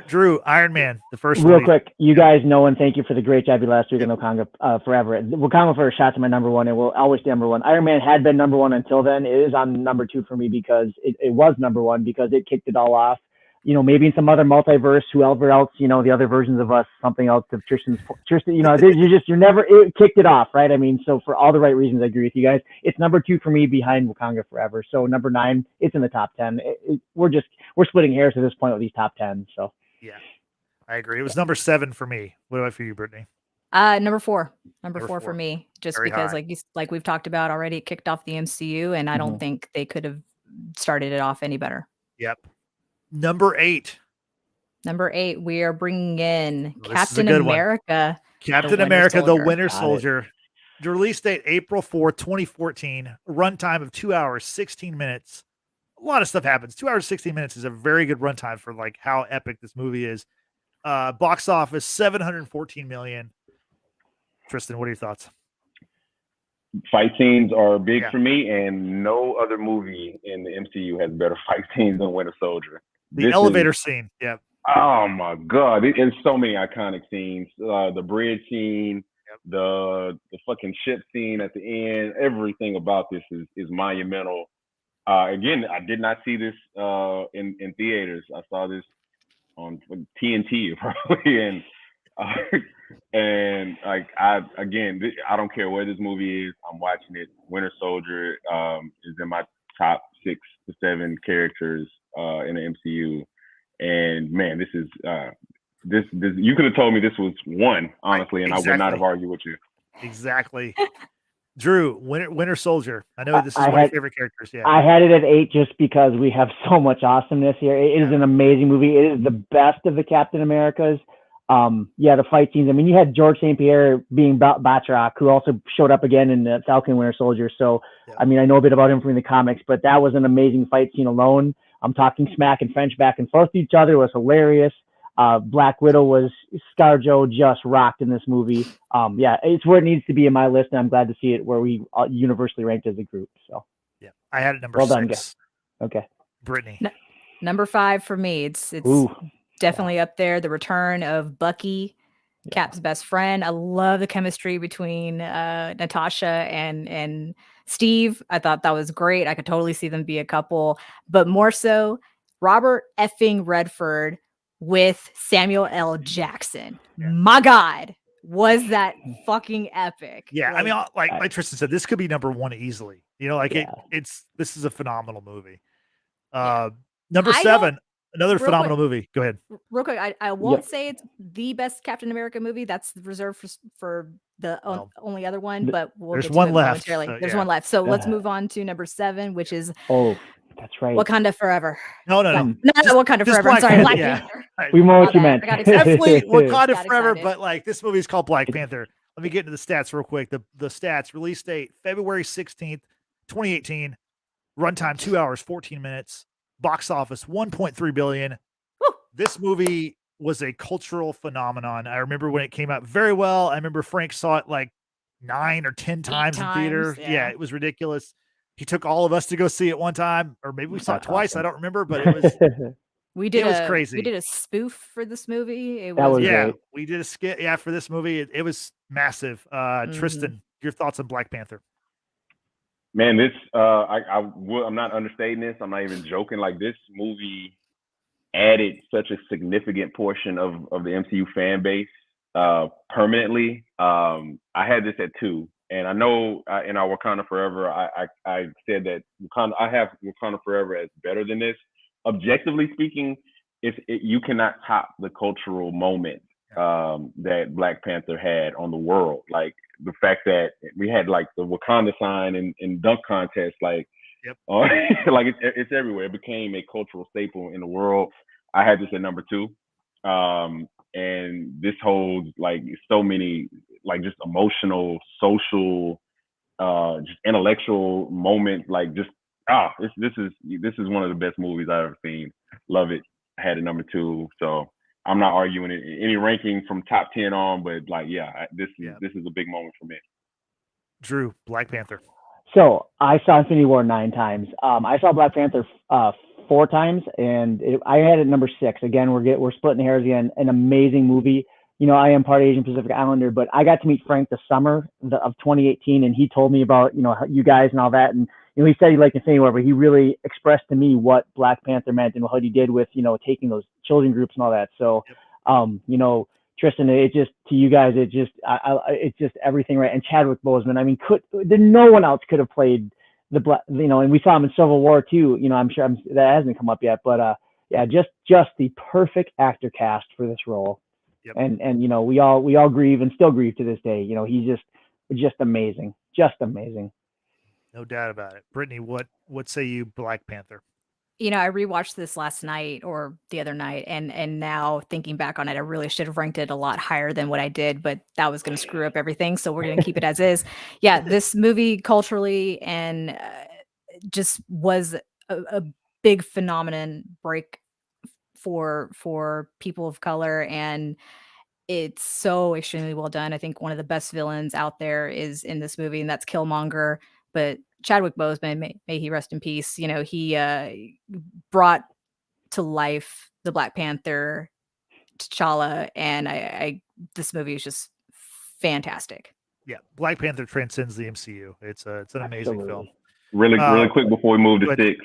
Drew, Iron Man, the first Real one. quick, you guys know and thank you for the great job you last week on Wakanda Forever. Wakanda Forever shot to my number 1 and will always be number 1. Iron Man had been number 1 until then. It is on number 2 for me because it was number 1 because it kicked it all off. Maybe in some other multiverse, whoever else, the other versions of us, something else of Tristan, it kicked it off, right? I mean, so for all the right reasons, I agree with you guys. It's number 2 for me behind Wakanda Forever. So number 9, it's in the top 10. We're splitting hairs at this point with these top 10. So yeah, I agree. It was number 7 for me. What about for you, Brittany? Number 4. Number 4 for me, just Very because high. like we've talked about already, it kicked off the MCU, and I don't think they could have started it off any better. Yep. Number 8. Number 8, we are bringing in Well, this is a Captain good one. America. Captain Winter America, the Soldier. Winter Got it. Soldier. The release date April 4th, 2014. Runtime of 2 hours, 16 minutes. A lot of stuff happens. 2 hours, 16 minutes is a very good runtime for like how epic this movie is. Box office $714 million. Tristan, what are your thoughts? Fight scenes are big Yeah. for me, and no other movie in the MCU has better fight scenes than Winter Soldier. The elevator scene. Yeah. Oh my God! There's so many iconic scenes. The bridge scene, the fucking ship scene at the end. Everything about this is monumental. Again, I did not see this in theaters. I saw this on TNT probably, and like I don't care where this movie is. I'm watching it. Winter Soldier is in my top 6 to 7 characters in the MCU. And man, this is this you could have told me this was 1, honestly, and Exactly. I would not have argued with you. Exactly. Drew, Winter Soldier. I know this is one of your favorite characters. Yeah. I had it at 8 just because we have so much awesomeness here. It is an amazing movie. It is the best of the Captain Americas. The fight scenes. I mean, you had George St. Pierre being Batroc, who also showed up again in the Falcon Winter Soldier. So, I mean, I know a bit about him from the comics, but that was an amazing fight scene alone. I'm talking smack and French back and forth to each other. It was hilarious. Black Widow was ScarJo just rocked in this movie. It's where it needs to be in my list, and I'm glad to see it where we universally ranked as a group. So, yeah, I had it number well 6. done, guys. Okay, Brittany. Number 5 for me. It's definitely up there. The return of Bucky, Cap's best friend. I love the chemistry between Natasha and Steve. I thought that was great. I could totally see them be a couple, but more so Robert effing Redford with Samuel L. Jackson. Yeah. My God, was that fucking epic. Yeah, I mean, like I- Tristan said, this could be number one easily. This is a phenomenal movie. Number I 7, another real phenomenal movie. Go ahead. real quick, I won't say it's the best Captain America movie. That's reserved for the only other one, but we'll there's get to one it left, momentarily. so, There's yeah. one left. So let's move on to number 7, which is that's right. Wakanda Forever. No. Not Wakanda just Forever. I'm Black sorry, Panther, Black yeah. Panther. We know what you My meant. bad. I got excited. Definitely Wakanda Got Forever, excited. but like this movie is called Black Panther. Let me get into the stats real quick. The stats: release date February 16th, 2018. Runtime 2 hours 14 minutes. Box office 1.3 billion. Woo. This movie was a cultural phenomenon. I remember when it came out very well. I remember Frank saw it like 9 or 10 times in theater. Yeah, it was ridiculous. He took all of us to go see it one time, or maybe we saw it twice. I don't remember, but it was it was crazy. We did a spoof for this movie. That was great. We did a skit. Yeah, for this movie, it was massive. Tristan, your thoughts on Black Panther? Man, this I'm not understating this. I'm not even joking. Like, this movie added such a significant portion of the MCU fan base permanently. I had this at 2, and I know in our Wakanda Forever, I said that I have Wakanda Forever as better than this. Objectively speaking, you cannot top the cultural moment that Black Panther had on the world. Like, the fact that we had like the Wakanda sign in dunk contest, like, like it's everywhere. It became a cultural staple in the world. I had this at number 2. And this holds like so many like just emotional, social, just intellectual moments. Like, just this is one of the best movies I've ever seen. Love it. I had it number 2, so I'm not arguing any ranking from top 10 on, but like, this is a big moment for me. Drew, Black Panther. So I saw Infinity War 9 times. I saw Black Panther 4 times, and I had it number 6. Again, we're splitting hairs again. An amazing movie. You know, I am part Asian Pacific Islander, but I got to meet Frank the summer of 2018, and he told me about, you know, you guys and all that. And, you know, he said he liked Infinity War, but he really expressed to me what Black Panther meant and what he did with, you know, taking those children groups and all that. So, you know, Tristan, it just, to you guys, it's just everything right. And Chadwick Boseman, I mean, no one else could have played the Black, you know, and we saw him in Civil War too. You know, I'm sure that hasn't come up yet, but just the perfect actor cast for this role. Yep. And you know, we all grieve and still grieve to this day. You know, he's just amazing, No doubt about it. Brittany, what say you, Black Panther? You know, I rewatched this last night or the other night, and now thinking back on it, I really should have ranked it a lot higher than what I did, but that was going to screw up everything. So we're going to keep it as is. Yeah, this movie culturally and just was a big phenomenon break for people of color, and it's so extremely well done. I think one of the best villains out there is in this movie, and that's Killmonger. But Chadwick Boseman, may he rest in peace. You know, he brought to life the Black Panther, T'Challa, and this movie is just fantastic. Yeah, Black Panther transcends the MCU. It's an amazing film. Really quick before we move to 6,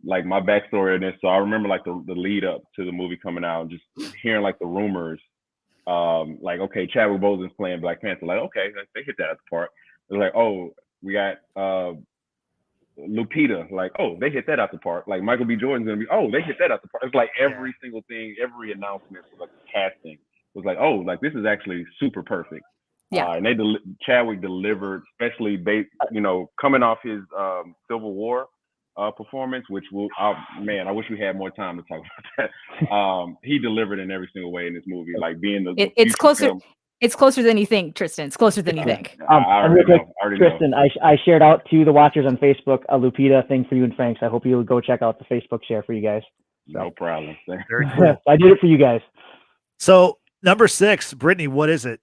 like my backstory on this. So I remember like the lead up to the movie coming out, and just hearing like the rumors. Like, okay, Chadwick Boseman's playing Black Panther. Like, okay, they hit that at the park. They're like, oh, we got Lupita. Like, oh, they hit that out the park. Like, Michael B. Jordan's gonna be, oh, they hit that out the park. It's like every single thing, every announcement, like casting was like, oh, like this is actually super perfect. Yeah. And Chadwick delivered, especially you know, coming off his Civil War performance, which I wish we had more time to talk about that. He delivered in every single way in this movie, like being it's closer. Film. It's closer than you think, Tristan. It's closer than you think. I already know. Tristan, I shared out to the watchers on Facebook a Lupita thing for you and Frank. So I hope you'll go check out the Facebook share for you guys. So. No problem. Very cool. I did it for you guys. So number 6, Brittany, what is it?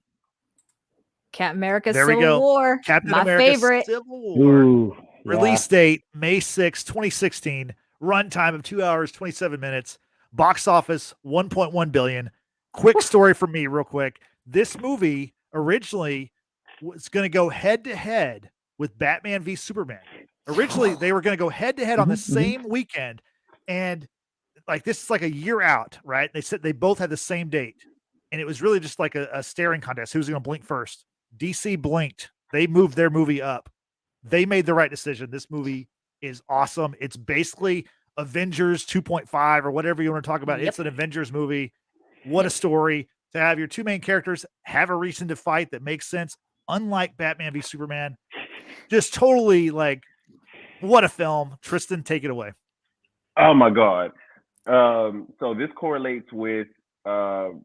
Captain America There we Civil go. War. Captain my America favorite. Civil War. Ooh, yeah. Release date May 6, 2016. Runtime of 2 hours 27 minutes. Box office 1.1 billion. Quick story for me, real quick. This movie originally was going to go head to head with Batman v Superman. Originally, they were going to go head to head on the same weekend, and like this is like a year out, right? They said they both had the same date. and it was really just like a staring contest. Who's going to blink first? DC blinked. They moved their movie up. They made the right decision. This movie is awesome. It's basically Avengers 2.5 or whatever you want to talk about. Yep. It's an Avengers movie. What a story to have your two main characters have a reason to fight that makes sense. Unlike Batman v Superman, just totally like, what a film. Tristan, take it away. Oh my God. So this correlates with the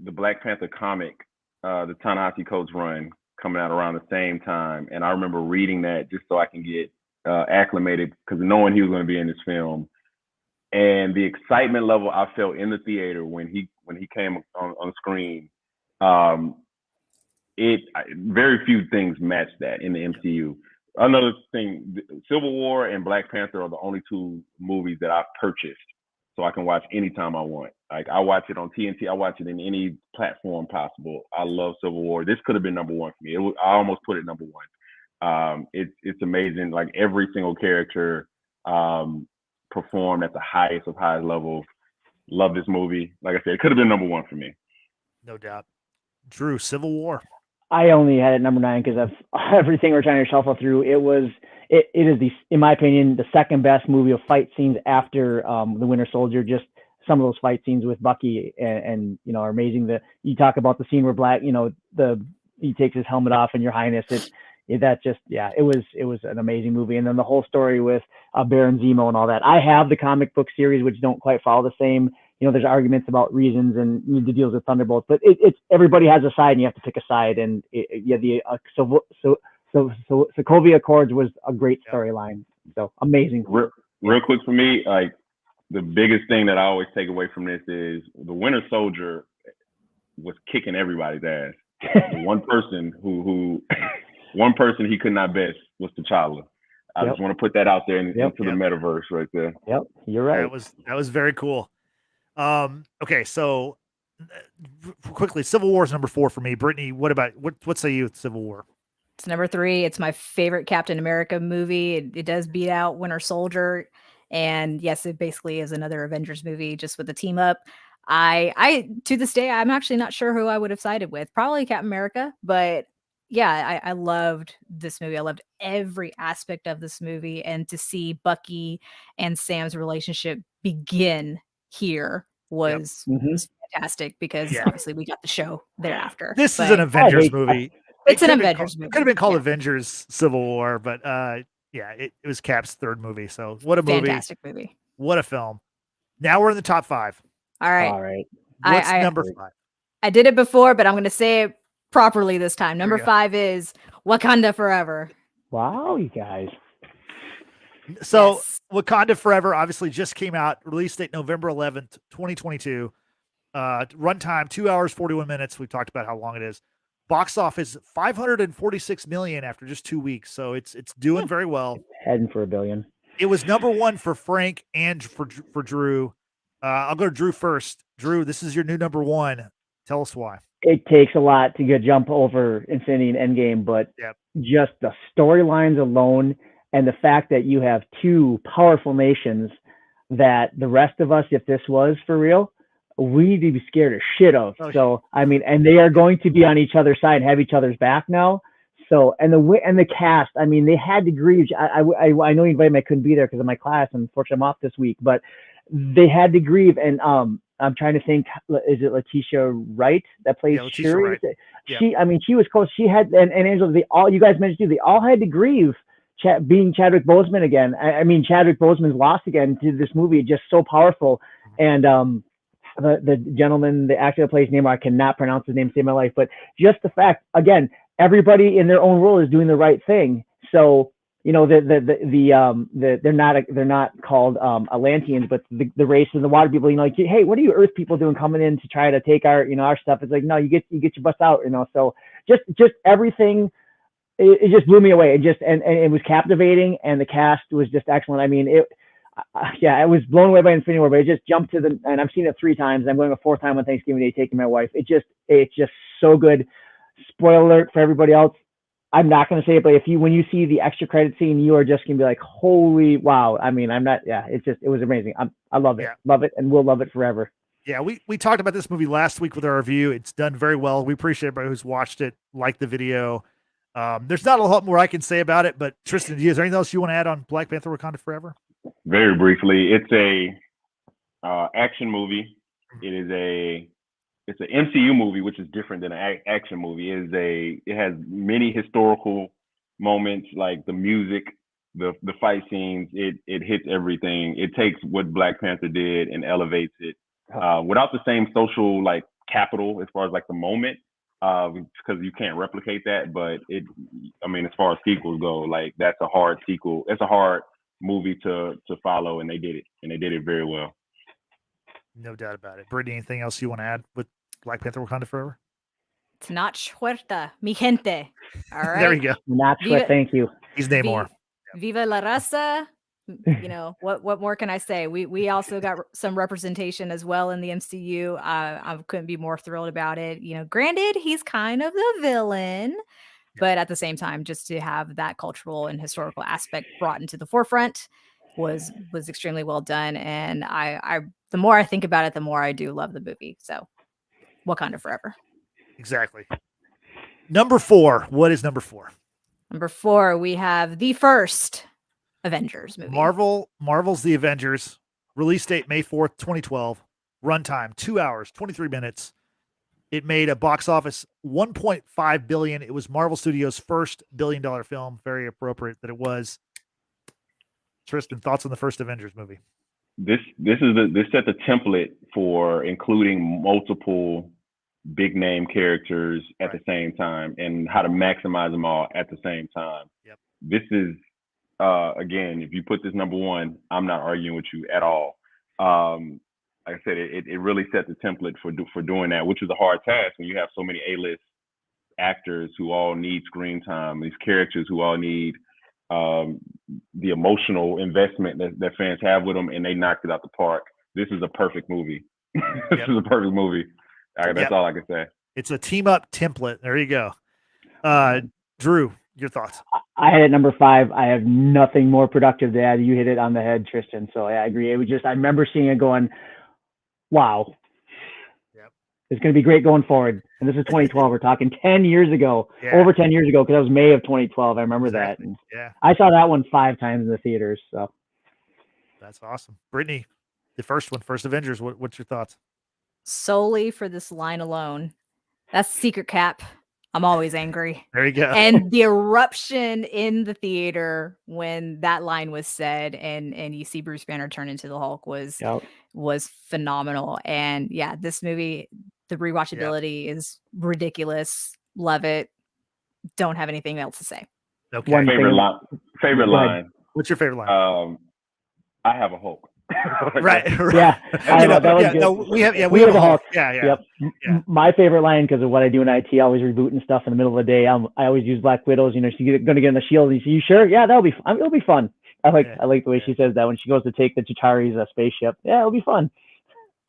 Black Panther comic, the Ta-Nehisi Coates run coming out around the same time. And I remember reading that just so I can get acclimated, because knowing he was going to be in this film, and the excitement level I felt in the theater when he came on screen, very few things match that in the MCU. Another thing, Civil War and Black Panther are the only two movies that I've purchased so I can watch anytime I want. Like, I watch it on TNT, I watch it in any platform possible. I love Civil War. This could have been number one for me. I almost put it number one. It's amazing. Like, every single character performed at the highest of highest levels. Love this movie. Like I said, it could have been number one for me. No doubt. Drew, Civil War. I only had it number 9 because of everything we're trying to shuffle through. It is in my opinion, the second best movie of fight scenes after The Winter Soldier. Just some of those fight scenes with Bucky and are amazing. You talk about the scene where Black, he takes his helmet off and Your Highness. It was an amazing movie. And then the whole story with Baron Zemo and all that. I have the comic book series, which don't quite follow the same. There's arguments about reasons and the deals with Thunderbolts, but it's everybody has a side and you have to pick a side. And the Sokovia Accords was a great storyline. So amazing. Real quick for me, like, the biggest thing that I always take away from this is the Winter Soldier was kicking everybody's ass. The one person one person he could not best was T'Challa. I just want to put that out there into the metaverse right there. Yep, you're right. That was very cool. Okay, so quickly, Civil War is number 4 for me. Brittany, what say you with Civil War? It's number 3. It's my favorite Captain America movie. It does beat out Winter Soldier. And yes, it basically is another Avengers movie just with the team up. I to this day, I'm actually not sure who I would have sided with. Probably Captain America, but yeah, I loved this movie. I loved every aspect of this movie, and to see Bucky and Sam's relationship begin here was fantastic, because obviously we got the show thereafter. This is an Avengers movie. It's an Avengers movie. It could have been called Avengers Civil War, but it was Cap's third movie. So what a movie. Fantastic movie. What a film. Now we're in the top 5. All right. What's number 5? I did it before, but I'm going to say it properly this time. Number 5 is Wakanda Forever. Wow, you guys. So Wakanda Forever obviously just came out. Release date November 11th, 2022. Runtime 2 hours 41 minutes. We've talked about how long it is. Box office 546 million after just 2 weeks. So it's doing very well. It's heading for $1 billion. It was number 1 for Frank and for Drew. I'll go to Drew first. Drew, this is your new number 1. Tell us why. It takes a lot to get jump over Infinity and Endgame, but just the storylines alone and the fact that you have 2 powerful nations that the rest of us, if this was for real, we need to be scared of shit of. So, I mean, and they are going to be on each other's side and have each other's back now. So, and the cast, I mean, they had to grieve. I know you invited me, I couldn't be there because of my class. Unfortunately, I'm off this week, but they had to grieve. And I'm trying to think, is it Letitia Wright that plays Shuri? She was close. She had, and Angela, you guys mentioned too, they all had to grieve being Chadwick Boseman again. I mean, Chadwick Boseman's lost again to this movie, just so powerful. And the gentleman, the actor that plays Namor, I cannot pronounce his name, save my life. But just the fact, again, everybody in their own role is doing the right thing. So, they're not called Atlanteans, but the race and the water people, like, hey, what are you Earth people doing coming in to try to take our stuff? It's like, no, you get your butts out, So just everything, it just blew me away. It it was captivating, and the cast was just excellent. I mean, I was blown away by Infinity War, but it just jumped to and I've seen it 3 times. I'm going a 4th time on Thanksgiving Day, taking my wife. It's just so good. Spoiler alert for everybody else. I'm not going to say it, but when you see the extra credit scene, you are just going to be like, holy wow. I mean, it was amazing. I love it. Love it. And we'll love it forever. Yeah, we talked about this movie last week with our review. It's done very well. We appreciate everybody who's watched it, liked the video. There's not a lot more I can say about it, but Tristan, is there anything else you want to add on Black Panther: Wakanda Forever? Very briefly, it's a action movie. It's an MCU movie, which is different than an action movie. It has many historical moments, like the music, the fight scenes. It hits everything. It takes what Black Panther did and elevates it without the same social like capital as far as like the moment, because you can't replicate that. But as far as sequels go, like that's a hard sequel. It's a hard movie to follow, and they did it very well. No doubt about it. Brittany, anything else you want to add with Black Panther: Wakanda Forever? It's not suerta, mi gente. All right. There you go. Not sure. Thank you. He's Namor. Viva la raza. What more can I say? We also got some representation as well in the MCU. I couldn't be more thrilled about it. Granted, he's kind of the villain, but at the same time, just to have that cultural and historical aspect brought into the forefront was extremely well done. And I the more I think about it, the more I do love the movie. So Wakanda Forever. Exactly. Number 4. What is number 4? Number 4, we have the first Avengers movie. Marvel's The Avengers. Release date May 4th, 2012. Runtime 2 hours, 23 minutes. It made a box office $1.5 billion. It was Marvel Studios' first billion-dollar film. Very appropriate that it was. Tristan, thoughts on the first Avengers movie? This set the template for including multiple big name characters at the same time and how to maximize them all at the same time. Yep. This is again, if you put this number 1, I'm not arguing with you at all. Like I said, it really set the template for doing that, which is a hard task when you have so many A-list actors who all need screen time, these characters who all need the emotional investment that fans have with them, and they knocked it out the park. This is a perfect movie. This is a perfect movie. That's all I can say. It's a team up template. There you go. Drew, your thoughts? I had it number 5. I have nothing more productive to add. You hit it on the head, Tristan. So I agree. It was just, I remember seeing it going, wow. Yep. It's going to be great going forward. And this is 2012. We're talking 10 years ago, over 10 years ago, because that was May of 2012. I remember that. And I saw that one 5 times in the theaters. So that's awesome. Brittany, the first Avengers. What's your thoughts? Solely for this line alone, that's Secret Cap. I'm always angry. There you go. And the eruption in the theater when that line was said and you see Bruce Banner turn into the Hulk was phenomenal. And yeah, this movie, the rewatchability is ridiculous. Love it. Don't have anything else to say. Okay. Favorite line. What's your favorite line? I have a Hulk. Right. Yeah. We have a Hulk. Yeah. My favorite line, because of what I do in IT, I always rebooting stuff in the middle of the day. I always use Black Widows. She's going to get in the shield. And you sure? Yeah, it'll be fun. I like the way she says that when she goes to take the Chitauri's spaceship. Yeah, it'll be fun.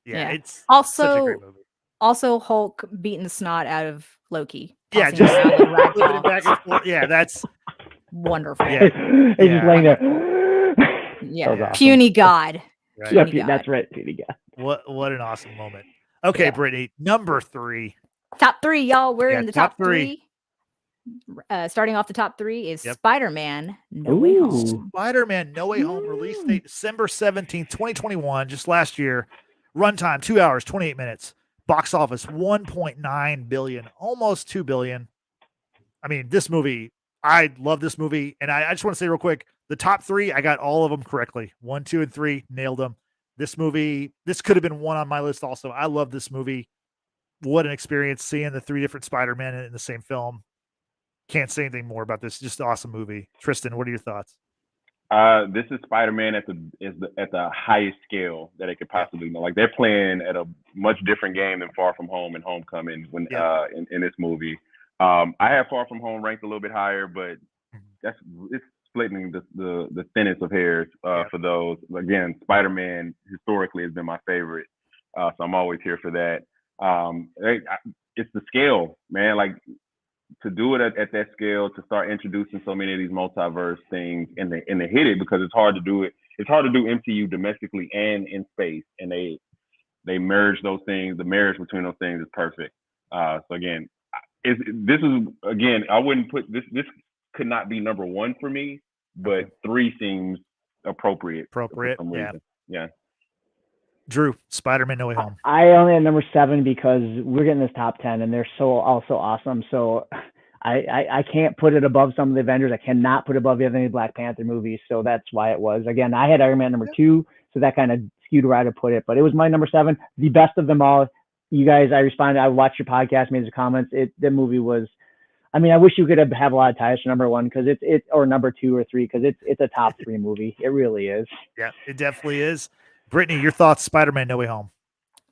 Yeah. It's also such a great movie. Also, Hulk beating the snot out of Loki. Yeah, just flipping it back and forth. Yeah, that's wonderful. Yeah. He's just laying there. Yeah, awesome. Puny God. Right. Yeah, that's right, Puny God. What an awesome moment. Okay, Brittany, number 3. Top 3, y'all. We're in the top 3. 3. Starting off the top 3 is Spider-Man: No Way Home. Spider-Man: No Way Home. Release date December 17th, 2021, just last year. Runtime 2 hours, 28 minutes. Box office $1.9 billion, almost $2 billion. I mean, this movie, I love this movie. And I just want to say real quick, the top 3, I got all of them correctly. 1, 2, and 3, nailed them. This movie, this could have been one on my list also. I love this movie. What an experience seeing the 3 different Spider-Men in the same film. Can't say anything more about this. Just an awesome movie. Tristan, what are your thoughts? This is Spider-Man at the highest scale that it could possibly know. Like, they're playing at a much different game than Far From Home and Homecoming when in this movie. I have Far From Home ranked a little bit higher, but it's splitting the thinnest of hairs for those. Again, Spider-Man historically has been my favorite, so I'm always here for that. It's the scale, man. Like, to do it at that scale, to start introducing so many of these multiverse things and they hit it, because it's hard to do it. It's hard to do MCU domestically and in space, and they they merge those things. The marriage between those things is perfect. So again, this is again, I wouldn't put this. This could not be number one for me, but 3 seems appropriate. For some reason. Yeah. Drew, Spider-Man No Way Home. I only had number 7 because we're getting this top 10 and they're so also awesome. So I can't put it above some of the Avengers. I cannot put it above the other Black Panther movies. So that's why it was. Again, I had Iron Man number 2, so that kind of skewed where I'd put it. But it was my number 7, the best of them all. You guys, I responded. I watched your podcast, made some comments. The movie was. I mean, I wish you could have a lot of ties for number 1 because it's or number 2 or 3 because it's a top 3 movie. It really is. Yeah, it definitely is. Brittany, your thoughts? Spider-Man No Way Home.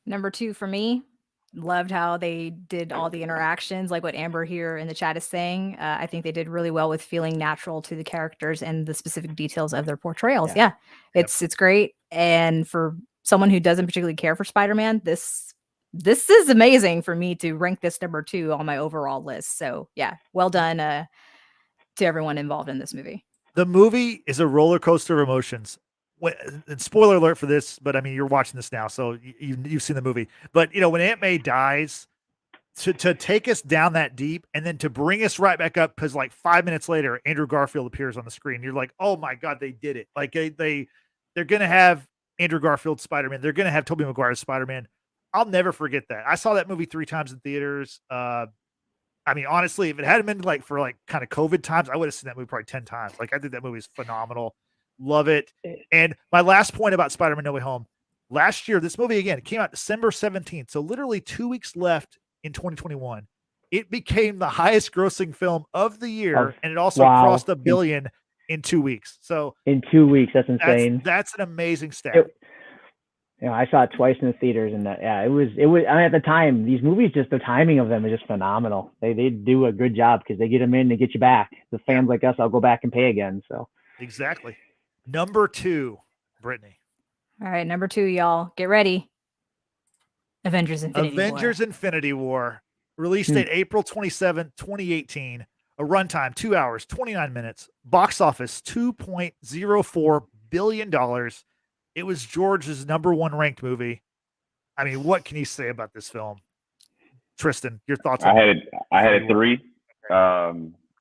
Number 2 for me. Loved how they did all the interactions, like what Amber here in the chat is saying. I think they did really well with feeling natural to the characters and the specific details of their portrayals. Yeah, it's great. And for someone who doesn't particularly care for Spider-Man, this is amazing for me to rank this number 2 on my overall list. So yeah, well done to everyone involved in this movie. The movie is a roller coaster of emotions. And spoiler alert for this, but I mean, you're watching this now, so you've seen the movie. But when Aunt May dies, to take us down that deep and then to bring us right back up, because like 5 minutes later, Andrew Garfield appears on the screen. You're like, oh my God, they did it! Like they're gonna have Andrew Garfield Spider-Man. They're gonna have Tobey Maguire Spider-Man. I'll never forget that. I saw that movie 3 times in theaters. I mean, honestly, if it hadn't been like for like kind of COVID times, I would have seen that movie probably 10 times. Like I think that movie is phenomenal. Love it. And my last point about Spider-Man No Way Home. Last year, this movie, again, it came out December 17th. So literally 2 weeks left in 2021. It became the highest grossing film of the year. And it also crossed $1 billion in 2 weeks. So in 2 weeks, that's insane. That's an amazing stat. I saw it twice in the theaters, and it was. I mean, at the time, these movies, just the timing of them is just phenomenal. They do a good job because they get them in to get you back. The fans like us, I'll go back and pay again. So exactly. Number 2, Brittany. All right, number 2, y'all. Get ready. Avengers Infinity War. Release date April 27th, 2018. A runtime 2 hours, 29 minutes. Box office $2.04 billion. It was George's number 1 ranked movie. I mean, what can you say about this film? Tristan, your thoughts on it? I had it 3.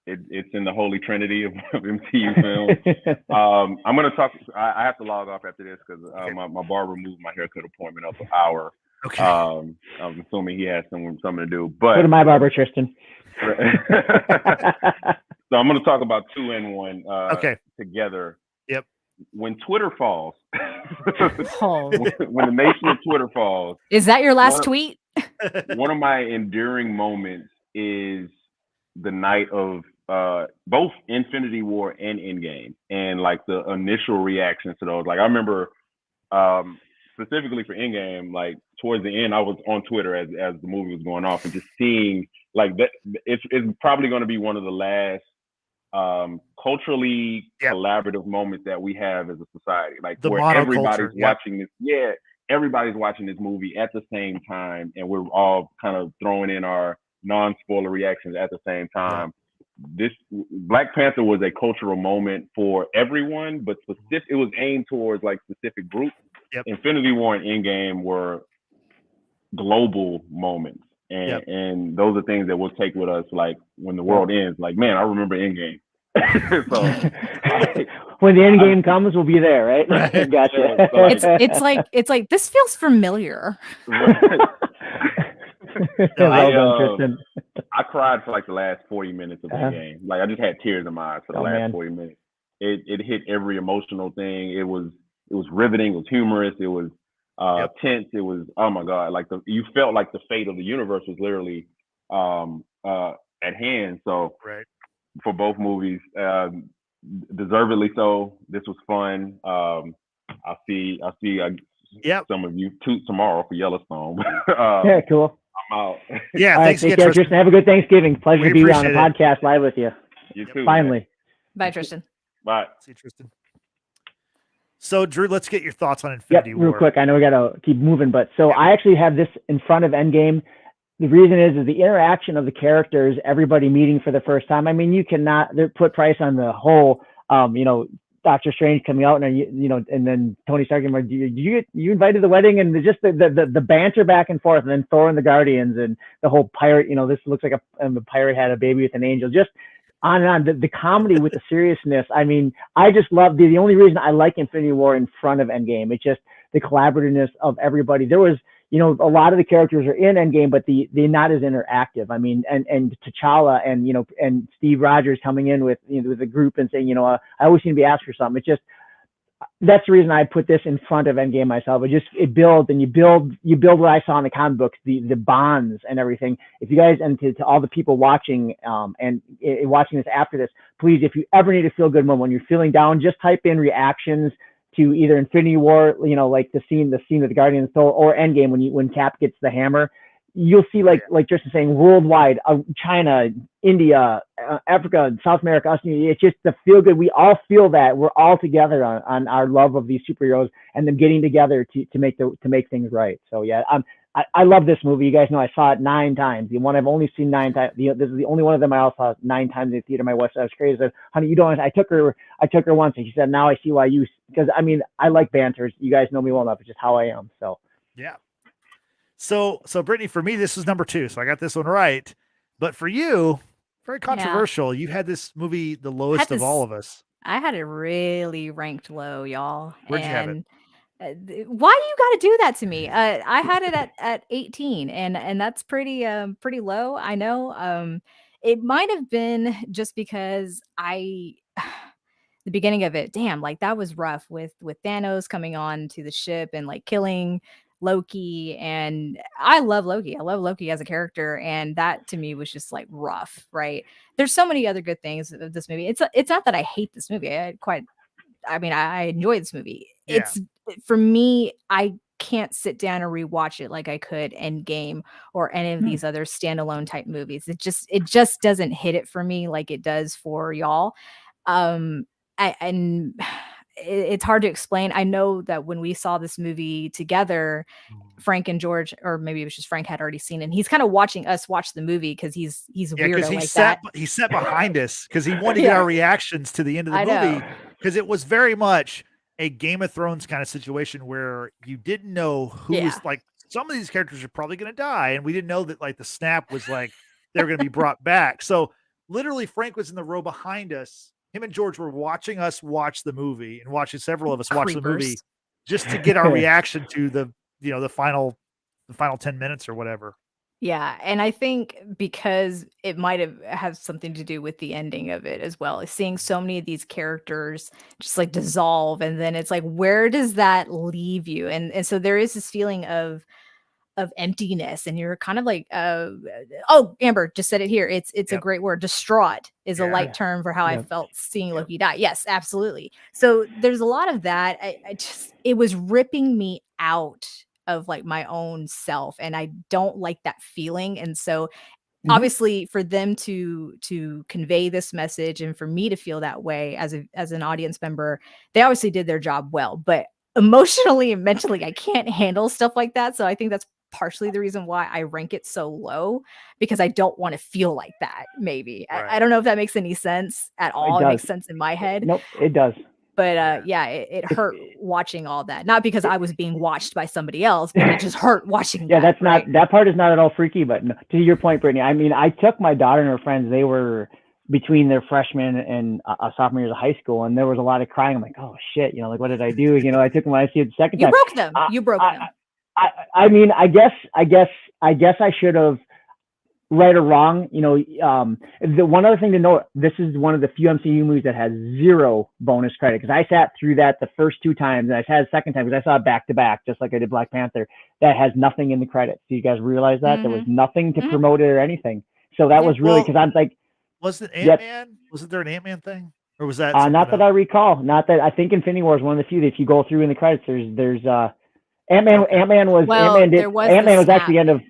It's in the holy trinity of MCU films. I'm going to talk. I have to log off after this because my barber moved my haircut appointment up an hour. Okay. I'm assuming he has something to do. But go to my barber, Tristan. So I'm going to talk about 2 and 1 together. Yep. When Twitter falls, Oh. when the nation of Twitter falls. Is that your last tweet? One of my enduring moments is the night of both Infinity War and Endgame, and like the initial reactions to those. Like I remember specifically for Endgame, like towards the end, I was on Twitter as the movie was going off and just seeing like that. It's probably going to be one of the last culturally collaborative moments that we have as a society, like the where everybody's watching this. Yeah, everybody's watching this movie at the same time, and we're all kind of throwing in our non-spoiler reactions at the same time. This Black Panther was a cultural moment for everyone, but it was aimed towards like specific groups. Infinity War and Endgame were global moments, and those are things that we'll take with us. Like when the world ends, like man, I remember Endgame. So when the end game comes, we'll be there, right? Gotcha. It's like this feels familiar. I cried for like the last 40 minutes of the game. Like I just had tears in my eyes for the last 40 minutes. It hit every emotional thing. It was riveting. It was humorous. It was tense. It was, oh my God, like you felt like the fate of the universe was literally at hand. So for both movies, deservedly so. This was fun. I'll see some of you tomorrow for Yellowstone. Yeah, cool. I'm out. Yeah, thanks again, Tristan. Have a good Thanksgiving. Pleasure to be on the podcast live with you. You too. Finally. Man. Bye, Tristan. Bye. See you, Tristan. So, Drew, let's get your thoughts on Infinity War. Real quick. I know we got to keep moving, but I actually have this in front of Endgame. The reason is the interaction of the characters, everybody meeting for the first time. I mean, you cannot put price on the whole, Doctor Strange coming out, and and then Tony Stark, you invited to the wedding, and just the banter back and forth, and then Thor and the Guardians, and the whole pirate, this looks like a pirate had a baby with an angel, just on and on. The comedy with the seriousness. I mean, I just love the only reason I like Infinity War in front of Endgame. It's just the collaborativeness of everybody. There was, a lot of the characters are in Endgame, but they're not as interactive. I mean, and T'Challa and Steve Rogers coming in with with a group and saying, I always seem to be asked for something. It's just, that's the reason I put this in front of Endgame myself. It builds, and you build what I saw in the comic books, the bonds and everything. If you guys, and to all the people watching and watching this after this, please, if you ever need a feel good moment when you're feeling down, just type in reactions to either Infinity War, like the scene of the Guardians, or Endgame when Cap gets the hammer. You'll see, like Justin saying, worldwide, China, India, Africa, South America, it's just the feel good. We all feel that we're all together on our love of these superheroes and them getting together to make things right. So yeah, I love this movie. You guys know I saw it 9 times. The one I've only seen 9 times. This is the only one of them I also saw 9 times in the theater. My wife said I was crazy. I said, honey, you don't. I took her once, and she said, now I see why you. Because I mean, I like banters. You guys know me well enough. It's just how I am. So yeah. So Brittany, for me, this was number 2. So I got this one right. But for you, very controversial. You had this movie the lowest of all of us. I had it really ranked low, y'all. Where'd you have it? Why do you got to do that to me? I had it at 18, and that's pretty low. I know. It might have been just because the beginning of it, damn, like that was rough with Thanos coming on to the ship and like killing Loki. And I love Loki. I love Loki as a character, and that to me was just like rough, right? There's so many other good things of this movie. It's not that I hate this movie. I enjoy this movie. Yeah. It's, for me, I can't sit down and rewatch it like I could Endgame or any of these other standalone type movies. It just doesn't hit it for me like it does for y'all. And it's hard to explain. I know that when we saw this movie together, Frank and George, or maybe it was just Frank, had already seen it. And he's kind of watching us watch the movie because he's weirdo like that. He sat behind us because he wanted to get our reactions to the end of the movie, because it was very much a Game of Thrones kind of situation where you didn't know who was, like, some of these characters are probably going to die, and we didn't know that like the snap was like they were going to be brought back. So literally, Frank was in the row behind us. Him and George were watching us watch the movie, and watching several of us watch the movie just to get our reaction to the final 10 minutes or whatever. Yeah. And I think because it might have something to do with the ending of it as well, is seeing so many of these characters just like dissolve. And then it's like, where does that leave you? And so there is this feeling of emptiness, and you're kind of like, Amber just said it here. It's a great word. Distraught is a light term for how I felt seeing Loki die. Yes, absolutely. So there's a lot of that. It was ripping me out of like my own self, and I don't like that feeling. And so obviously for them to convey this message, and for me to feel that way as an audience member, they obviously did their job well. But emotionally and mentally, I can't handle stuff like that. So I think that's partially the reason why I rank it so low, because I don't want to feel like that. Maybe I don't know if that makes any sense at all. It makes sense in my head. Nope, it does. But it hurt watching all that. Not because I was being watched by somebody else, but it just hurt watching. Yeah, that's not, that part is not at all freaky. But to your point, Brittany, I mean, I took my daughter and her friends. They were between their freshman and sophomore years of high school, and there was a lot of crying. I'm like, oh shit, like, what did I do? I took them when I see it the second time. You broke them. I mean, I guess I should have, right or wrong. The one other thing to note, this is one of the few MCU movies that has 0 bonus credit, because I sat through that the first 2 times, and I sat the second time because I saw it back to back, just like I did Black Panther. That has nothing in the credits. Do you guys realize that? There was nothing to promote it or anything. So that was really, because I'm like, was it Ant-Man? Wasn't there an Ant-Man thing? Or was that not that I recall? Not that I think Infinity War is one of the few that if you go through in the credits, there's Ant-Man. Well, Ant-Man was actually the end of.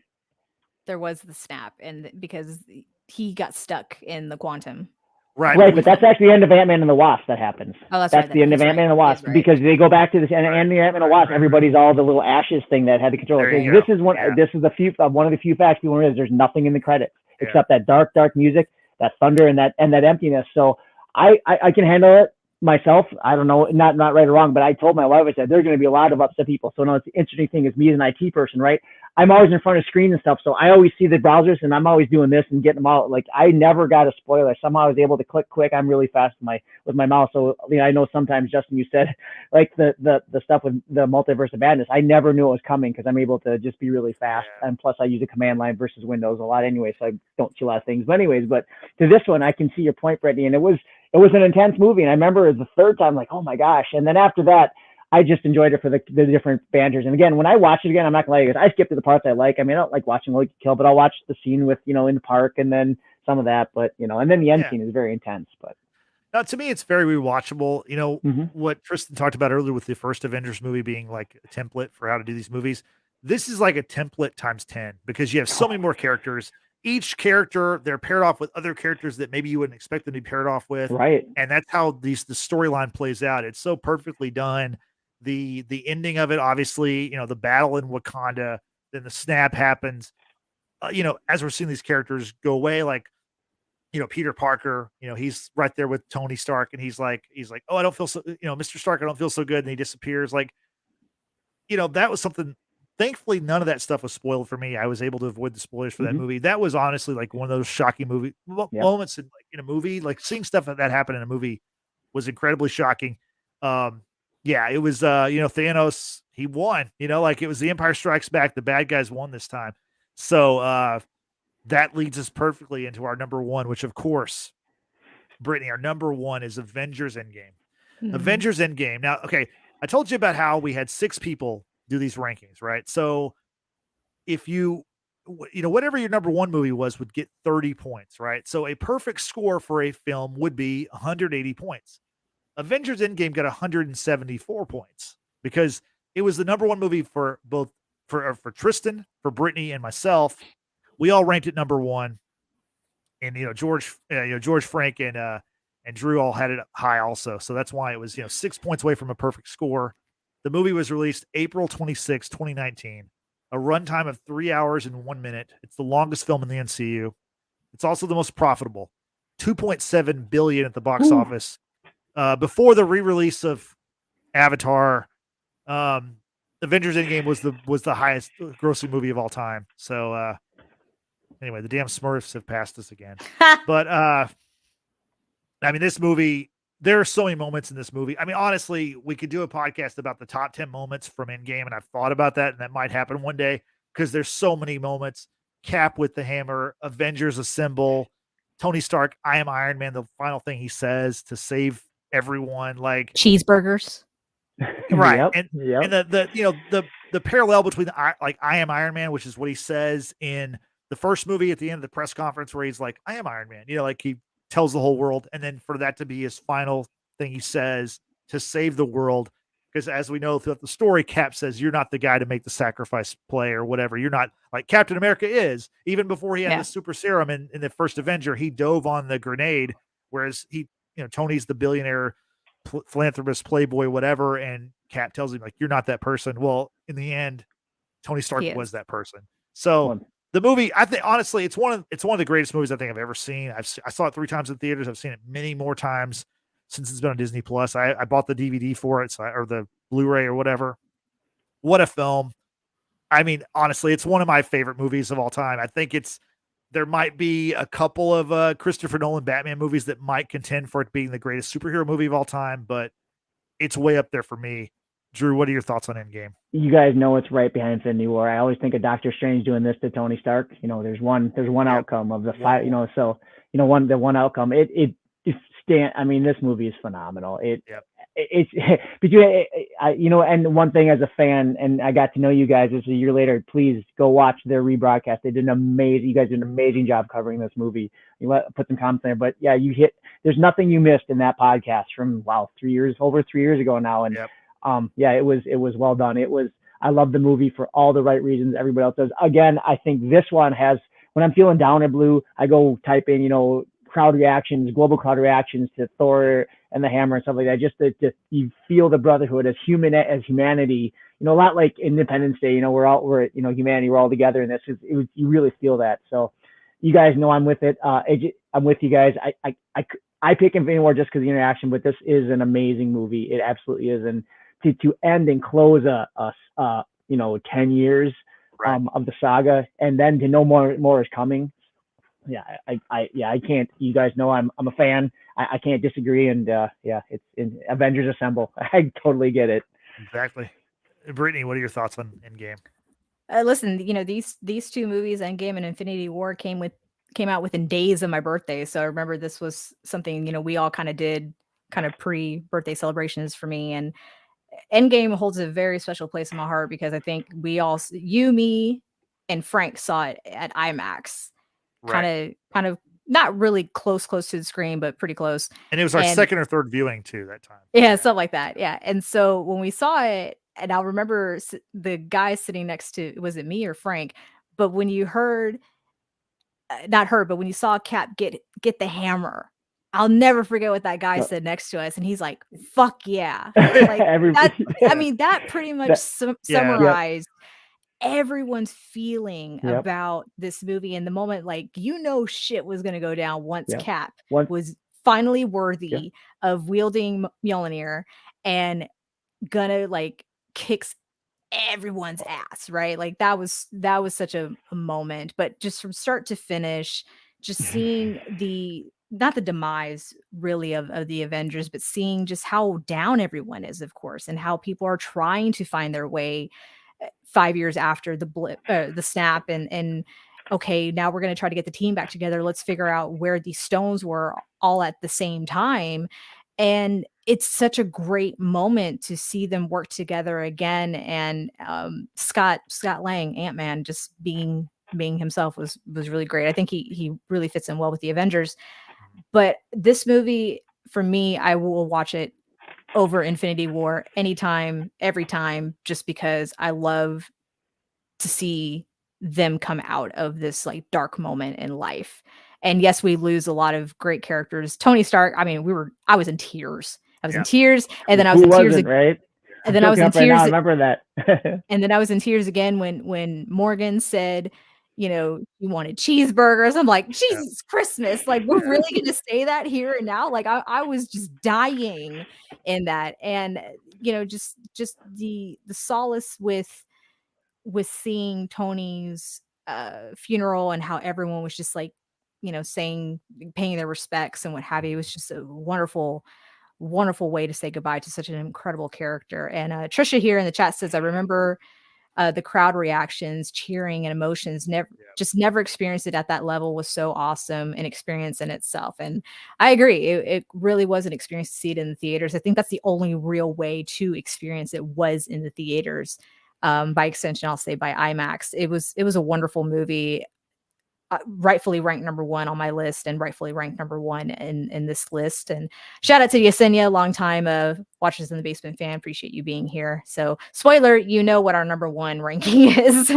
There was the snap, and because he got stuck in the quantum. Right, but that's actually the end of Ant-Man and the Wasp that happens. Oh, that's the end of Ant-Man and the Wasp, because they go back to this, and Ant-Man and the Wasp, everybody's all the little ashes thing that had the controller. This is one of the few facts people realize. There's nothing in the credits except that dark music, that thunder, and that emptiness. So I can handle it. myself, I don't know, not right or wrong, but I told my wife, I said, there's going to be a lot of upset people. So now the interesting thing is me as an IT person, right? I'm always in front of screen and stuff. So I always see the browsers and I'm always doing this and getting them out. Like I never got a spoiler. Somehow I was able to click quick. I'm really fast with my mouse. So I know sometimes, Justin, you said like the stuff with the multiverse of madness, I never knew it was coming because I'm able to just be really fast. Yeah. And plus I use a command line versus Windows a lot anyway. So I don't see a lot of things, but anyways, but to this one, I can see your point, Brittany. And it was an intense movie. And I remember the third time, like, oh my gosh. And then after that, I just enjoyed it for the different banters. And again, when I watch it again, I'm not going to lie, I skipped to the parts I like. I mean, I don't like watching Loki kill, but I'll watch the scene with, in the park and then some of that. But, and then the end scene is very intense. But now, to me, it's very rewatchable. Mhm. What Tristan talked about earlier with the first Avengers movie being like a template for how to do these movies. This is like a template times 10 because you have so many more characters. Each character, they're paired off with other characters that maybe you wouldn't expect them to be paired off with. right. And that's how the storyline plays out. It's so perfectly done. The ending of it, obviously, the battle in Wakanda, then the snap happens. As we're seeing these characters go away, like Peter Parker, he's right there with Tony Stark, and he's like, oh, I don't feel so, Mr. Stark, I don't feel so good, and he disappears. Like, that was something. Thankfully, none of that stuff was spoiled for me. I was able to avoid the spoilers for that Mhm. movie. That was honestly like one of those shocking moments in a movie. Like seeing stuff that happened in a movie was incredibly shocking. Yeah, it was Thanos, he won, like it was the Empire Strikes Back. The bad guys won this time. So that leads us perfectly into our number one, which of course, Brittany, our number one is Avengers Endgame. Mhm. Avengers Endgame. Now, okay, I told you about how we had 6 people do these rankings, right? So if whatever your number one movie was would get 30 points, right? So a perfect score for a film would be 180 points. Avengers Endgame got 174 points because it was the number one movie for both for Tristan, for Brittany, and myself. We all ranked it number one, and George, Frank, and Drew all had it high also. So that's why it was 6 points away from a perfect score. The movie was released April 26, 2019, a runtime of 3 hours and 1 minute. It's the longest film in the MCU. It's also the most profitable, 2.7 billion at the box office. Before the re-release of Avatar, Avengers Endgame was the highest grossing movie of all time. So anyway, the damn Smurfs have passed us again. But I mean, this movie, there are so many moments in this movie. I mean, honestly, we could do a podcast about the top 10 moments from Endgame, and I've thought about that, and that might happen one day because there's so many moments. Cap with the hammer, Avengers assemble, Tony Stark, I am Iron Man, the final thing he says to save everyone, like Cheeseburgers. right. Yep. And Yep. the parallel between I am Iron Man, which is what he says in the first movie at the end of the press conference where he's like, I am Iron Man, like he tells the whole world, and then for that to be his final thing he says to save the world, because as we know throughout the story, Cap says you're not the guy to make the sacrifice play or whatever. You're not, like Captain America is. Even before he had Yeah. the super serum in the first Avenger, he dove on the grenade, whereas Tony's the billionaire philanthropist, playboy, whatever, and Cap tells him like you're not that person. Well, in the end, Tony Stark He was is. that person. So One. the movie, I think, honestly, it's one of the greatest movies I think I've ever seen. I saw it 3 times in theaters. I've seen it many more times since it's been on Disney Plus. I bought the DVD for it, or the Blu-ray or whatever. What a film! I mean, honestly, it's one of my favorite movies of all time. I think there might be a couple of Christopher Nolan Batman movies that might contend for it being the greatest superhero movie of all time, but it's way up there for me. Drew, what are your thoughts on Endgame? You guys know it's right behind Infinity War. I always think of Doctor Strange doing this to Tony Stark. There's one outcome of the five. So the one outcome. I mean, this movie is phenomenal. It's but and one thing as a fan, and I got to know you guys this a year later. Please go watch their rebroadcast. You guys did an amazing job covering this movie. Put some comments there, but yeah, there's nothing you missed in that podcast from over 3 years ago now, and it was well done. I love the movie for all the right reasons. Everybody else does. Again, I think this one has, when I'm feeling down or blue, I go type in global crowd reactions to Thor and the Hammer and stuff like that. Just to you feel the brotherhood as humanity. A lot like Independence Day. We're humanity. We're all together in this. You really feel that. So, you guys know I'm with it. I'm with you guys. I pick Infinity War just because the interaction, but this is an amazing movie. It absolutely is, and to end and close a 10 years Right. of the saga, and then to know more is coming. Yeah, I can't. You guys know I'm a fan. I can't disagree, and it's in Avengers Assemble. I totally get it. Exactly. Brittany, what are your thoughts on Endgame? Listen, these two movies, Endgame and Infinity War, came out within days of my birthday. So I remember this was something, we all kind of did kind of pre-birthday celebrations for me. And Endgame holds a very special place in my heart because I think we all, you, me, and Frank saw it at IMAX. Right. Kind of not really close to the screen, but pretty close. And it was our second or third viewing too that time. Yeah, something like that. Yeah. And so when we saw it, and I'll remember the guy sitting next to, was it me or Frank? But when you heard, not heard, but when you saw Cap get the hammer, I'll never forget what that guy said next to us. And he's like, fuck yeah. Like I mean, that pretty much summarized everyone's feeling about this movie. And the moment, like, shit was going to go down once Cap was finally worthy of wielding Mjolnir and gonna like kicks everyone's ass, right? Like that was such a moment. But just from start to finish, just seeing not the demise really of the Avengers, but seeing just how down everyone is, of course, and how people are trying to find their way 5 years after the blip, the snap, and okay, now we're going to try to get the team back together. Let's figure out where these stones were all at the same time. And it's such a great moment to see them work together again. And Scott Lang, Ant-Man, just being himself was really great. I think he really fits in well with the Avengers. But this movie, for me, I will watch it over Infinity War anytime, every time, just because I love to see them come out of this like dark moment in life. And yes, we lose a lot of great characters. Tony Stark, I mean, I was in tears. I was in tears, and then I was in tears again. Right? And then I was in tears. I remember that. And then I was in tears again when Morgan said, you wanted cheeseburgers. I'm like, Jesus Christmas. Like, we're really going to say that here and now? Like, I was just dying in that. And, just the solace with seeing Tony's funeral and how everyone was just like, paying their respects and what have you. It was just a wonderful way to say goodbye to such an incredible character. And Trisha here in the chat says, I remember the crowd reactions, cheering, and emotions. Never experienced it at that level. Was so awesome, an experience in itself. And I agree, it really was an experience to see it in the theaters. I think that's the only real way to experience it, was in the theaters. By extension, I'll say by IMAX. It was a wonderful movie. Rightfully ranked number one on my list, and rightfully ranked number one in this list. And shout out to Yesenia, long time Watchers in the Basement fan. Appreciate you being here. So, spoiler, what our number one ranking is.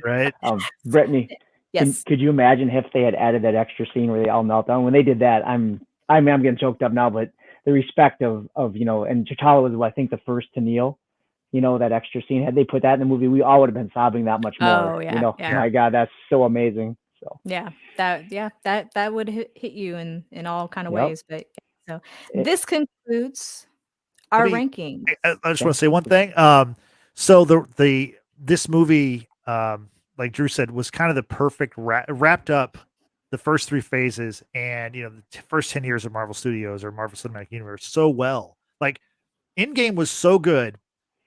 Right. Brittany, yes. Could you imagine if they had added that extra scene where they all melt down? When they did that, I'm getting choked up now. But the respect of and T'Challa was, I think, the first to kneel. That extra scene. Had they put that in the movie, we all would have been sobbing that much more. Oh yeah. My God, that's so amazing. So that would hit you in all kind of ways. But so this concludes our ranking. I just want to say one thing. So this movie, like Drew said, was kind of the perfect wrapped up the first three phases, and the first 10 years of Marvel Studios or Marvel Cinematic Universe so well. Like, Endgame was so good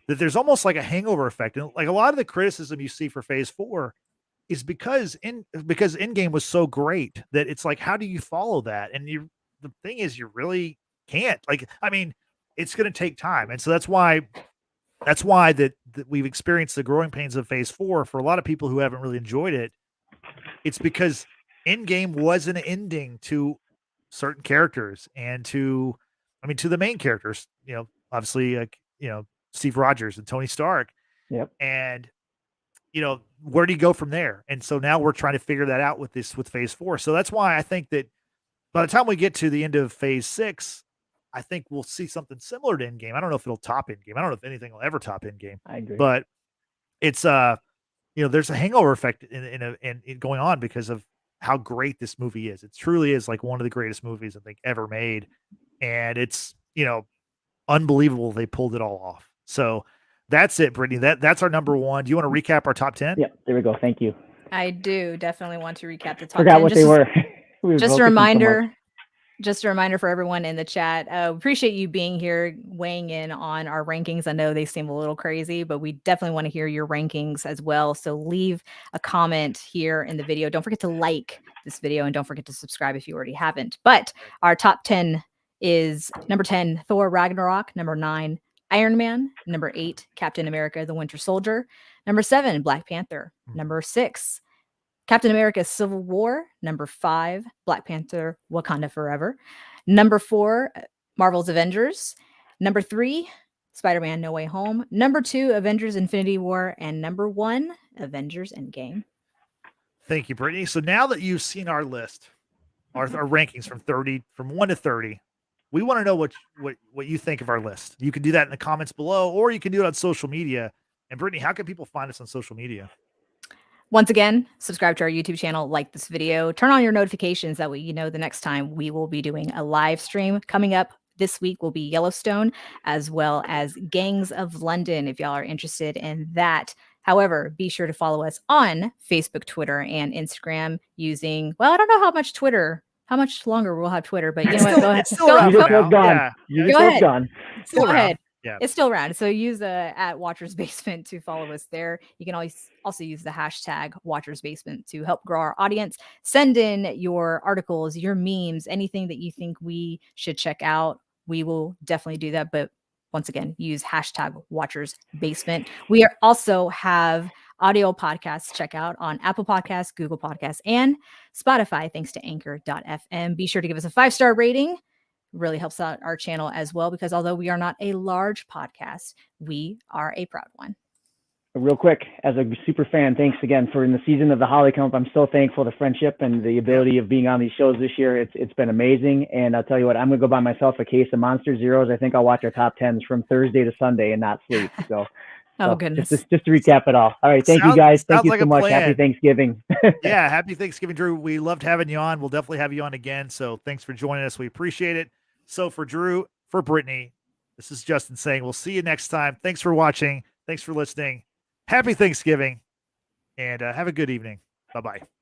that there's almost like a hangover effect, and like a lot of the criticism you see for Phase 4 is because Endgame was so great that it's like, how do you follow that? And the thing is, you really can't. Like, I mean, it's going to take time, and so that's why that we've experienced the growing pains of Phase 4 for a lot of people who haven't really enjoyed it. It's because Endgame was an ending to certain characters and to the main characters. Obviously, like Steve Rogers and Tony Stark. Yep. And where do you go from there? And so now we're trying to figure that out with Phase 4. So that's why I think that by the time we get to the end of Phase 6, I think we'll see something similar to Endgame. I don't know if it'll top Endgame. I don't know if anything will ever top Endgame. I agree. But it's there's a hangover effect in going on because of how great this movie is. It truly is like one of the greatest movies I think ever made. And it's, unbelievable they pulled it all off. So that's it, Brittany. That's our number one. Do you want to recap our top 10? Yep, there we go. Thank you. I do definitely want to recap the top Forgot 10. what they were. We were Just a focusing so much. reminder. Just a reminder for everyone in the chat. Appreciate you being here, weighing in on our rankings. I know they seem a little crazy, but we definitely want to hear your rankings as well. So leave a comment here in the video. Don't forget to like this video and don't forget to subscribe if you already haven't. But our top 10 is number 10, Thor Ragnarok. Number 9, Iron Man. Number 8, Captain America, the Winter Soldier. Number 7, Black Panther. Number 6, Captain America Civil War. Number 5, Black Panther Wakanda Forever. Number 4, Marvel's Avengers. Number 3, Spider-Man No Way Home. Number 2, Avengers Infinity War. And number 1, Avengers Endgame. Thank you, Brittany. So now that you've seen our list, our rankings from 1 to 30, we want to know what you think of our list. You can do that in the comments below, or you can do it on social media. And Brittany, how can people find us on social media? Once again, subscribe to our YouTube channel, like this video, turn on your notifications. That way you know the next time we will be doing a live stream. Coming up this week will be Yellowstone, as well as Gangs of London, if y'all are interested in that. However, be sure to follow us on Facebook, Twitter, and Instagram using, well, I don't know how much longer we'll have Twitter, but you know what? Go ahead. It's still around You for just now. was gone. Yeah. You Go just was ahead. gone. Still Go around. ahead. Yeah. It's still around. So use the at Watchers Basement to follow us there. You can always also use the hashtag Watchers Basement to help grow our audience. Send in your articles, your memes, anything that you think we should check out. We will definitely do that. But once again, use hashtag Watchers Basement. We also have audio podcasts check out on Apple Podcasts, Google Podcasts, and Spotify, thanks to anchor.fm. Be sure to give us a 5-star rating. Really helps out our channel as well, because although we are not a large podcast, we are a proud one. Real quick, as a super fan, thanks again for in the season of the Holly Camp. I'm so thankful the friendship and the ability of being on these shows this year. It's been amazing. And I'll tell you what, I'm gonna go buy myself a case of Monster Zeros. I think I'll watch our top 10s from Thursday to Sunday and not sleep. So Goodness. just to recap it all. All right, thank you guys. Thank you like so a much. plan. Happy Thanksgiving. Yeah, happy Thanksgiving, Drew. We loved having you on. We'll definitely have you on again. So thanks for joining us. We appreciate it. So for Drew, for Brittany, this is Justin saying we'll see you next time. Thanks for watching. Thanks for listening. Happy Thanksgiving, and have a good evening. Bye-bye.